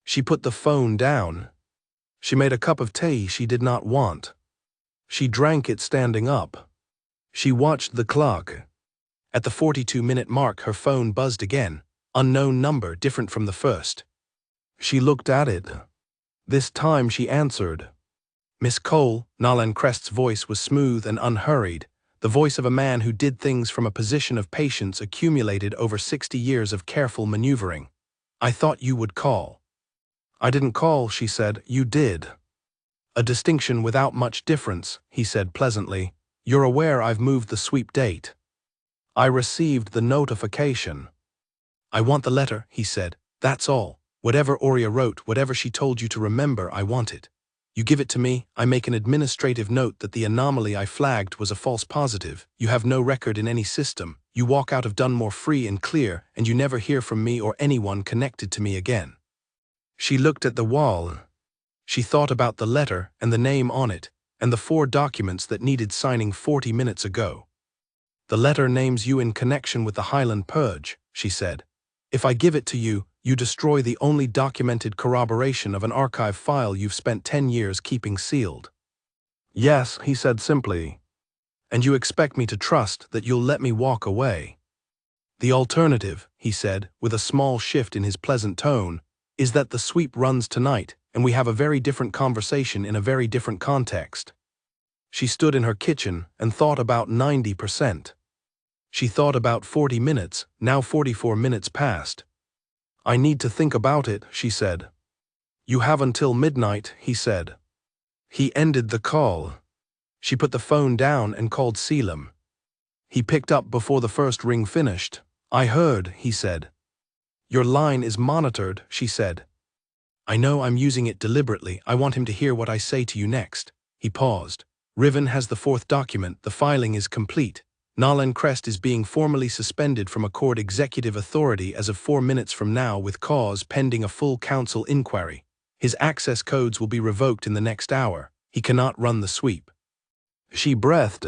She put the phone down. She made a cup of tea she did not want. She drank it standing up. She watched the clock. At the 42-minute mark her phone buzzed again. Unknown number, different from the first. She looked at it. This time she answered. "Miss Cole." Nalen Crest's voice was smooth and unhurried, the voice of a man who did things from a position of patience accumulated over 60 years of careful maneuvering. "I thought you would call." "I didn't call," she said. "You did." "A distinction without much difference," he said pleasantly. "You're aware I've moved the sweep date." "I received the notification." "I want the letter," he said. "That's all. Whatever Aurea wrote, whatever she told you to remember, I want it. You give it to me, I make an administrative note that the anomaly I flagged was a false positive. You have no record in any system. You walk out of Dunmore free and clear, and you never hear from me or anyone connected to me again." She looked at the wall. She thought about the letter and the name on it, and the 4 documents that needed signing 40 minutes ago. "The letter names you in connection with the Highland Purge," she said. "If I give it to you, you destroy the only documented corroboration of an archive file you've spent 10 years keeping sealed." "Yes," he said simply. "And you expect me to trust that you'll let me walk away." "The alternative," he said, with a small shift in his pleasant tone, "is that the sweep runs tonight, and we have a very different conversation in a very different context." She stood in her kitchen and thought about 90%. She thought about 40 minutes, now 44 minutes passed. "I need to think about it," she said. "You have until midnight," he said. He ended the call. She put the phone down and called Selim. He picked up before the first ring finished. "I heard," he said. "Your line is monitored," she said. "I know, I'm using it deliberately. I want him to hear what I say to you next." He paused. "Riven has the 4th document. The filing is complete. Nalen Crest is being formally suspended from Accord executive authority as of 4 minutes from now with cause pending a full council inquiry. His access codes will be revoked in the next hour. He cannot run the sweep." She breathed.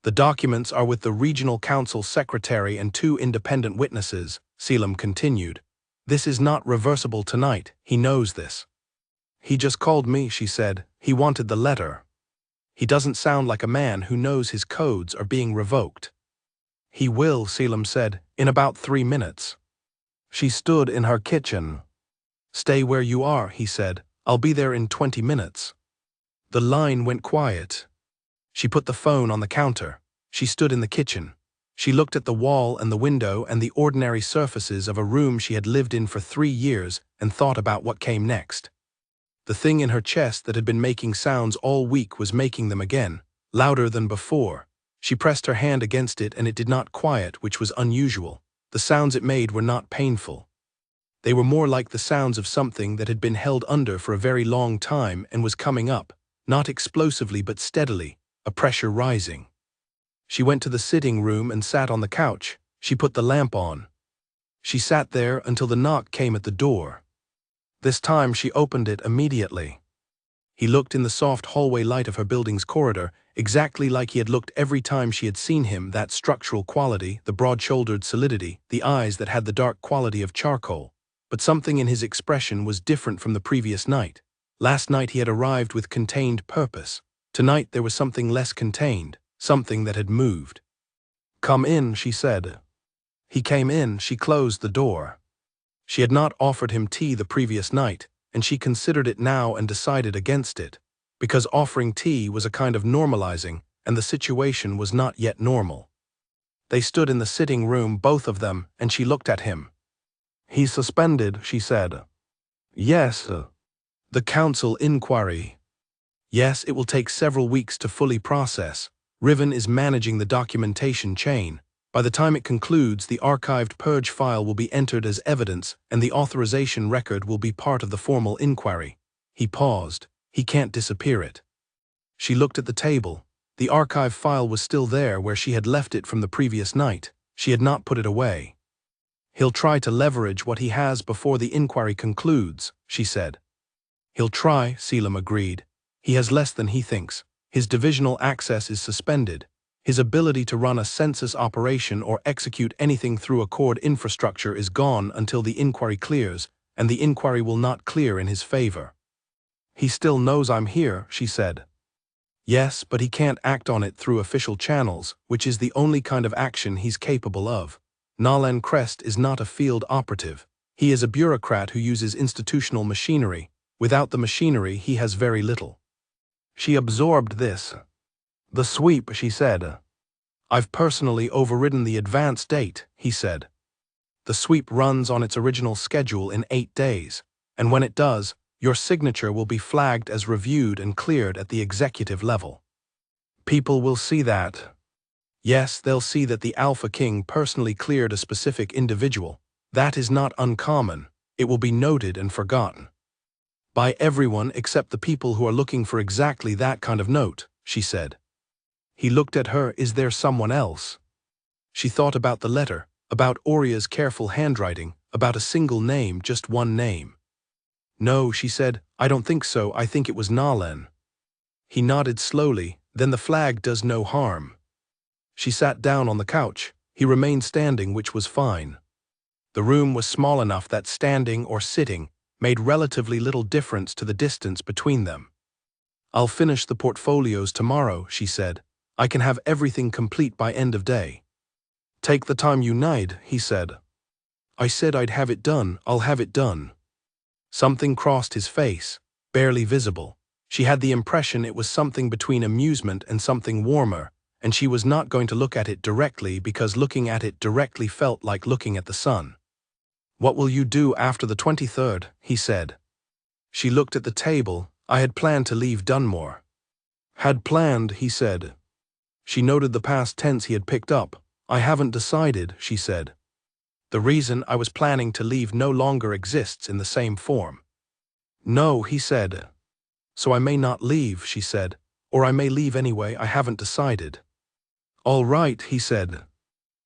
"The documents are with the regional council secretary and 2 independent witnesses," Selim continued. "This is not reversible tonight. He knows this." "He just called me," she said. "He wanted the letter." "He doesn't sound like a man who knows his codes are being revoked." "He will," Selim said, "in about 3 minutes." She stood in her kitchen. "Stay where you are," he said. "I'll be there in 20 minutes." The line went quiet. She put the phone on the counter. She stood in the kitchen. She looked at the wall and the window and the ordinary surfaces of a room she had lived in for 3 years and thought about what came next. The thing in her chest that had been making sounds all week was making them again, louder than before. She pressed her hand against it and it did not quiet, which was unusual. The sounds it made were not painful. They were more like the sounds of something that had been held under for a very long time and was coming up, not explosively but steadily, a pressure rising. She went to the sitting room and sat on the couch. She put the lamp on. She sat there until the knock came at the door. This time she opened it immediately. He looked in the soft hallway light of her building's corridor, exactly like he had looked every time she had seen him, that structural quality, the broad-shouldered solidity, the eyes that had the dark quality of charcoal. But something in his expression was different from the previous night. Last night he had arrived with contained purpose. Tonight there was something less contained, something that had moved. "Come in," she said. He came in. She closed the door. She had not offered him tea the previous night, and she considered it now and decided against it, because offering tea was a kind of normalizing, and the situation was not yet normal. They stood in the sitting room, both of them, and she looked at him. "He's suspended," she said. "Yes." "The council inquiry." "Yes, it will take several weeks to fully process. Riven is managing the documentation chain. By the time it concludes, the archived purge file will be entered as evidence and the authorization record will be part of the formal inquiry." He paused. "He can't disappear it." She looked at the table. The archive file was still there where she had left it from the previous night. She had not put it away. "He'll try to leverage what he has before the inquiry concludes," she said. "He'll try," Selim agreed. "He has less than he thinks. His divisional access is suspended. His ability to run a census operation or execute anything through a cord infrastructure is gone until the inquiry clears, and the inquiry will not clear in his favor." "He still knows I'm here," she said. "Yes, but he can't act on it through official channels, which is the only kind of action he's capable of. Nahlen Crest is not a field operative. He is a bureaucrat who uses institutional machinery. Without the machinery, he has very little." She absorbed this. "The sweep," she said. "I've personally overridden the advance date," he said. "The sweep runs on its original schedule in 8 days, and when it does, your signature will be flagged as reviewed and cleared at the executive level. People will see that. Yes, they'll see that the Alpha King personally cleared a specific individual. That is not uncommon. It will be noted and forgotten. By everyone except the people who are looking for exactly that kind of note," she said. He looked at her. "Is there someone else?" She thought about the letter, about Oria's careful handwriting, about a single name, just one name. "No," she said, "I don't think so. I think it was Nahlen." He nodded slowly. "Then the flag does no harm." She sat down on the couch. He remained standing, which was fine. The room was small enough that standing or sitting made relatively little difference to the distance between them. "I'll finish the portfolios tomorrow," she said. "I can have everything complete by end of day." "Take the time you need," he said. "I said I'd have it done. I'll have it done." Something crossed his face, barely visible. She had the impression it was something between amusement and something warmer, and she was not going to look at it directly because looking at it directly felt like looking at the sun. "What will you do after the 23rd?" he said. She looked at the table. "I had planned to leave Dunmore." "Had planned," he said. She noted the past tense he had picked up. "I haven't decided," she said. "The reason I was planning to leave no longer exists in the same form." "No," he said. "So I may not leave," she said. "Or I may leave anyway. I haven't decided." "All right," he said.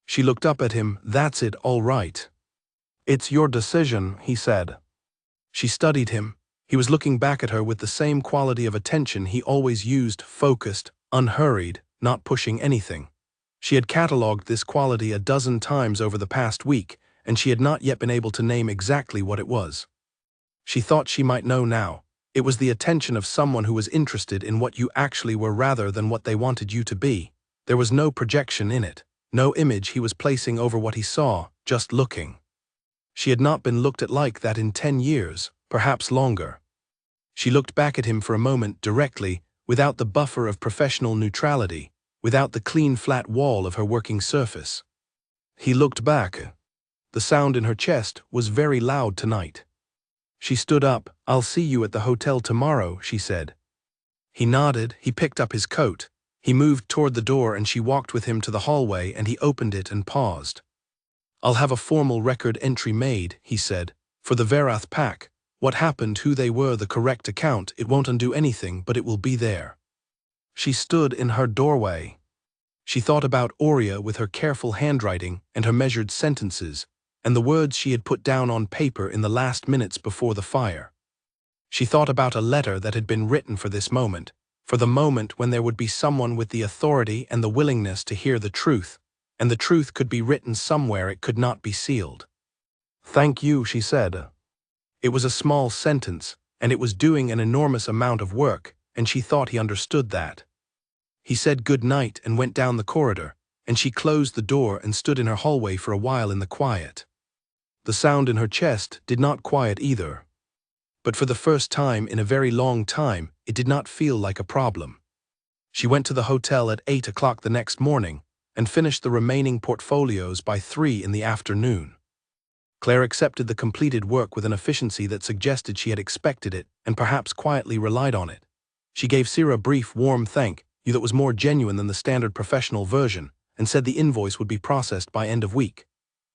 She looked up at him. "That's it, all right." "It's your decision," he said. She studied him. He was looking back at her with the same quality of attention he always used, focused, unhurried, not pushing anything. She had catalogued this quality a dozen times over the past week, and she had not yet been able to name exactly what it was. She thought she might know now. It was the attention of someone who was interested in what you actually were rather than what they wanted you to be. There was no projection in it, no image he was placing over what he saw, just looking. She had not been looked at like that in 10 years, perhaps longer. She looked back at him for a moment directly, without the buffer of professional neutrality, without the clean flat wall of her working surface. He looked back. The sound in her chest was very loud tonight. She stood up. "I'll see you at the hotel tomorrow," she said. He nodded. He picked up his coat. He moved toward the door and she walked with him to the hallway and he opened it and paused. "I'll have a formal record entry made," he said, "for the Verath Pack. What happened, who they were, the correct account. It won't undo anything, but it will be there." She stood in her doorway. She thought about Aurea with her careful handwriting and her measured sentences, and the words she had put down on paper in the last minutes before the fire. She thought about a letter that had been written for this moment, for the moment when there would be someone with the authority and the willingness to hear the truth, and the truth could be written somewhere, it could not be sealed. "Thank you," she said. It was a small sentence, and it was doing an enormous amount of work, and she thought he understood that. He said good night and went down the corridor, and she closed the door and stood in her hallway for a while in the quiet. The sound in her chest did not quiet either. But for the first time in a very long time, it did not feel like a problem. She went to the hotel at 8 o'clock the next morning and finished the remaining portfolios by 3 in the afternoon. Claire accepted the completed work with an efficiency that suggested she had expected it and perhaps quietly relied on it. She gave Sira a brief, warm thank you that was more genuine than the standard professional version and said the invoice would be processed by end of week.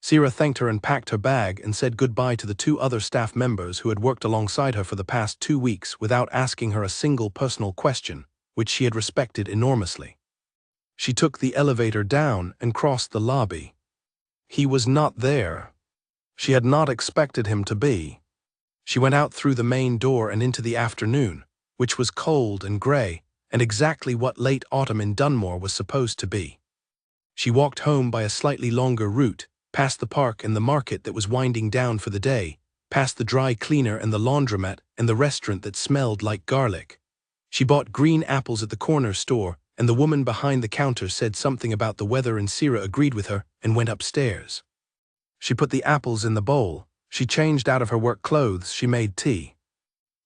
Sira thanked her and packed her bag and said goodbye to the 2 other staff members who had worked alongside her for the past 2 weeks without asking her a single personal question, which she had respected enormously. She took the elevator down and crossed the lobby. He was not there. She had not expected him to be. She went out through the main door and into the afternoon, which was cold and grey, and exactly what late autumn in Dunmore was supposed to be. She walked home by a slightly longer route, past the park and the market that was winding down for the day, past the dry cleaner and the laundromat and the restaurant that smelled like garlic. She bought green apples at the corner store, and the woman behind the counter said something about the weather and Sira agreed with her and went upstairs. She put the apples in the bowl. She changed out of her work clothes. She made tea.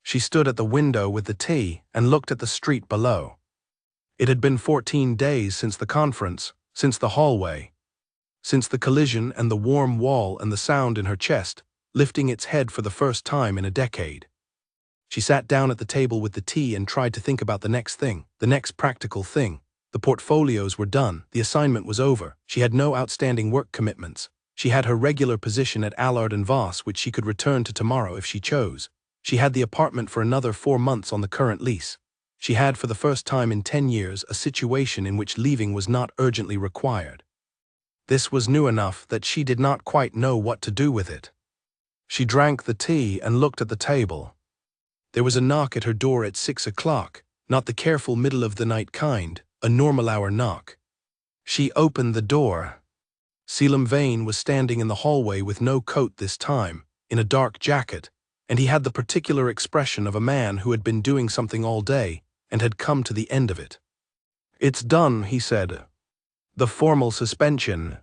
She stood at the window with the tea and looked at the street below. It had been 14 days since the conference, since the hallway, since the collision and the warm wall and the sound in her chest, lifting its head for the first time in a decade. She sat down at the table with the tea and tried to think about the next thing, the next practical thing. The portfolios were done, the assignment was over, she had no outstanding work commitments. She had her regular position at Allard & Voss, which she could return to tomorrow if she chose. She had the apartment for another 4 months on the current lease. She had, for the first time in 10 years, a situation in which leaving was not urgently required. This was new enough that she did not quite know what to do with it. She drank the tea and looked at the table. There was a knock at her door at 6 o'clock, not the careful middle-of-the-night kind, a normal-hour knock. She opened the door. Selim Vane was standing in the hallway with no coat this time, in a dark jacket, and he had the particular expression of a man who had been doing something all day and had come to the end of it. "It's done," he said. "The formal suspension.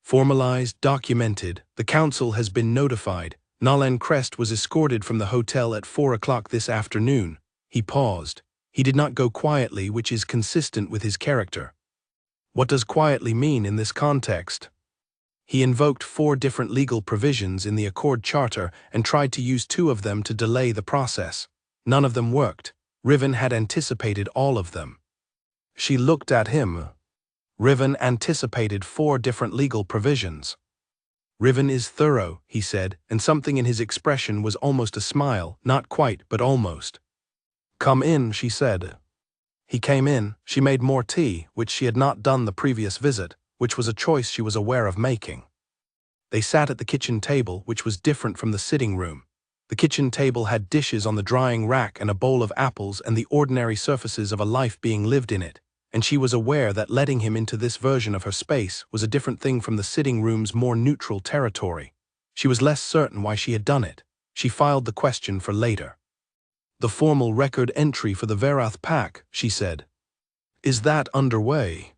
Formalized, documented, the council has been notified. Nalen Crest was escorted from the hotel at 4 o'clock this afternoon." He paused. He did not go quietly, which is consistent with his character. What does quietly mean in this context? He invoked 4 different legal provisions in the Accord Charter and tried to use 2 of them to delay the process. None of them worked. Riven had anticipated all of them. She looked at him. Riven anticipated 4 different legal provisions. "Riven is thorough," he said, and something in his expression was almost a smile, not quite, but almost. "Come in," she said. He came in. She made more tea, which she had not done the previous visit, which was a choice she was aware of making. They sat at the kitchen table, which was different from the sitting room. The kitchen table had dishes on the drying rack and a bowl of apples and the ordinary surfaces of a life being lived in it, and she was aware that letting him into this version of her space was a different thing from the sitting room's more neutral territory. She was less certain why she had done it. She filed the question for later. "The formal record entry for the Verath Pack," she said. "Is that underway?"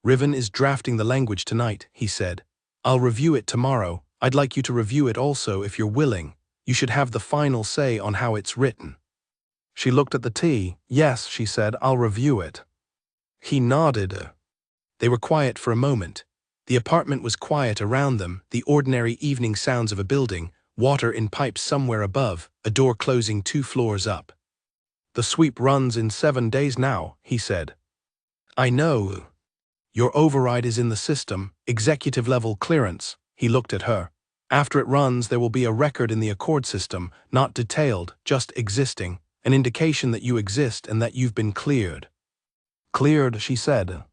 "Riven is drafting the language tonight," he said. "I'll review it tomorrow. I'd like you to review it also if you're willing. You should have the final say on how it's written." She looked at the tea. Yes, she said, I'll review it. He nodded. They were quiet for a moment. The apartment was quiet around them, the ordinary evening sounds of a building, water in pipes somewhere above, a door closing 2 floors up. The sweep runs in 7 days now, he said. I know. Your override is in the system, executive-level clearance. He looked at her. After it runs, there will be a record in the Accord system, not detailed, just existing, an indication that you exist and that you've been cleared. Cleared, she said.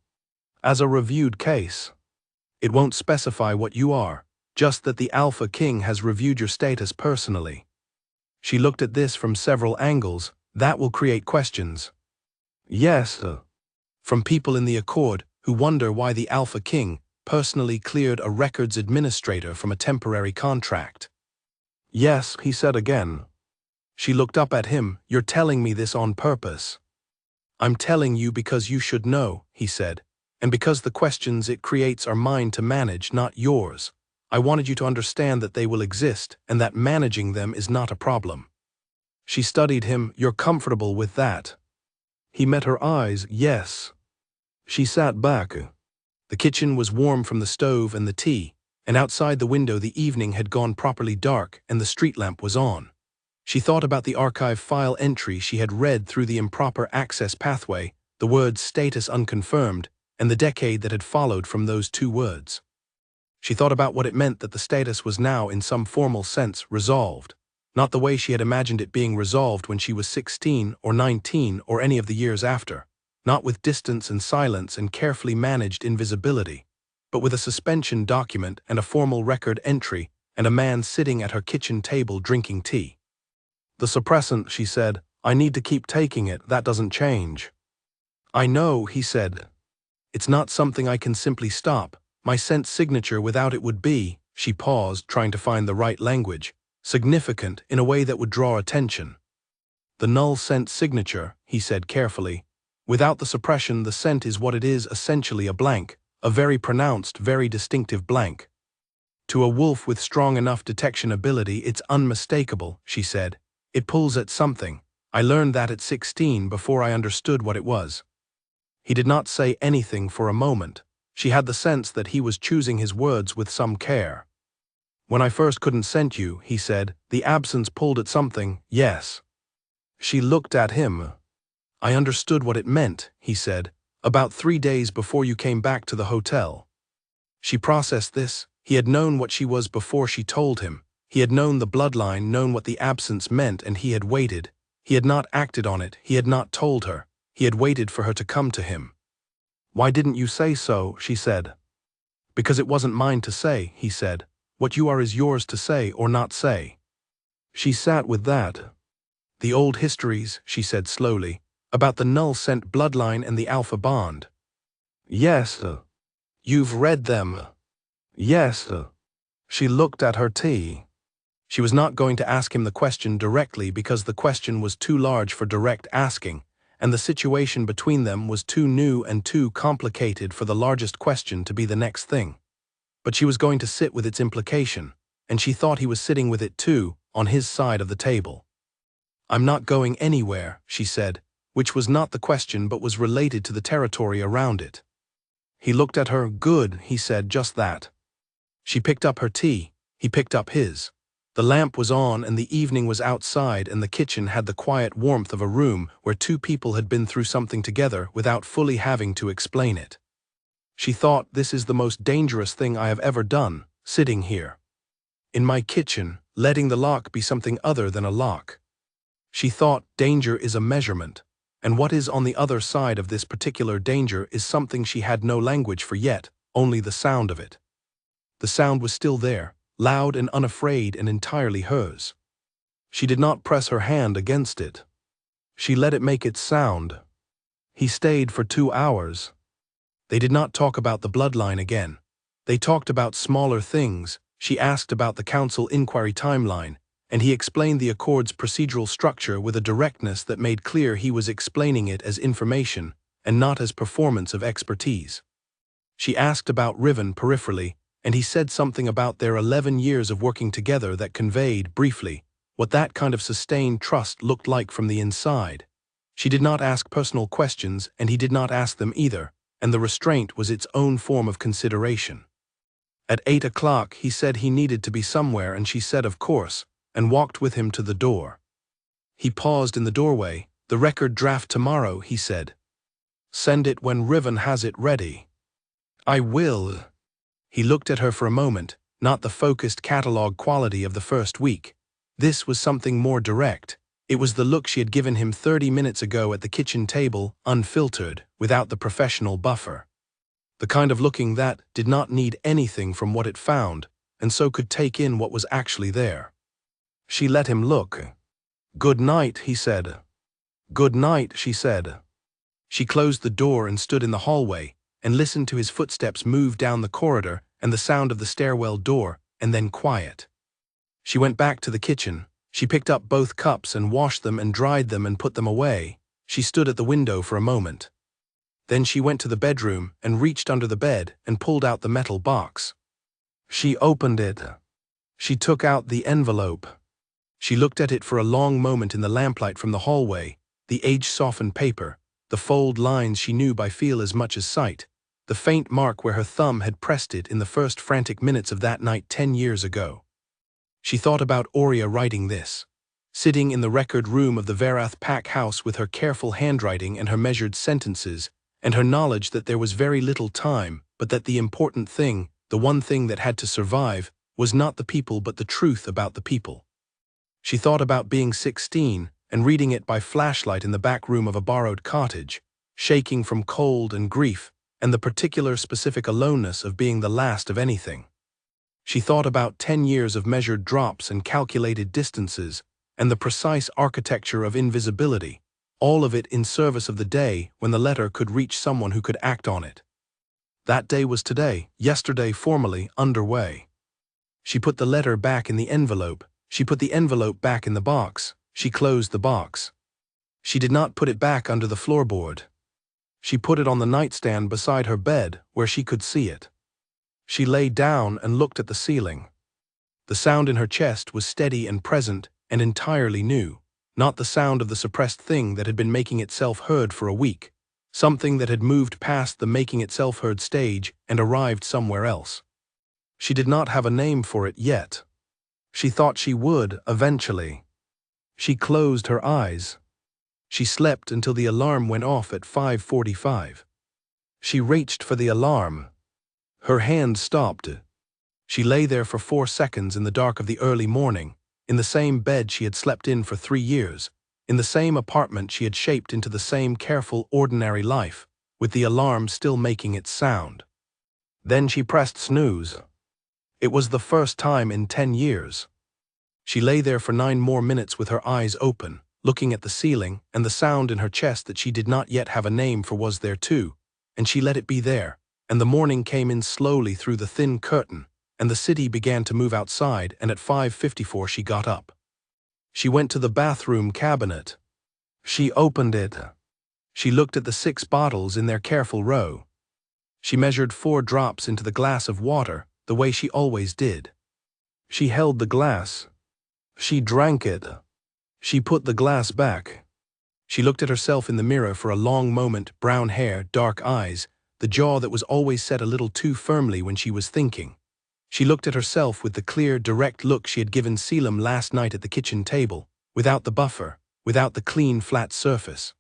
As a reviewed case. It won't specify what you are, just that the Alpha King has reviewed your status personally. She looked at this from several angles. That will create questions. Yes, from people in the Accord who wonder why the Alpha King personally cleared a records administrator from a temporary contract. Yes, he said again. She looked up at him. You're telling me this on purpose. I'm telling you because you should know, he said, and because the questions it creates are mine to manage, not yours. I wanted you to understand that they will exist and that managing them is not a problem. She studied him. You're comfortable with that? He met her eyes. Yes. She sat back. The kitchen was warm from the stove and the tea, and outside the window the evening had gone properly dark and the street lamp was on. She thought about the archive file entry she had read through the improper access pathway, the words status unconfirmed, and the decade that had followed from those 2 words. She thought about what it meant that the status was now, in some formal sense, resolved, not the way she had imagined it being resolved when she was 16 or 19 or any of the years after, not with distance and silence and carefully managed invisibility, but with a suspension document and a formal record entry and a man sitting at her kitchen table drinking tea. The suppressant, she said, I need to keep taking it, that doesn't change. I know, he said. It's not something I can simply stop. My scent signature without it would be, she paused, trying to find the right language, significant in a way that would draw attention. The null scent signature, he said carefully. Without the suppression, the scent is what it is, essentially a blank, a very pronounced, very distinctive blank. To a wolf with strong enough detection ability, it's unmistakable, she said. It pulls at something. I learned that at 16 before I understood what it was. He did not say anything for a moment. She had the sense that he was choosing his words with some care. When I first couldn't scent you, he said, the absence pulled at something, yes. She looked at him. I understood what it meant, he said, about 3 days before you came back to the hotel. She processed this. He had known what she was before she told him. He had known the bloodline, known what the absence meant, and he had waited. He had not acted on it, he had not told her. He had waited for her to come to him. Why didn't you say so, she said. Because it wasn't mine to say, he said. What you are is yours to say or not say. She sat with that. The old histories, she said slowly, about the null scent bloodline and the alpha bond. Yes. You've read them. Yes. She looked at her tea. She was not going to ask him the question directly because the question was too large for direct asking, and the situation between them was too new and too complicated for the largest question to be the next thing. But she was going to sit with its implication, and she thought he was sitting with it too, on his side of the table. I'm not going anywhere, she said, which was not the question but was related to the territory around it. He looked at her. Good, he said, just that. She picked up her tea. He picked up his. The lamp was on and the evening was outside and the kitchen had the quiet warmth of a room where 2 people had been through something together without fully having to explain it. She thought, this is the most dangerous thing I have ever done, sitting here. In my kitchen, letting the lock be something other than a lock. She thought, danger is a measurement, and what is on the other side of this particular danger is something she had no language for yet, only the sound of it. The sound was still there, loud and unafraid and entirely hers. She did not press her hand against it. She let it make its sound. He stayed for 2 hours. They did not talk about the bloodline again. They talked about smaller things. She asked about the council inquiry timeline, and he explained the Accord's procedural structure with a directness that made clear he was explaining it as information and not as performance of expertise. She asked about Riven peripherally, and he said something about their 11 years of working together that conveyed, briefly, what that kind of sustained trust looked like from the inside. She did not ask personal questions, and he did not ask them either, and the restraint was its own form of consideration. At 8 o'clock he said he needed to be somewhere, and she said of course, and walked with him to the door. He paused in the doorway. "The record draft tomorrow," he said. "Send it when Riven has it ready." "I will." He looked at her for a moment, not the focused catalogue quality of the first week. This was something more direct. It was the look she had given him 30 minutes ago at the kitchen table, unfiltered, without the professional buffer. The kind of looking that did not need anything from what it found, and so could take in what was actually there. She let him look. "Good night," he said. "Good night," she said. She closed the door and stood in the hallway, and listened to his footsteps move down the corridor and the sound of the stairwell door, and then quiet. She went back to the kitchen. She picked up both cups and washed them and dried them and put them away. She stood at the window for a moment. Then she went to the bedroom and reached under the bed and pulled out the metal box. She opened it. She took out the envelope. She looked at it for a long moment in the lamplight from the hallway, the age-softened paper, the fold lines she knew by feel as much as sight, the faint mark where her thumb had pressed it in the first frantic minutes of that night 10 years ago. She thought about Aurea writing this, sitting in the record room of the Verath Pack house with her careful handwriting and her measured sentences, and her knowledge that there was very little time, but that the important thing, the one thing that had to survive, was not the people but the truth about the people. She thought about being 16 and reading it by flashlight in the back room of a borrowed cottage, shaking from cold and grief and the particular specific aloneness of being the last of anything. She thought about 10 years of measured drops and calculated distances and the precise architecture of invisibility, all of it in service of the day when the letter could reach someone who could act on it. That day was today, yesterday formally underway. She put the letter back in the envelope. She put the envelope back in the box. She closed the box. She did not put it back under the floorboard. She put it on the nightstand beside her bed where she could see it. She lay down and looked at the ceiling. The sound in her chest was steady and present and entirely new, not the sound of the suppressed thing that had been making itself heard for a week, something that had moved past the making itself heard stage and arrived somewhere else. She did not have a name for it yet. She thought she would eventually. She closed her eyes. She slept until the alarm went off at 5:45. She reached for the alarm. Her hand stopped. She lay there for 4 seconds in the dark of the early morning, in the same bed she had slept in for 3 years, in the same apartment she had shaped into the same careful, ordinary life, with the alarm still making its sound. Then she pressed snooze. It was the first time in 10 years. She lay there for 9 more minutes with her eyes open, looking at the ceiling, and the sound in her chest that she did not yet have a name for was there too, and she let it be there, and the morning came in slowly through the thin curtain, and the city began to move outside, and at 5:54 she got up. She went to the bathroom cabinet. She opened it. She looked at the 6 bottles in their careful row. She measured 4 drops into the glass of water, the way she always did. She held the glass. She drank it. She put the glass back. She looked at herself in the mirror for a long moment, brown hair, dark eyes, the jaw that was always set a little too firmly when she was thinking. She looked at herself with the clear, direct look she had given Selim last night at the kitchen table, without the buffer, without the clean, flat surface.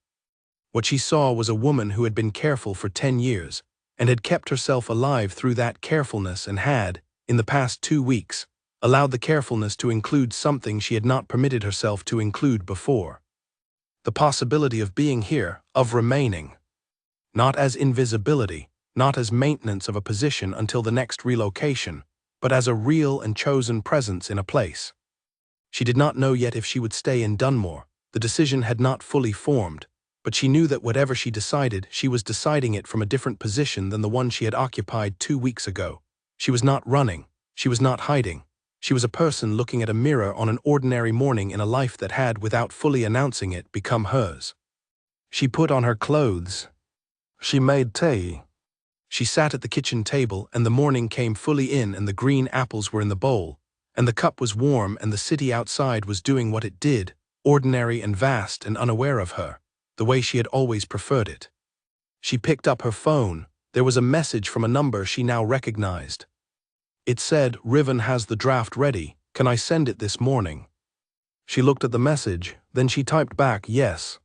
What she saw was a woman who had been careful for 10 years, and had kept herself alive through that carefulness and had, in the past 2 weeks, allowed the carefulness to include something she had not permitted herself to include before. The possibility of being here, of remaining. Not as invisibility, not as maintenance of a position until the next relocation, but as a real and chosen presence in a place. She did not know yet if she would stay in Dunmore. The decision had not fully formed, but she knew that whatever she decided, she was deciding it from a different position than the one she had occupied 2 weeks ago. She was not running. She was not hiding. She was a person looking at a mirror on an ordinary morning in a life that had, without fully announcing it, become hers. She put on her clothes. She made tea. She sat at the kitchen table, and the morning came fully in, and the green apples were in the bowl, and the cup was warm and the city outside was doing what it did, ordinary and vast and unaware of her, the way she had always preferred it. She picked up her phone. There was a message from a number she now recognized. It said, "Riven has the draft ready. Can I send it this morning?" She looked at the message, then she typed back, "Yes."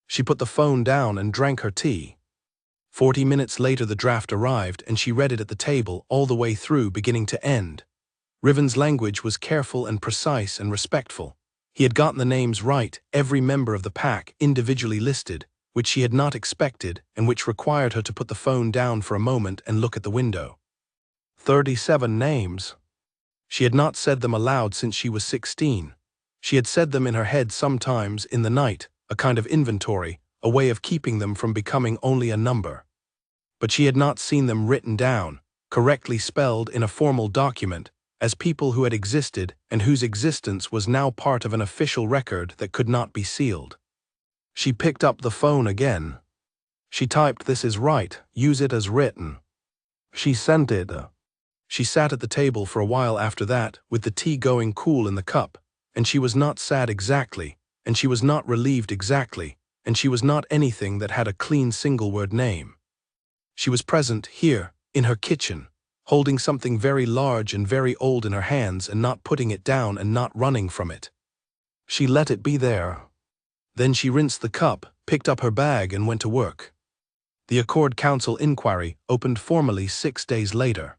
She put the phone down and drank her tea. 40 minutes later the draft arrived and she read it at the table all the way through, beginning to end. Riven's language was careful and precise and respectful. He had gotten the names right, every member of the pack individually listed, which she had not expected and which required her to put the phone down for a moment and look at the window. 37 names. She had not said them aloud since she was 16. She had said them in her head sometimes in the night, a kind of inventory, a way of keeping them from becoming only a number. But she had not seen them written down, correctly spelled in a formal document, as people who had existed and whose existence was now part of an official record that could not be sealed. She picked up the phone again. She typed, "This is right, use it as written." She sent it. She sat at the table for a while after that, with the tea going cool in the cup, and she was not sad exactly, and she was not relieved exactly, and she was not anything that had a clean single-word name. She was present here, in her kitchen, holding something very large and very old in her hands and not putting it down and not running from it. She let it be there. Then she rinsed the cup, picked up her bag and went to work. The Accord Council inquiry opened formally 6 days later.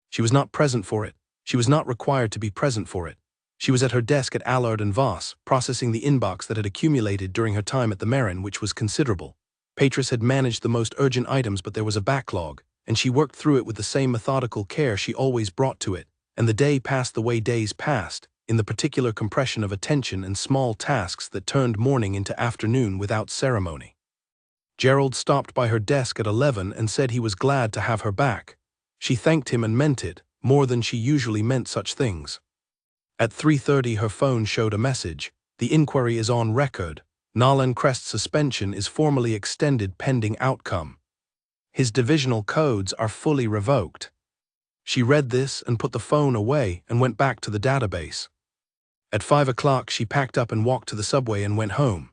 She was not present for it. She was not required to be present for it. She was at her desk at Allard and Voss, processing the inbox that had accumulated during her time at the Marin, which was considerable. Patris had managed the most urgent items, but there was a backlog, and she worked through it with the same methodical care she always brought to it, and the day passed the way days passed, in the particular compression of attention and small tasks that turned morning into afternoon without ceremony. Gerald stopped by her desk at 11 and said he was glad to have her back. She thanked him and meant it, more than she usually meant such things. At 3:30 her phone showed a message. "The inquiry is on record. Nalan Crest's suspension is formally extended pending outcome. His divisional codes are fully revoked." She read this and put the phone away and went back to the database. At 5 o'clock she packed up and walked to the subway and went home.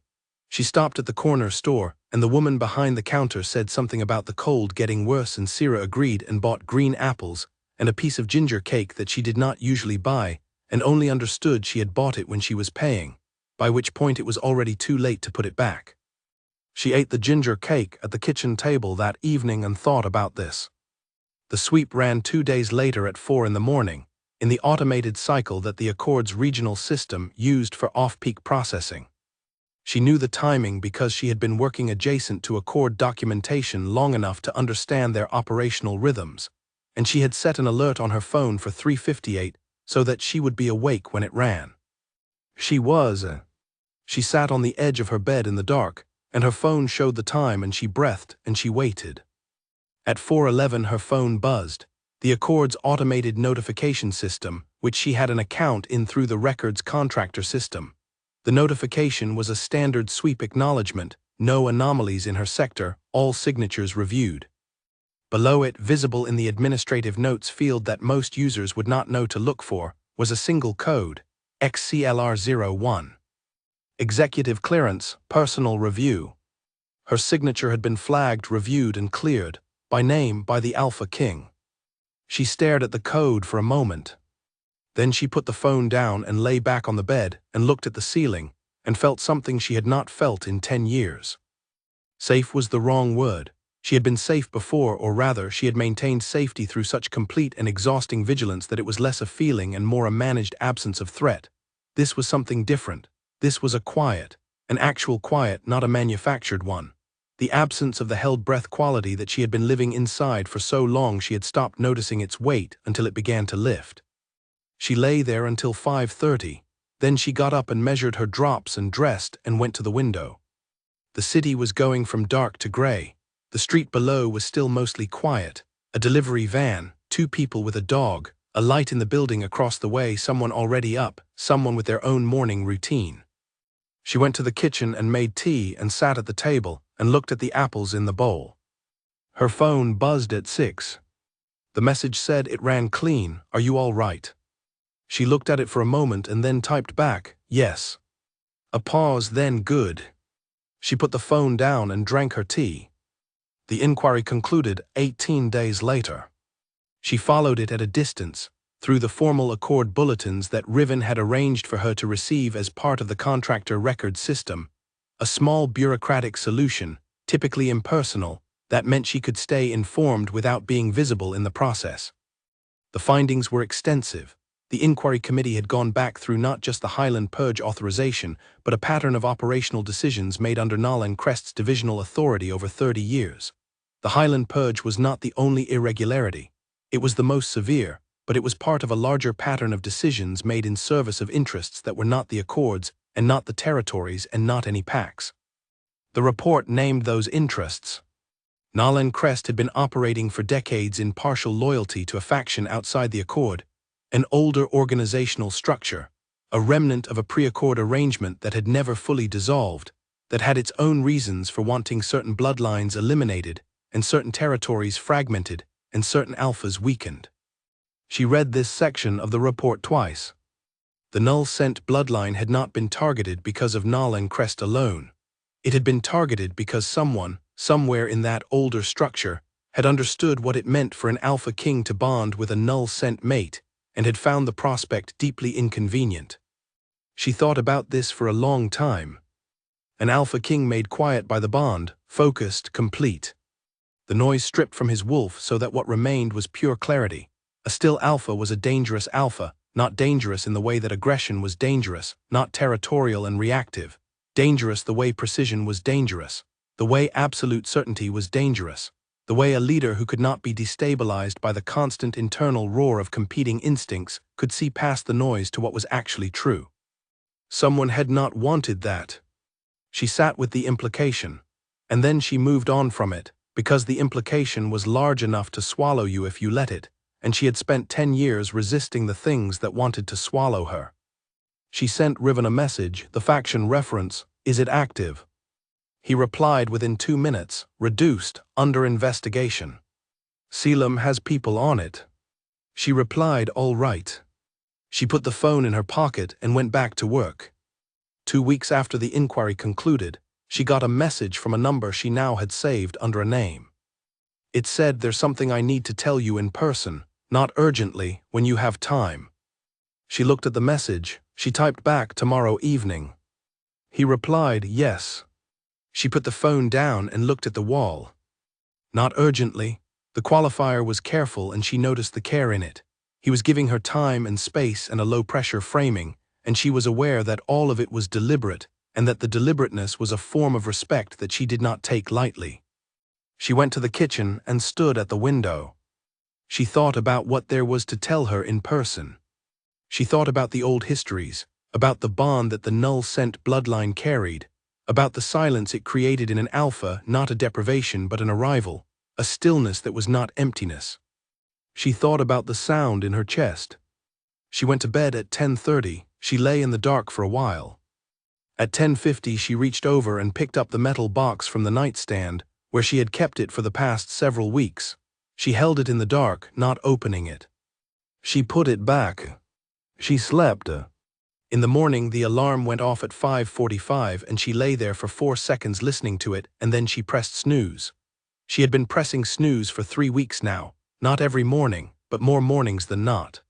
She stopped at the corner store, and the woman behind the counter said something about the cold getting worse, and Sira agreed and bought green apples and a piece of ginger cake that she did not usually buy, and only understood she had bought it when she was paying, by which point it was already too late to put it back. She ate the ginger cake at the kitchen table that evening and thought about this. The sweep ran 2 days later at 4 in the morning, in the automated cycle that the Accord's regional system used for off-peak processing. She knew the timing because she had been working adjacent to Accord documentation long enough to understand their operational rhythms, and she had set an alert on her phone for 3:58 so that she would be awake when it ran. She sat on the edge of her bed in the dark, and her phone showed the time, and she breathed and she waited. At 4:11 her phone buzzed. The Accord's automated notification system, which she had an account in through the records contractor system. The notification was a standard sweep acknowledgement, no anomalies in her sector, all signatures reviewed. Below it, visible in the administrative notes field that most users would not know to look for, was a single code, XCLR01. Executive clearance, personal review. Her signature had been flagged, reviewed, and cleared, by name, by the Alpha King. She stared at the code for a moment. Then she put the phone down and lay back on the bed and looked at the ceiling and felt something she had not felt in 10 years. Safe was the wrong word. She had been safe before, or rather, she had maintained safety through such complete and exhausting vigilance that it was less a feeling and more a managed absence of threat. This was something different. This was a quiet, an actual quiet, not a manufactured one. The absence of the held breath quality that she had been living inside for so long she had stopped noticing its weight until it began to lift. She lay there until 5:30. Then she got up and measured her drops and dressed and went to the window. The city was going from dark to gray. The street below was still mostly quiet. A delivery van, 2 people with a dog, a light in the building across the way, someone already up, someone with their own morning routine. She went to the kitchen and made tea and sat at the table and looked at the apples in the bowl. Her phone buzzed at 6. The message said it ran clean. "Are you all right?" She looked at it for a moment and then typed back, yes. A pause, then good. She put the phone down and drank her tea. The inquiry concluded 18 days later. She followed it at a distance, through the formal Accord bulletins that Riven had arranged for her to receive as part of the contractor record system, a small bureaucratic solution, typically impersonal, that meant she could stay informed without being visible in the process. The findings were extensive. The inquiry committee had gone back through not just the Highland Purge authorization, but a pattern of operational decisions made under Nalin Crest's divisional authority over 30 years. The Highland Purge was not the only irregularity. It was the most severe, but it was part of a larger pattern of decisions made in service of interests that were not the Accords, and not the territories, and not any pacts. The report named those interests. Nalin Crest had been operating for decades in partial loyalty to a faction outside the Accord, an older organizational structure, a remnant of a pre-Accord arrangement that had never fully dissolved, that had its own reasons for wanting certain bloodlines eliminated, and certain territories fragmented, and certain alphas weakened. She read this section of the report twice. The Null Scent bloodline had not been targeted because of Nalin Crest alone. It had been targeted because someone, somewhere in that older structure, had understood what it meant for an Alpha King to bond with a Null Scent mate, and had found the prospect deeply inconvenient. She thought about this for a long time. An Alpha King made quiet by the bond, focused, complete. The noise stripped from his wolf so that what remained was pure clarity. A still alpha was a dangerous alpha, not dangerous in the way that aggression was dangerous, not territorial and reactive. Dangerous the way precision was dangerous, the way absolute certainty was dangerous, the way a leader who could not be destabilized by the constant internal roar of competing instincts could see past the noise to what was actually true. Someone had not wanted that. She sat with the implication, and then she moved on from it, because the implication was large enough to swallow you if you let it, and she had spent 10 years resisting the things that wanted to swallow her. She sent Riven a message, the faction reference, "Is it active?" He replied within 2 minutes, reduced, under investigation. "Selim has people on it." She replied, "All right." She put the phone in her pocket and went back to work. 2 weeks after the inquiry concluded, she got a message from a number she now had saved under a name. It said, "There's something I need to tell you in person, not urgently, when you have time." She looked at the message. She typed back, "Tomorrow evening." He replied, "Yes." She put the phone down and looked at the wall. Not urgently. The qualifier was careful, and she noticed the care in it. He was giving her time and space and a low-pressure framing, and she was aware that all of it was deliberate, and that the deliberateness was a form of respect that she did not take lightly. She went to the kitchen and stood at the window. She thought about what there was to tell her in person. She thought about the old histories, about the bond that the Null Scent bloodline carried, about the silence it created in an alpha, not a deprivation but an arrival, a stillness that was not emptiness. She thought about the sound in her chest. She went to bed at 10:30. She lay in the dark for a while. At 10:50 she reached over and picked up the metal box from the nightstand, where she had kept it for the past several weeks. She held it in the dark, not opening it. She put it back. She slept. In the morning the alarm went off at 5:45 and she lay there for 4 seconds listening to it, and then she pressed snooze. She had been pressing snooze for 3 weeks now, not every morning, but more mornings than not.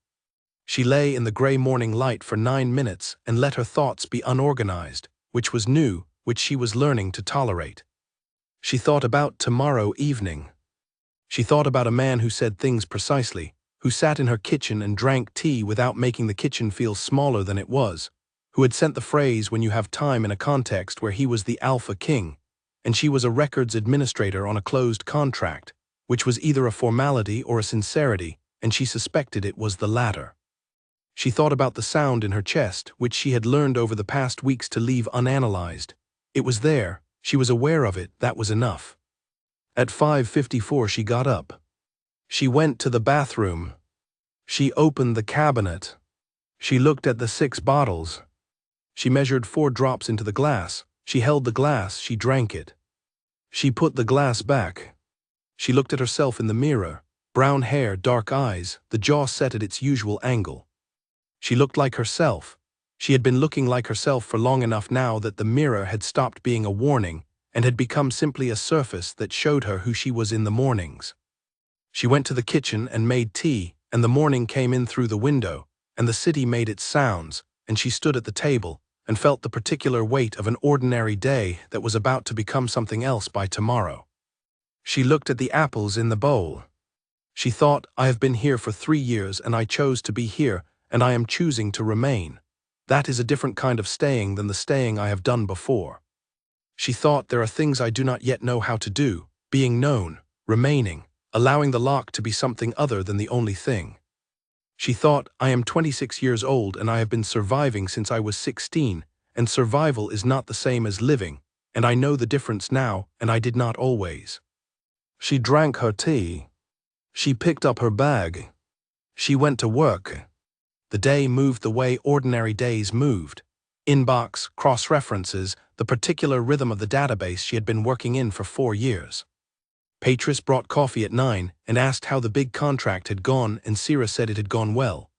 She lay in the gray morning light for 9 minutes and let her thoughts be unorganized, which was new, which she was learning to tolerate. She thought about tomorrow evening. She thought about a man who said things precisely, who sat in her kitchen and drank tea without making the kitchen feel smaller than it was, who had sent the phrase "when you have time" in a context where he was the Alpha King, and she was a records administrator on a closed contract, which was either a formality or a sincerity, and she suspected it was the latter. She thought about the sound in her chest, which she had learned over the past weeks to leave unanalyzed. It was there, she was aware of it, that was enough. At 5:54 she got up. She went to the bathroom. She opened the cabinet. She looked at the 6 bottles. She measured 4 drops into the glass. She held the glass, she drank it. She put the glass back. She looked at herself in the mirror. Brown hair, dark eyes, the jaw set at its usual angle. She looked like herself. She had been looking like herself for long enough now that the mirror had stopped being a warning and had become simply a surface that showed her who she was in the mornings. She went to the kitchen and made tea, and the morning came in through the window, and the city made its sounds, and she stood at the table and felt the particular weight of an ordinary day that was about to become something else by tomorrow. She looked at the apples in the bowl. She thought, I have been here for 3 years and I chose to be here, and I am choosing to remain. That is a different kind of staying than the staying I have done before. She thought, there are things I do not yet know how to do, being known, remaining, allowing the lock to be something other than the only thing. She thought, I am 26 years old and I have been surviving since I was 16, and survival is not the same as living, and I know the difference now, and I did not always. She drank her tea. She picked up her bag. She went to work. The day moved the way ordinary days moved. Inbox, cross-references, the particular rhythm of the database she had been working in for 4 years. Patris brought coffee at 9 and asked how the big contract had gone, and Sira said it had gone well.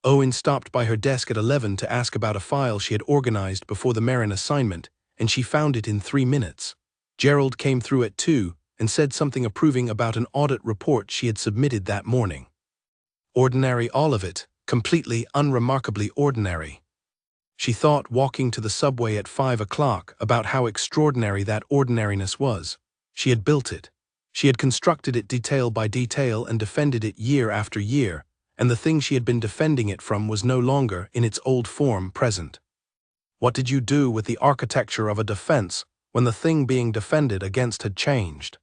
Owen stopped by her desk at 11 to ask about a file she had organized before the Marin assignment, and she found it in 3 minutes. Gerald came through at 2 and said something approving about an audit report she had submitted that morning. Ordinary, all of it, completely, unremarkably ordinary. She thought, walking to the subway at 5 o'clock, about how extraordinary that ordinariness was. She had built it. She had constructed it detail by detail and defended it year after year, and the thing she had been defending it from was no longer, in its old form, present. What did you do with the architecture of a defense when the thing being defended against had changed?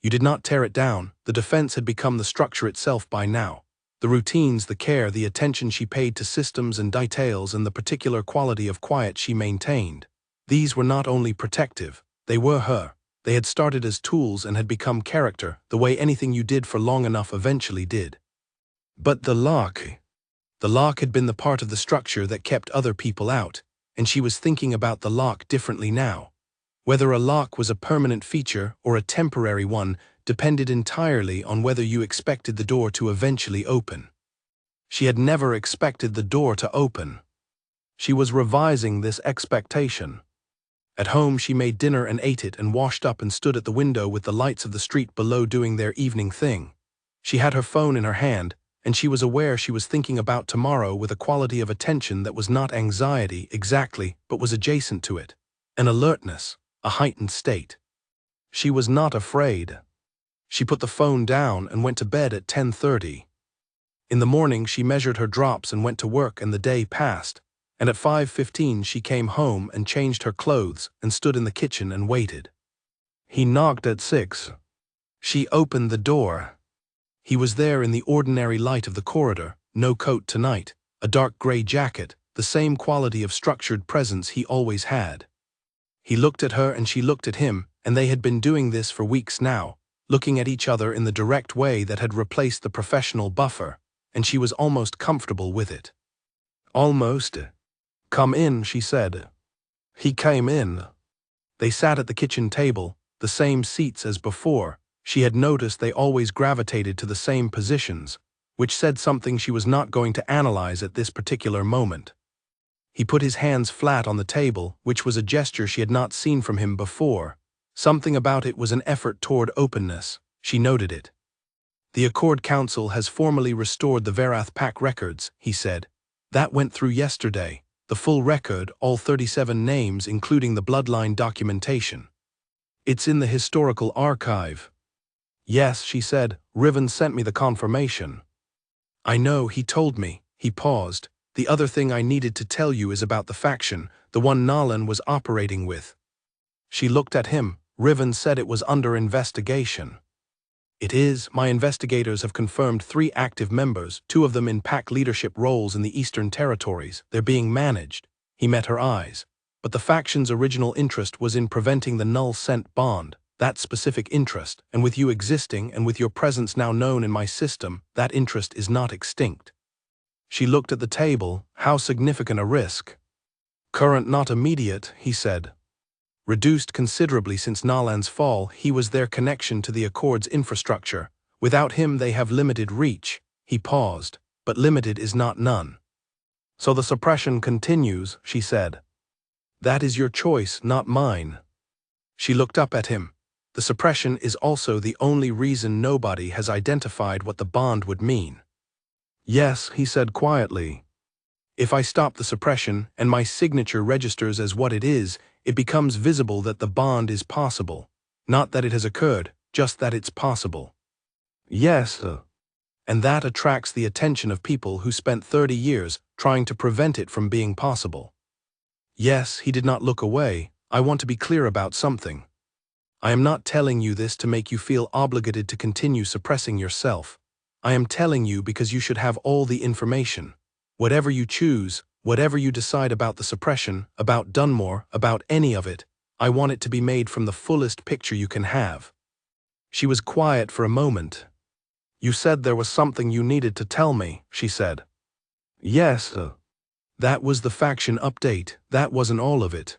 You did not tear it down. The defense had become the structure itself by now. The routines, the care, the attention she paid to systems and details, and the particular quality of quiet she maintained. These were not only protective, they were her. They had started as tools and had become character, the way anything you did for long enough eventually did. But the lock had been the part of the structure that kept other people out, and she was thinking about the lock differently now. Whether a lock was a permanent feature or a temporary one depended entirely on whether you expected the door to eventually open. She had never expected the door to open. She was revising this expectation. At home she made dinner and ate it and washed up and stood at the window with the lights of the street below doing their evening thing. She had her phone in her hand, and she was aware she was thinking about tomorrow with a quality of attention that was not anxiety exactly, but was adjacent to it. An alertness, a heightened state. She was not afraid. She put the phone down and went to bed at 10:30. In the morning she measured her drops and went to work, and the day passed, and at 5:15 she came home and changed her clothes and stood in the kitchen and waited. He knocked at 6. She opened the door. He was there in the ordinary light of the corridor, no coat tonight, a dark gray jacket, the same quality of structured presence he always had. He looked at her and she looked at him, and they had been doing this for weeks now, looking at each other in the direct way that had replaced the professional buffer, and she was almost comfortable with it. Almost. "Come in," she said. He came in. They sat at the kitchen table, the same seats as before. She had noticed they always gravitated to the same positions, which said something she was not going to analyze at this particular moment. He put his hands flat on the table, which was a gesture she had not seen from him before. Something about it was an effort toward openness. She noted it. "The Accord Council has formally restored the Verath Pack records," he said. "That went through yesterday. The full record, all 37 names including the bloodline documentation. It's in the historical archive." "Yes," she said, "Riven sent me the confirmation." "I know, he told me." He paused. "The other thing I needed to tell you is about the faction, the one Nalan was operating with." She looked at him. "Riven said it was under investigation." "It is. My investigators have confirmed 3 active members, 2 of them in pack leadership roles in the Eastern Territories. They're being managed." He met her eyes. "But the faction's original interest was in preventing the null scent bond, that specific interest, and with you existing and with your presence now known in my system, that interest is not extinct." She looked at the table. "How significant a risk?" "Current, not immediate," he said. "Reduced considerably since Nalan's fall. He was their connection to the Accord's infrastructure. Without him they have limited reach." He paused. "But limited is not none." So the suppression continues, she said. That is your choice, not mine. She looked up at him. The suppression is also the only reason nobody has identified what the bond would mean. Yes, he said quietly. If I stop the suppression and my signature registers as what it is, it becomes visible that the bond is possible. Not that it has occurred, just that it's possible. Yes, and that attracts the attention of people who spent 30 years trying to prevent it from being possible. Yes, he did not look away. I want to be clear about something. I am not telling you this to make you feel obligated to continue suppressing yourself. I am telling you because you should have all the information. Whatever you choose, whatever you decide about the suppression, about Dunmore, about any of it, I want it to be made from the fullest picture you can have. She was quiet for a moment. You said there was something you needed to tell me, she said. Yes, that was the faction update, that wasn't all of it.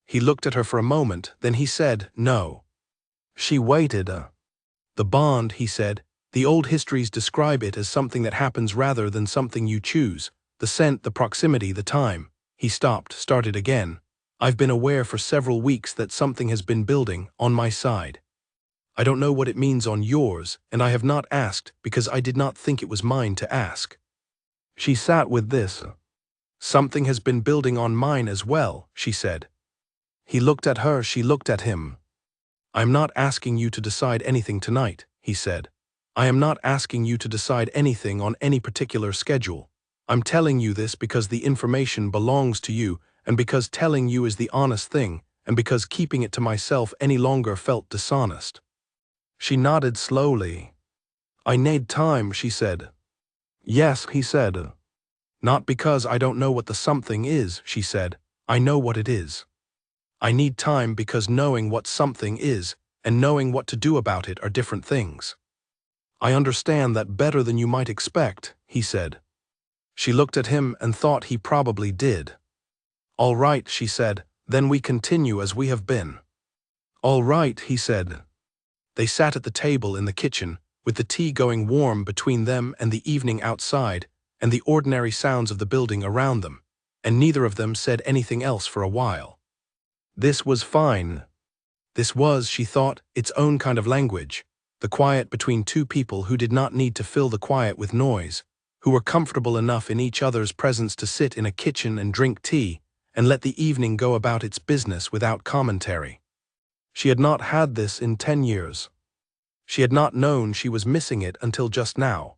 He looked at her for a moment, then he said, no. She waited. The bond, he said, the old histories describe it as something that happens rather than something you choose. The scent, the proximity, the time. He stopped, started again. I've been aware for several weeks that something has been building on my side. I don't know what it means on yours, and I have not asked because I did not think it was mine to ask. She sat with this. Something has been building on mine as well, she said. He looked at her, she looked at him. I'm not asking you to decide anything tonight, he said. I am not asking you to decide anything on any particular schedule. I'm telling you this because the information belongs to you, and because telling you is the honest thing, and because keeping it to myself any longer felt dishonest. She nodded slowly. I need time, she said. Yes, he said. Not because I don't know what the something is, she said. I know what it is. I need time because knowing what something is and knowing what to do about it are different things. I understand that better than you might expect, he said. She looked at him and thought he probably did. All right, she said, then we continue as we have been. All right, he said. They sat at the table in the kitchen, with the tea going warm between them and the evening outside, and the ordinary sounds of the building around them, and neither of them said anything else for a while. This was fine. This was, she thought, its own kind of language, the quiet between two people who did not need to fill the quiet with noise, who were comfortable enough in each other's presence to sit in a kitchen and drink tea, and let the evening go about its business without commentary. She had not had this in 10 years. She had not known she was missing it until just now.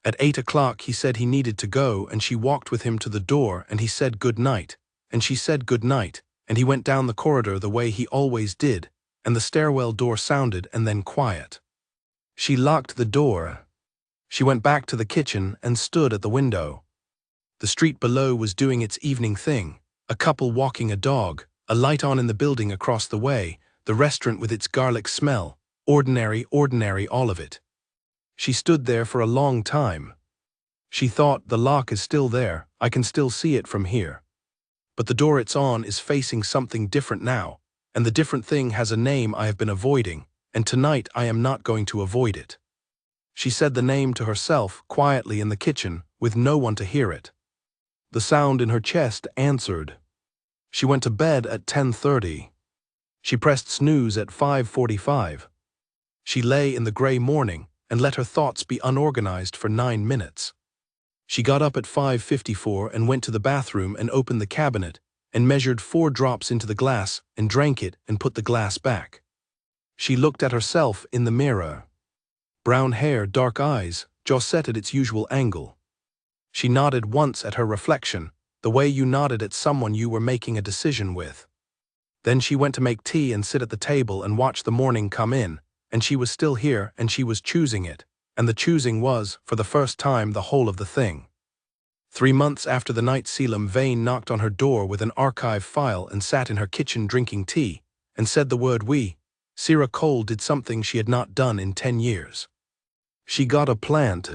At 8 o'clock he said he needed to go, and she walked with him to the door, and he said good night, and she said good night, and he went down the corridor the way he always did, and the stairwell door sounded and then quiet. She locked the door. She went back to the kitchen and stood at the window. The street below was doing its evening thing, a couple walking a dog, a light on in the building across the way, the restaurant with its garlic smell, ordinary, all of it. She stood there for a long time. She thought, the lock is still there, I can still see it from here. But the door it's on is facing something different now, and the different thing has a name I have been avoiding, and tonight I am not going to avoid it. She said the name to herself, quietly in the kitchen, with no one to hear it. The sound in her chest answered. She went to bed at 10:30. She pressed snooze at 5:45. She lay in the gray morning and let her thoughts be unorganized for 9 minutes. She got up at 5:54 and went to the bathroom and opened the cabinet and measured 4 drops into the glass and drank it and put the glass back. She looked at herself in the mirror. Brown hair, dark eyes, jaw set at its usual angle. She nodded once at her reflection, the way you nodded at someone you were making a decision with. Then she went to make tea and sit at the table and watch the morning come in, and she was still here and she was choosing it, and the choosing was, for the first time, the whole of the thing. 3 months after the night Selim Vane knocked on her door with an archive file and sat in her kitchen drinking tea, and said the word we, Sierra Cole did something she had not done in 10 years. She got a plant.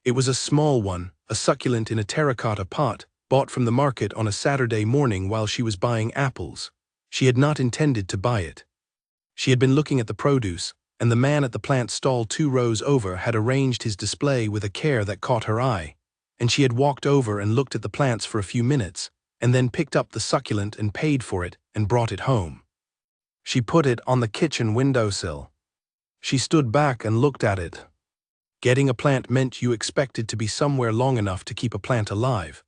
It was a small one, a succulent in a terracotta pot, bought from the market on a Saturday morning while she was buying apples. She had not intended to buy it. She had been looking at the produce, and the man at the plant stall 2 rows over had arranged his display with a care that caught her eye, and she had walked over and looked at the plants for a few minutes, and then picked up the succulent and paid for it and brought it home. She put it on the kitchen windowsill. She stood back and looked at it. Getting a plant meant you expected to be somewhere long enough to keep a plant alive.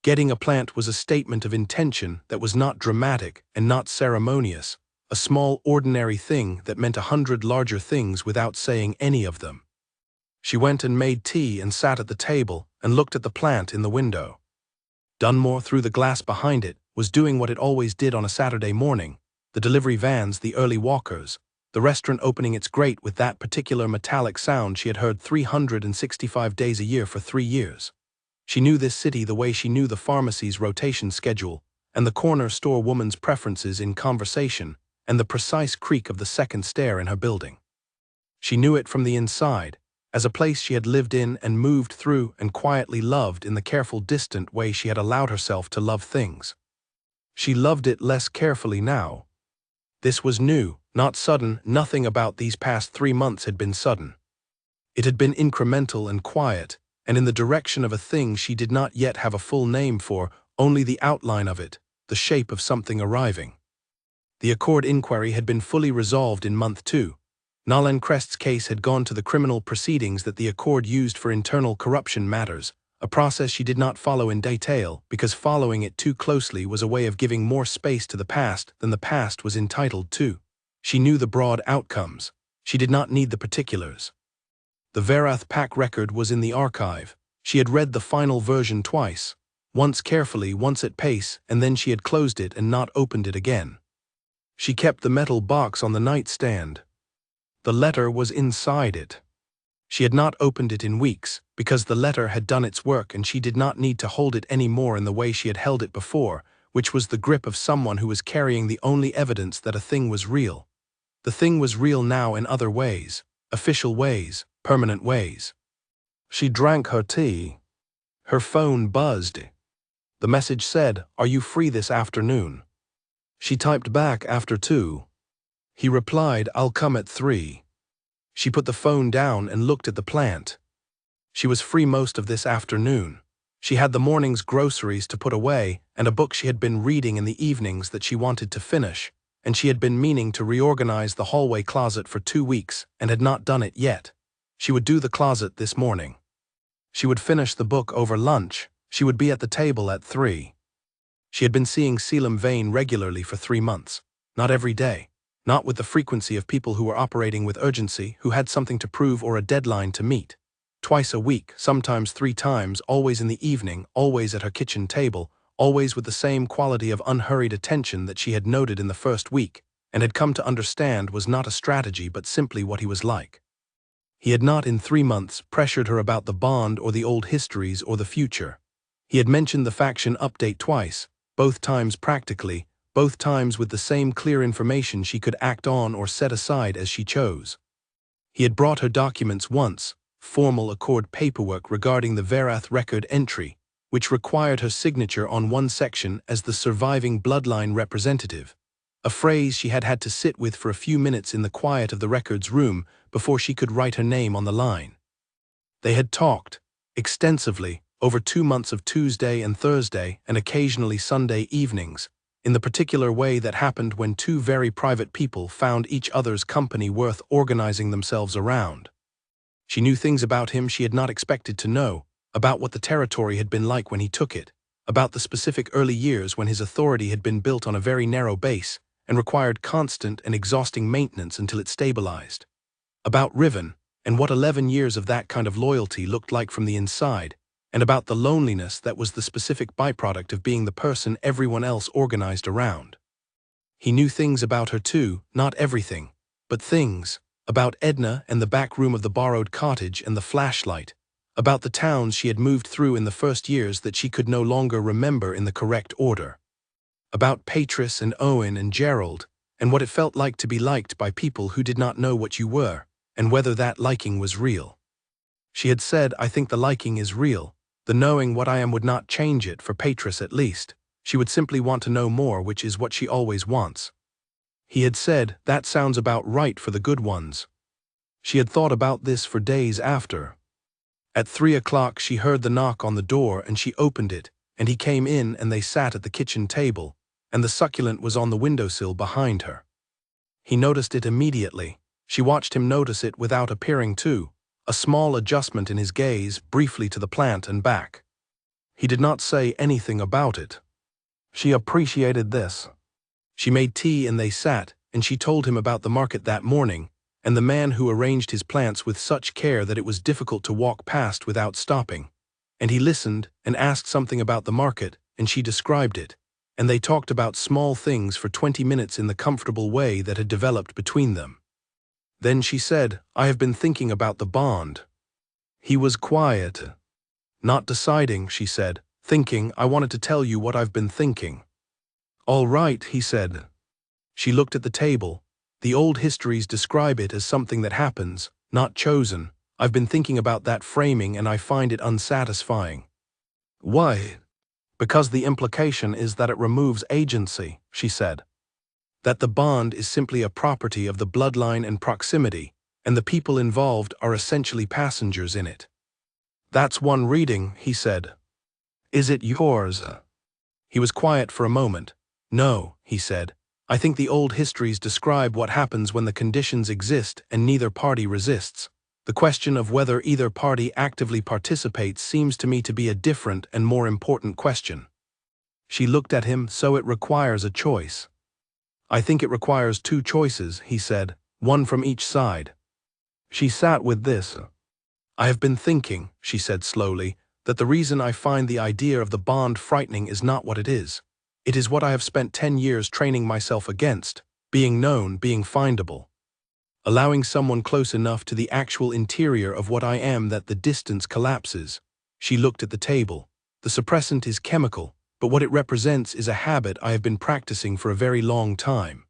Getting a plant was a statement of intention that was not dramatic and not ceremonious, a small ordinary thing that meant 100 larger things without saying any of them. She went and made tea and sat at the table and looked at the plant in the window. Dunmore, through the glass behind it, was doing what it always did on a Saturday morning: the delivery vans, the early walkers, the restaurant opening its grate with that particular metallic sound she had heard 365 days a year for 3 years. She knew this city the way she knew the pharmacy's rotation schedule, and the corner store woman's preferences in conversation, and the precise creak of the second stair in her building. She knew it from the inside, as a place she had lived in and moved through and quietly loved in the careful, distant way she had allowed herself to love things. She loved it less carefully now. This was new, not sudden. Nothing about these past 3 months had been sudden. It had been incremental and quiet, and in the direction of a thing she did not yet have a full name for, only the outline of it, the shape of something arriving. The Accord inquiry had been fully resolved in month 2. Nalin Crest's case had gone to the criminal proceedings that the Accord used for internal corruption matters, a process she did not follow in detail because following it too closely was a way of giving more space to the past than the past was entitled to. She knew the broad outcomes. She did not need the particulars. The Verath Pack record was in the archive. She had read the final version twice, once carefully, once at pace, and then she had closed it and not opened it again. She kept the metal box on the nightstand. The letter was inside it. She had not opened it in weeks, because the letter had done its work and she did not need to hold it any more in the way she had held it before, which was the grip of someone who was carrying the only evidence that a thing was real. The thing was real now in other ways, official ways, permanent ways. She drank her tea. Her phone buzzed. The message said, "Are you free this afternoon?" She typed back after 2. He replied, "I'll come at 3. She put the phone down and looked at the plant. She was free most of this afternoon. She had the morning's groceries to put away and a book she had been reading in the evenings that she wanted to finish, and she had been meaning to reorganize the hallway closet for 2 weeks and had not done it yet. She would do the closet this morning. She would finish the book over lunch. She would be at the table at 3. She had been seeing Selim Vane regularly for 3 months, not every day. Not with the frequency of people who were operating with urgency, who had something to prove or a deadline to meet. Twice a week, sometimes 3 times, always in the evening, always at her kitchen table, always with the same quality of unhurried attention that she had noted in the first week, and had come to understand was not a strategy but simply what he was like. He had not in 3 months pressured her about the bond or the old histories or the future. He had mentioned the faction update twice, both times practically, both times with the same clear information she could act on or set aside as she chose. He had brought her documents once, formal Accord paperwork regarding the Verath record entry, which required her signature on one section as the surviving bloodline representative, a phrase she had had to sit with for a few minutes in the quiet of the records room before she could write her name on the line. They had talked, extensively, over 2 months of Tuesday and Thursday and occasionally Sunday evenings, in the particular way that happened when 2 very private people found each other's company worth organizing themselves around. She knew things about him she had not expected to know, about what the territory had been like when he took it, about the specific early years when his authority had been built on a very narrow base and required constant and exhausting maintenance until it stabilized, about Riven and what 11 years of that kind of loyalty looked like from the inside, and about the loneliness that was the specific byproduct of being the person everyone else organized around. He knew things about her too, not everything, but things, about Edna and the back room of the borrowed cottage and the flashlight, about the towns she had moved through in the first years that she could no longer remember in the correct order, about Patris and Owen and Gerald, and what it felt like to be liked by people who did not know what you were, and whether that liking was real. She had said, "I think the liking is real. The knowing what I am would not change it, for Patris at least. She would simply want to know more, which is what she always wants." He had said, "That sounds about right for the good ones." She had thought about this for days after. At 3 o'clock she heard the knock on the door and she opened it, and he came in and they sat at the kitchen table, and the succulent was on the windowsill behind her. He noticed it immediately. She watched him notice it without appearing to, a small adjustment in his gaze briefly to the plant and back. He did not say anything about it. She appreciated this. She made tea and they sat, and she told him about the market that morning, and the man who arranged his plants with such care that it was difficult to walk past without stopping. And he listened and asked something about the market, and she described it, and they talked about small things for 20 minutes in the comfortable way that had developed between them. Then she said, "I have been thinking about the bond." He was quiet. "Not deciding," she said, "thinking. I wanted to tell you what I've been thinking." "All right," he said. She looked at the table. The old histories describe it as something that happens, not chosen. I've been thinking about that framing and I find it unsatisfying. Why? Because the implication is that it removes agency, she said. That the bond is simply a property of the bloodline and proximity, and the people involved are essentially passengers in it. That's one reading, he said. Is it yours? He was quiet for a moment. No, he said. I think the old histories describe what happens when the conditions exist and neither party resists. The question of whether either party actively participates seems to me to be a different and more important question. She looked at him. So it requires a choice. I think it requires two choices, he said, one from each side. She sat with this. I have been thinking, she said slowly, that the reason I find the idea of the bond frightening is not what it is. It is what I have spent 10 years training myself against, being known, being findable. Allowing someone close enough to the actual interior of what I am that the distance collapses. She looked at the table. The suppressant is chemical, but what it represents is a habit I have been practicing for a very long time.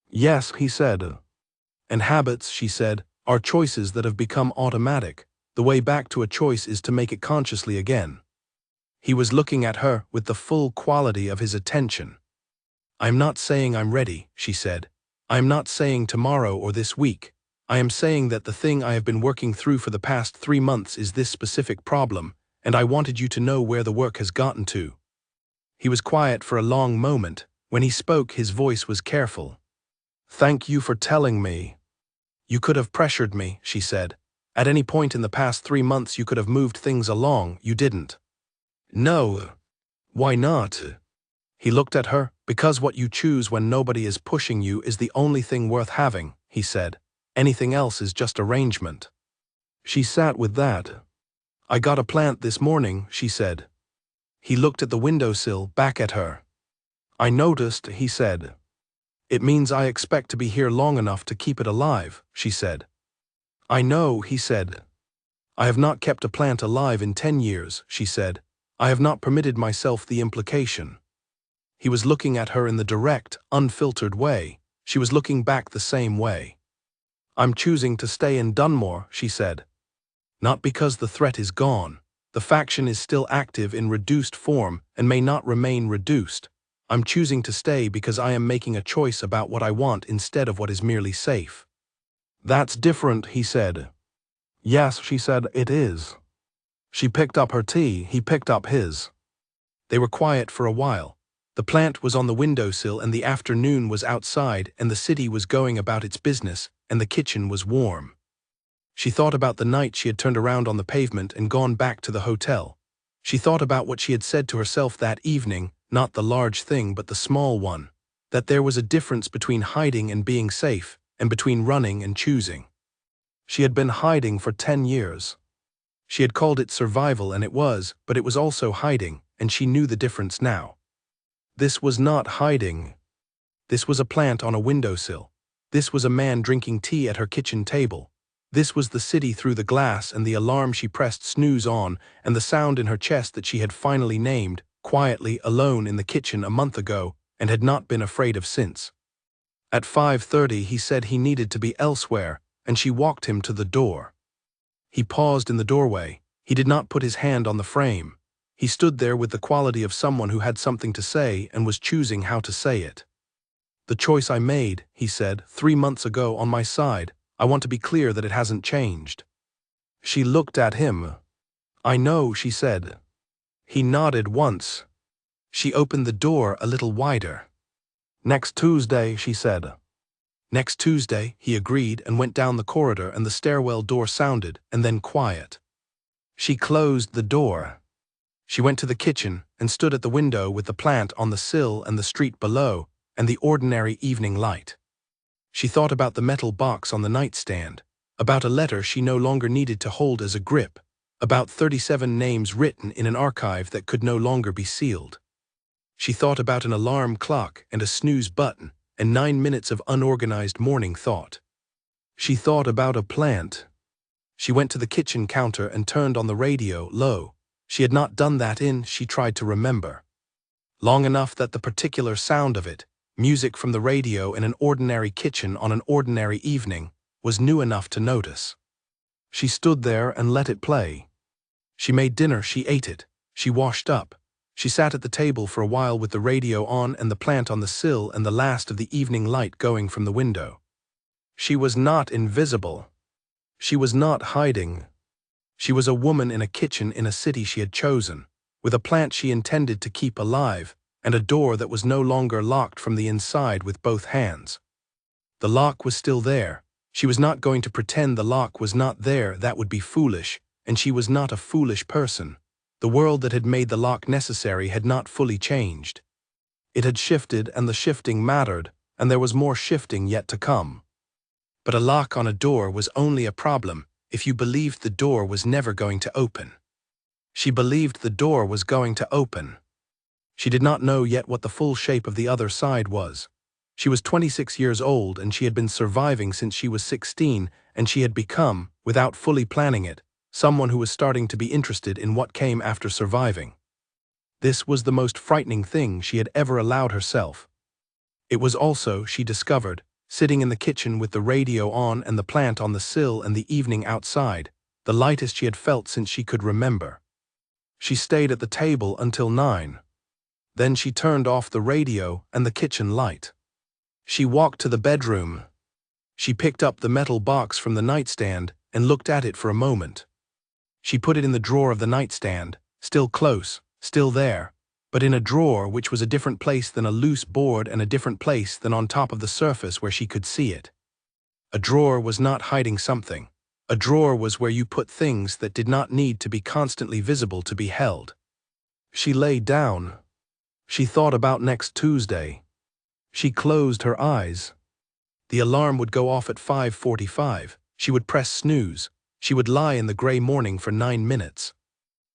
Yes, he said. And habits, she said, are choices that have become automatic. The way back to a choice is to make it consciously again. He was looking at her with the full quality of his attention. I'm not saying I'm ready, she said. I am not saying tomorrow or this week. I am saying that the thing I have been working through for the past 3 months is this specific problem, and I wanted you to know where the work has gotten to. He was quiet for a long moment. When he spoke, his voice was careful. Thank you for telling me. You could have pressured me, she said. At any point in the past 3 months you could have moved things along. You didn't. No. Why not? He looked at her. Because what you choose when nobody is pushing you is the only thing worth having, he said. Anything else is just arrangement. She sat with that. I got a plant this morning, she said. He looked at the windowsill, back at her. I noticed, he said. It means I expect to be here long enough to keep it alive, she said. I know, he said. I have not kept a plant alive in 10 years, she said. I have not permitted myself the implication. He was looking at her in the direct, unfiltered way. She was looking back the same way. I'm choosing to stay in Dunmore, she said. Not because the threat is gone. The faction is still active in reduced form and may not remain reduced. I'm choosing to stay because I am making a choice about what I want instead of what is merely safe. That's different, he said. Yes, she said, it is. She picked up her tea, he picked up his. They were quiet for a while. The plant was on the windowsill and the afternoon was outside and the city was going about its business and the kitchen was warm. She thought about the night she had turned around on the pavement and gone back to the hotel. She thought about what she had said to herself that evening, not the large thing but the small one, that there was a difference between hiding and being safe, and between running and choosing. She had been hiding for 10 years. She had called it survival and it was, but it was also hiding, and she knew the difference now. This was not hiding. This was a plant on a windowsill. This was a man drinking tea at her kitchen table. This was the city through the glass and the alarm she pressed snooze on and the sound in her chest that she had finally named, quietly alone in the kitchen a month ago and had not been afraid of since. At 5:30 he said he needed to be elsewhere and she walked him to the door. He paused in the doorway. He did not put his hand on the frame. He stood there with the quality of someone who had something to say and was choosing how to say it. The choice I made, he said, 3 months ago on my side, I want to be clear that it hasn't changed. She looked at him. "I know," she said. He nodded once. She opened the door a little wider. "Next Tuesday," she said. "Next Tuesday," he agreed and went down the corridor, and the stairwell door sounded, and then quiet. She closed the door. She went to the kitchen and stood at the window with the plant on the sill and the street below and the ordinary evening light. She thought about the metal box on the nightstand, about a letter she no longer needed to hold as a grip, about 37 names written in an archive that could no longer be sealed. She thought about an alarm clock and a snooze button and 9 minutes of unorganized morning thought. She thought about a plant. She went to the kitchen counter and turned on the radio low. She had not done that she tried to remember. Long enough that the particular sound of it, music from the radio in an ordinary kitchen on an ordinary evening, was new enough to notice. She stood there and let it play. She made dinner, she ate it, she washed up. She sat at the table for a while with the radio on and the plant on the sill and the last of the evening light going from the window. She was not invisible. She was not hiding. She was a woman in a kitchen in a city she had chosen, with a plant she intended to keep alive, and a door that was no longer locked from the inside with both hands. The lock was still there. She was not going to pretend the lock was not there, that would be foolish, and she was not a foolish person. The world that had made the lock necessary had not fully changed. It had shifted, and the shifting mattered, and there was more shifting yet to come. But a lock on a door was only a problem if you believed the door was never going to open. She believed the door was going to open. She did not know yet what the full shape of the other side was. She was 26 years old, and she had been surviving since she was 16, and she had become, without fully planning it, someone who was starting to be interested in what came after surviving. This was the most frightening thing she had ever allowed herself. It was also, she discovered, sitting in the kitchen with the radio on and the plant on the sill and the evening outside, the lightest she had felt since she could remember. She stayed at the table until 9. Then she turned off the radio and the kitchen light. She walked to the bedroom. She picked up the metal box from the nightstand and looked at it for a moment. She put it in the drawer of the nightstand, still close, still there, but in a drawer which was a different place than a loose board and a different place than on top of the surface where she could see it. A drawer was not hiding something. A drawer was where you put things that did not need to be constantly visible to be held. She lay down. She thought about next Tuesday. She closed her eyes. The alarm would go off at 5:45. She would press snooze. She would lie in the gray morning for 9 minutes.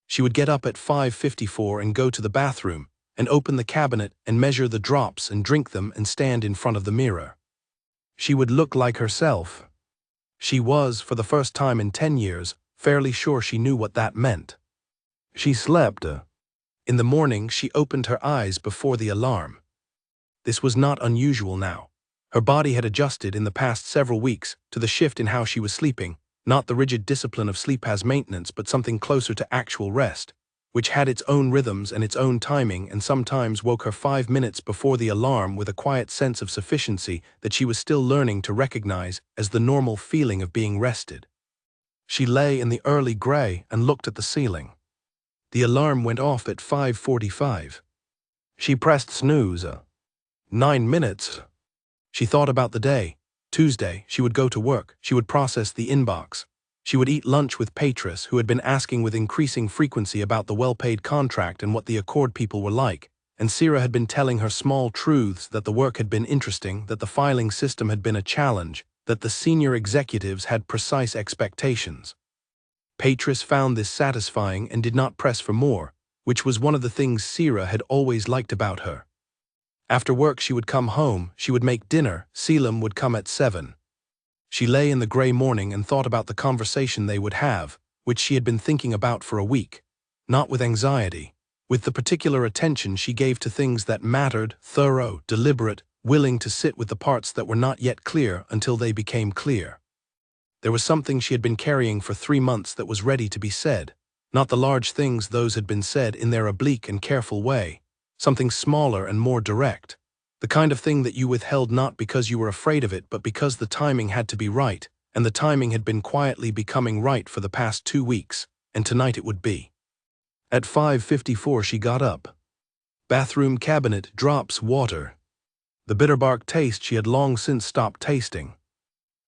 She would get up at 5:54 and go to the bathroom, and open the cabinet and measure the drops and drink them and stand in front of the mirror. She would look like herself. She was, for the first time in 10 years, fairly sure she knew what that meant. She slept. In the morning she opened her eyes before the alarm. This was not unusual now. Her body had adjusted in the past several weeks to the shift in how she was sleeping, not the rigid discipline of sleep as maintenance, but something closer to actual rest, which had its own rhythms and its own timing, and sometimes woke her 5 minutes before the alarm with a quiet sense of sufficiency that she was still learning to recognize as the normal feeling of being rested. She lay in the early gray and looked at the ceiling. The alarm went off at 5:45. She pressed snooze. 9 minutes. She thought about the day. Tuesday, she would go to work. She would process the inbox. She would eat lunch with Patris, who had been asking with increasing frequency about the well-paid contract and what the Accord people were like, and Sierra had been telling her small truths, that the work had been interesting, that the filing system had been a challenge, that the senior executives had precise expectations. Patris found this satisfying and did not press for more, which was one of the things Sierra had always liked about her. After work she would come home, she would make dinner, Selim would come at 7. She lay in the gray morning and thought about the conversation they would have, which she had been thinking about for a week, not with anxiety, with the particular attention she gave to things that mattered, thorough, deliberate, willing to sit with the parts that were not yet clear until they became clear. There was something she had been carrying for 3 months that was ready to be said, not the large things those had been said in their oblique and careful way, something smaller and more direct, the kind of thing that you withheld not because you were afraid of it but because the timing had to be right, and the timing had been quietly becoming right for the past 2 weeks, and tonight it would be. At 5:54 she got up. Bathroom cabinet, drops, water. The bitterbark taste she had long since stopped tasting.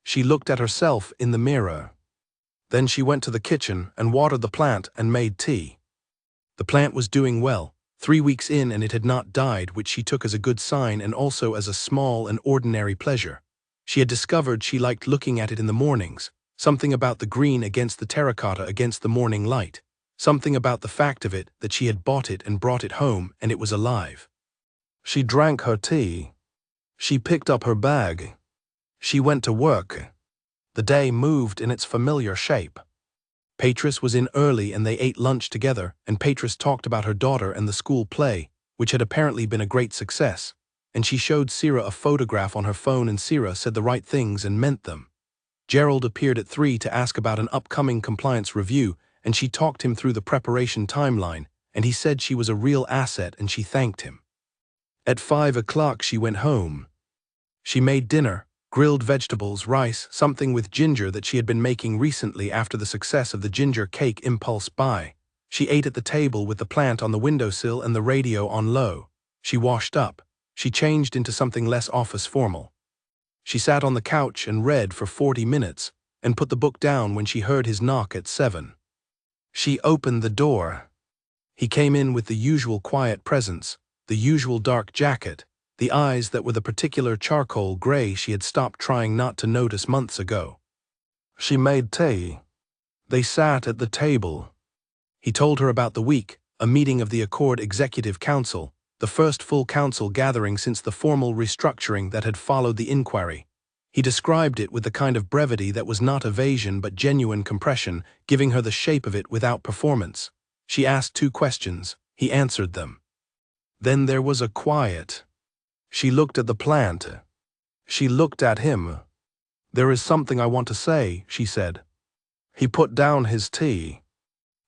She looked at herself in the mirror. Then she went to the kitchen and watered the plant and made tea. The plant was doing well, 3 weeks in, and it had not died, which she took as a good sign and also as a small and ordinary pleasure. She had discovered she liked looking at it in the mornings, something about the green against the terracotta against the morning light, something about the fact of it that she had bought it and brought it home and it was alive. She drank her tea. She picked up her bag. She went to work. The day moved in its familiar shape. Patris was in early and they ate lunch together, and Patris talked about her daughter and the school play, which had apparently been a great success, and she showed Sira a photograph on her phone and Sira said the right things and meant them. Gerald appeared at 3 to ask about an upcoming compliance review, and she talked him through the preparation timeline, and he said she was a real asset and she thanked him. At 5 o'clock she went home. She made dinner. Grilled vegetables, rice, something with ginger that she had been making recently after the success of the ginger cake impulse buy. She ate at the table with the plant on the windowsill and the radio on low. She washed up. She changed into something less office formal. She sat on the couch and read for 40 minutes, and put the book down when she heard his knock at 7. She opened the door. He came in with the usual quiet presence, the usual dark jacket, the eyes that were the particular charcoal gray she had stopped trying not to notice months ago. She made tea. They sat at the table. He told her about the week, a meeting of the Accord Executive Council, the first full council gathering since the formal restructuring that had followed the inquiry. He described it with the kind of brevity that was not evasion but genuine compression, giving her the shape of it without performance. She asked 2 questions. He answered them. Then there was a quiet. She looked at the plant. She looked at him. "There is something I want to say," she said. He put down his tea.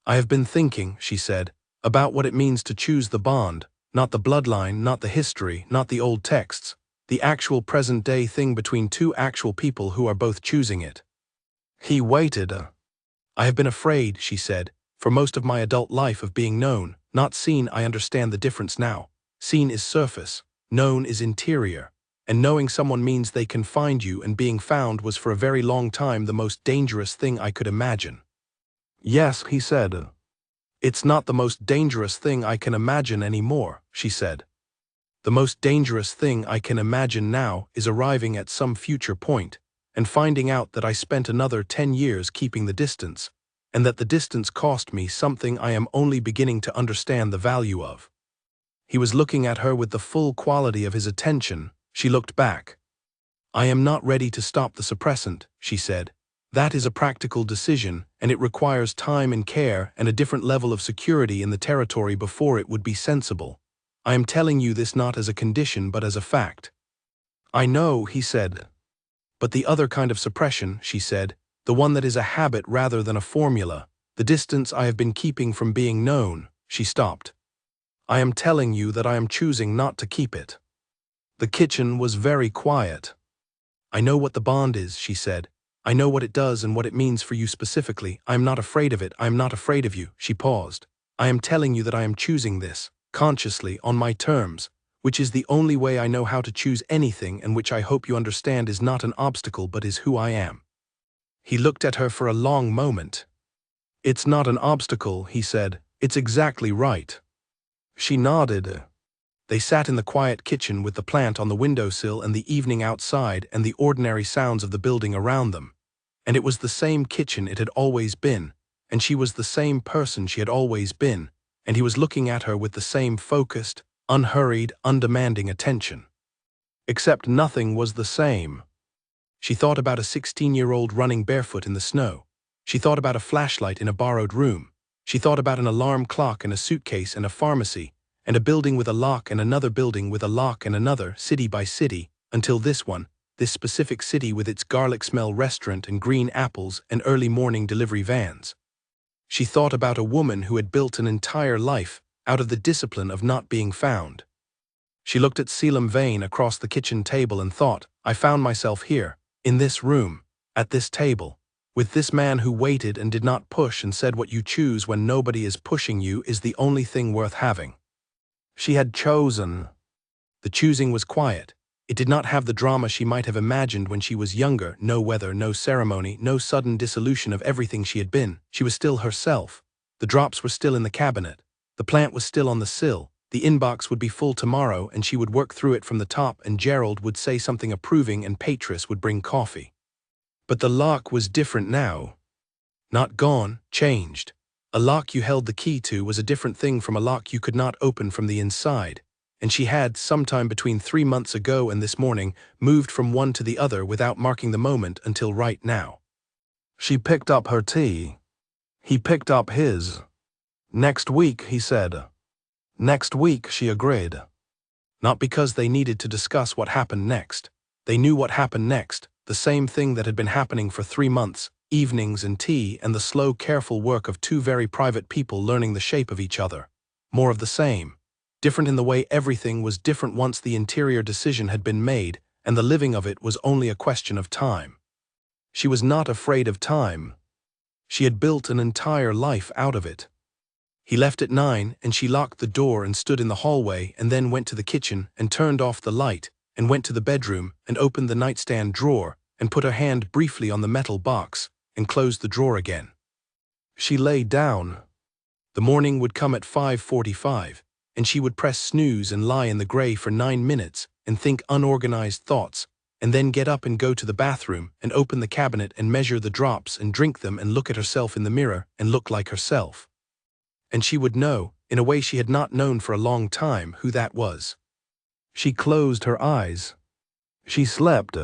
"I have been thinking," she said, "about what it means to choose the bond, not the bloodline, not the history, not the old texts, the actual present-day thing between 2 actual people who are both choosing it." He waited. "I have been afraid," she said, "for most of my adult life of being known, not seen. I understand the difference now. Seen is surface. Known is interior, and knowing someone means they can find you, and being found was for a very long time the most dangerous thing I could imagine." "Yes," he said. "It's not the most dangerous thing I can imagine anymore," she said. "The most dangerous thing I can imagine now is arriving at some future point and finding out that I spent another 10 years keeping the distance, and that the distance cost me something I am only beginning to understand the value of." He was looking at her with the full quality of his attention. She looked back. "I am not ready to stop the suppressant," she said. "That is a practical decision, and it requires time and care and a different level of security in the territory before it would be sensible. I am telling you this not as a condition but as a fact." "I know," he said. "But the other kind of suppression," she said, "the one that is a habit rather than a formula, the distance I have been keeping from being known," she stopped. "I am telling you that I am choosing not to keep it." The kitchen was very quiet. "I know what the bond is," she said. "I know what it does and what it means for you specifically. I am not afraid of it. I am not afraid of you." She paused. "I am telling you that I am choosing this, consciously, on my terms, which is the only way I know how to choose anything, and which I hope you understand is not an obstacle but is who I am." He looked at her for a long moment. "It's not an obstacle," he said. "It's exactly right." She nodded. They sat in the quiet kitchen with the plant on the windowsill and the evening outside and the ordinary sounds of the building around them. And it was the same kitchen it had always been, and she was the same person she had always been, and he was looking at her with the same focused, unhurried, undemanding attention. Except nothing was the same. She thought about a 16-year-old running barefoot in the snow. She thought about a flashlight in a borrowed room. She thought about an alarm clock and a suitcase and a pharmacy, and a building with a lock and another building with a lock and another, city by city, until this one, this specific city with its garlic smell restaurant and green apples and early morning delivery vans. She thought about a woman who had built an entire life out of the discipline of not being found. She looked at Selim Vane across the kitchen table and thought, "I found myself here, in this room, at this table, With this man who waited and did not push and said what you choose when nobody is pushing you is the only thing worth having. She had chosen. The choosing was quiet. It did not have the drama she might have imagined when she was younger, no weather, no ceremony, no sudden dissolution of everything she had been. She was still herself. The drops were still in the cabinet. The plant was still on the sill. The inbox would be full tomorrow and she would work through it from the top and Gerald would say something approving and Patris would bring coffee. But the lock was different now. Not gone, changed. A lock you held the key to was a different thing from a lock you could not open from the inside. And she had, sometime between 3 months ago and this morning, moved from one to the other without marking the moment until right now. She picked up her tea. He picked up his. Next week, he said. Next week, she agreed. Not because they needed to discuss what happened next. They knew what happened next, the same thing that had been happening for 3 months, evenings and tea and the slow, careful work of two very private people learning the shape of each other. More of the same. Different in the way everything was different once the interior decision had been made, and the living of it was only a question of time. She was not afraid of time. She had built an entire life out of it. He left at 9 and she locked the door and stood in the hallway and then went to the kitchen and turned off the light and went to the bedroom and opened the nightstand drawer and put her hand briefly on the metal box and closed the drawer again. She lay down. The morning would come at 5:45, and she would press snooze and lie in the gray for 9 minutes and think unorganized thoughts, and then get up and go to the bathroom and open the cabinet and measure the drops and drink them and look at herself in the mirror and look like herself. And she would know, in a way she had not known for a long time, who that was. She closed her eyes. She slept.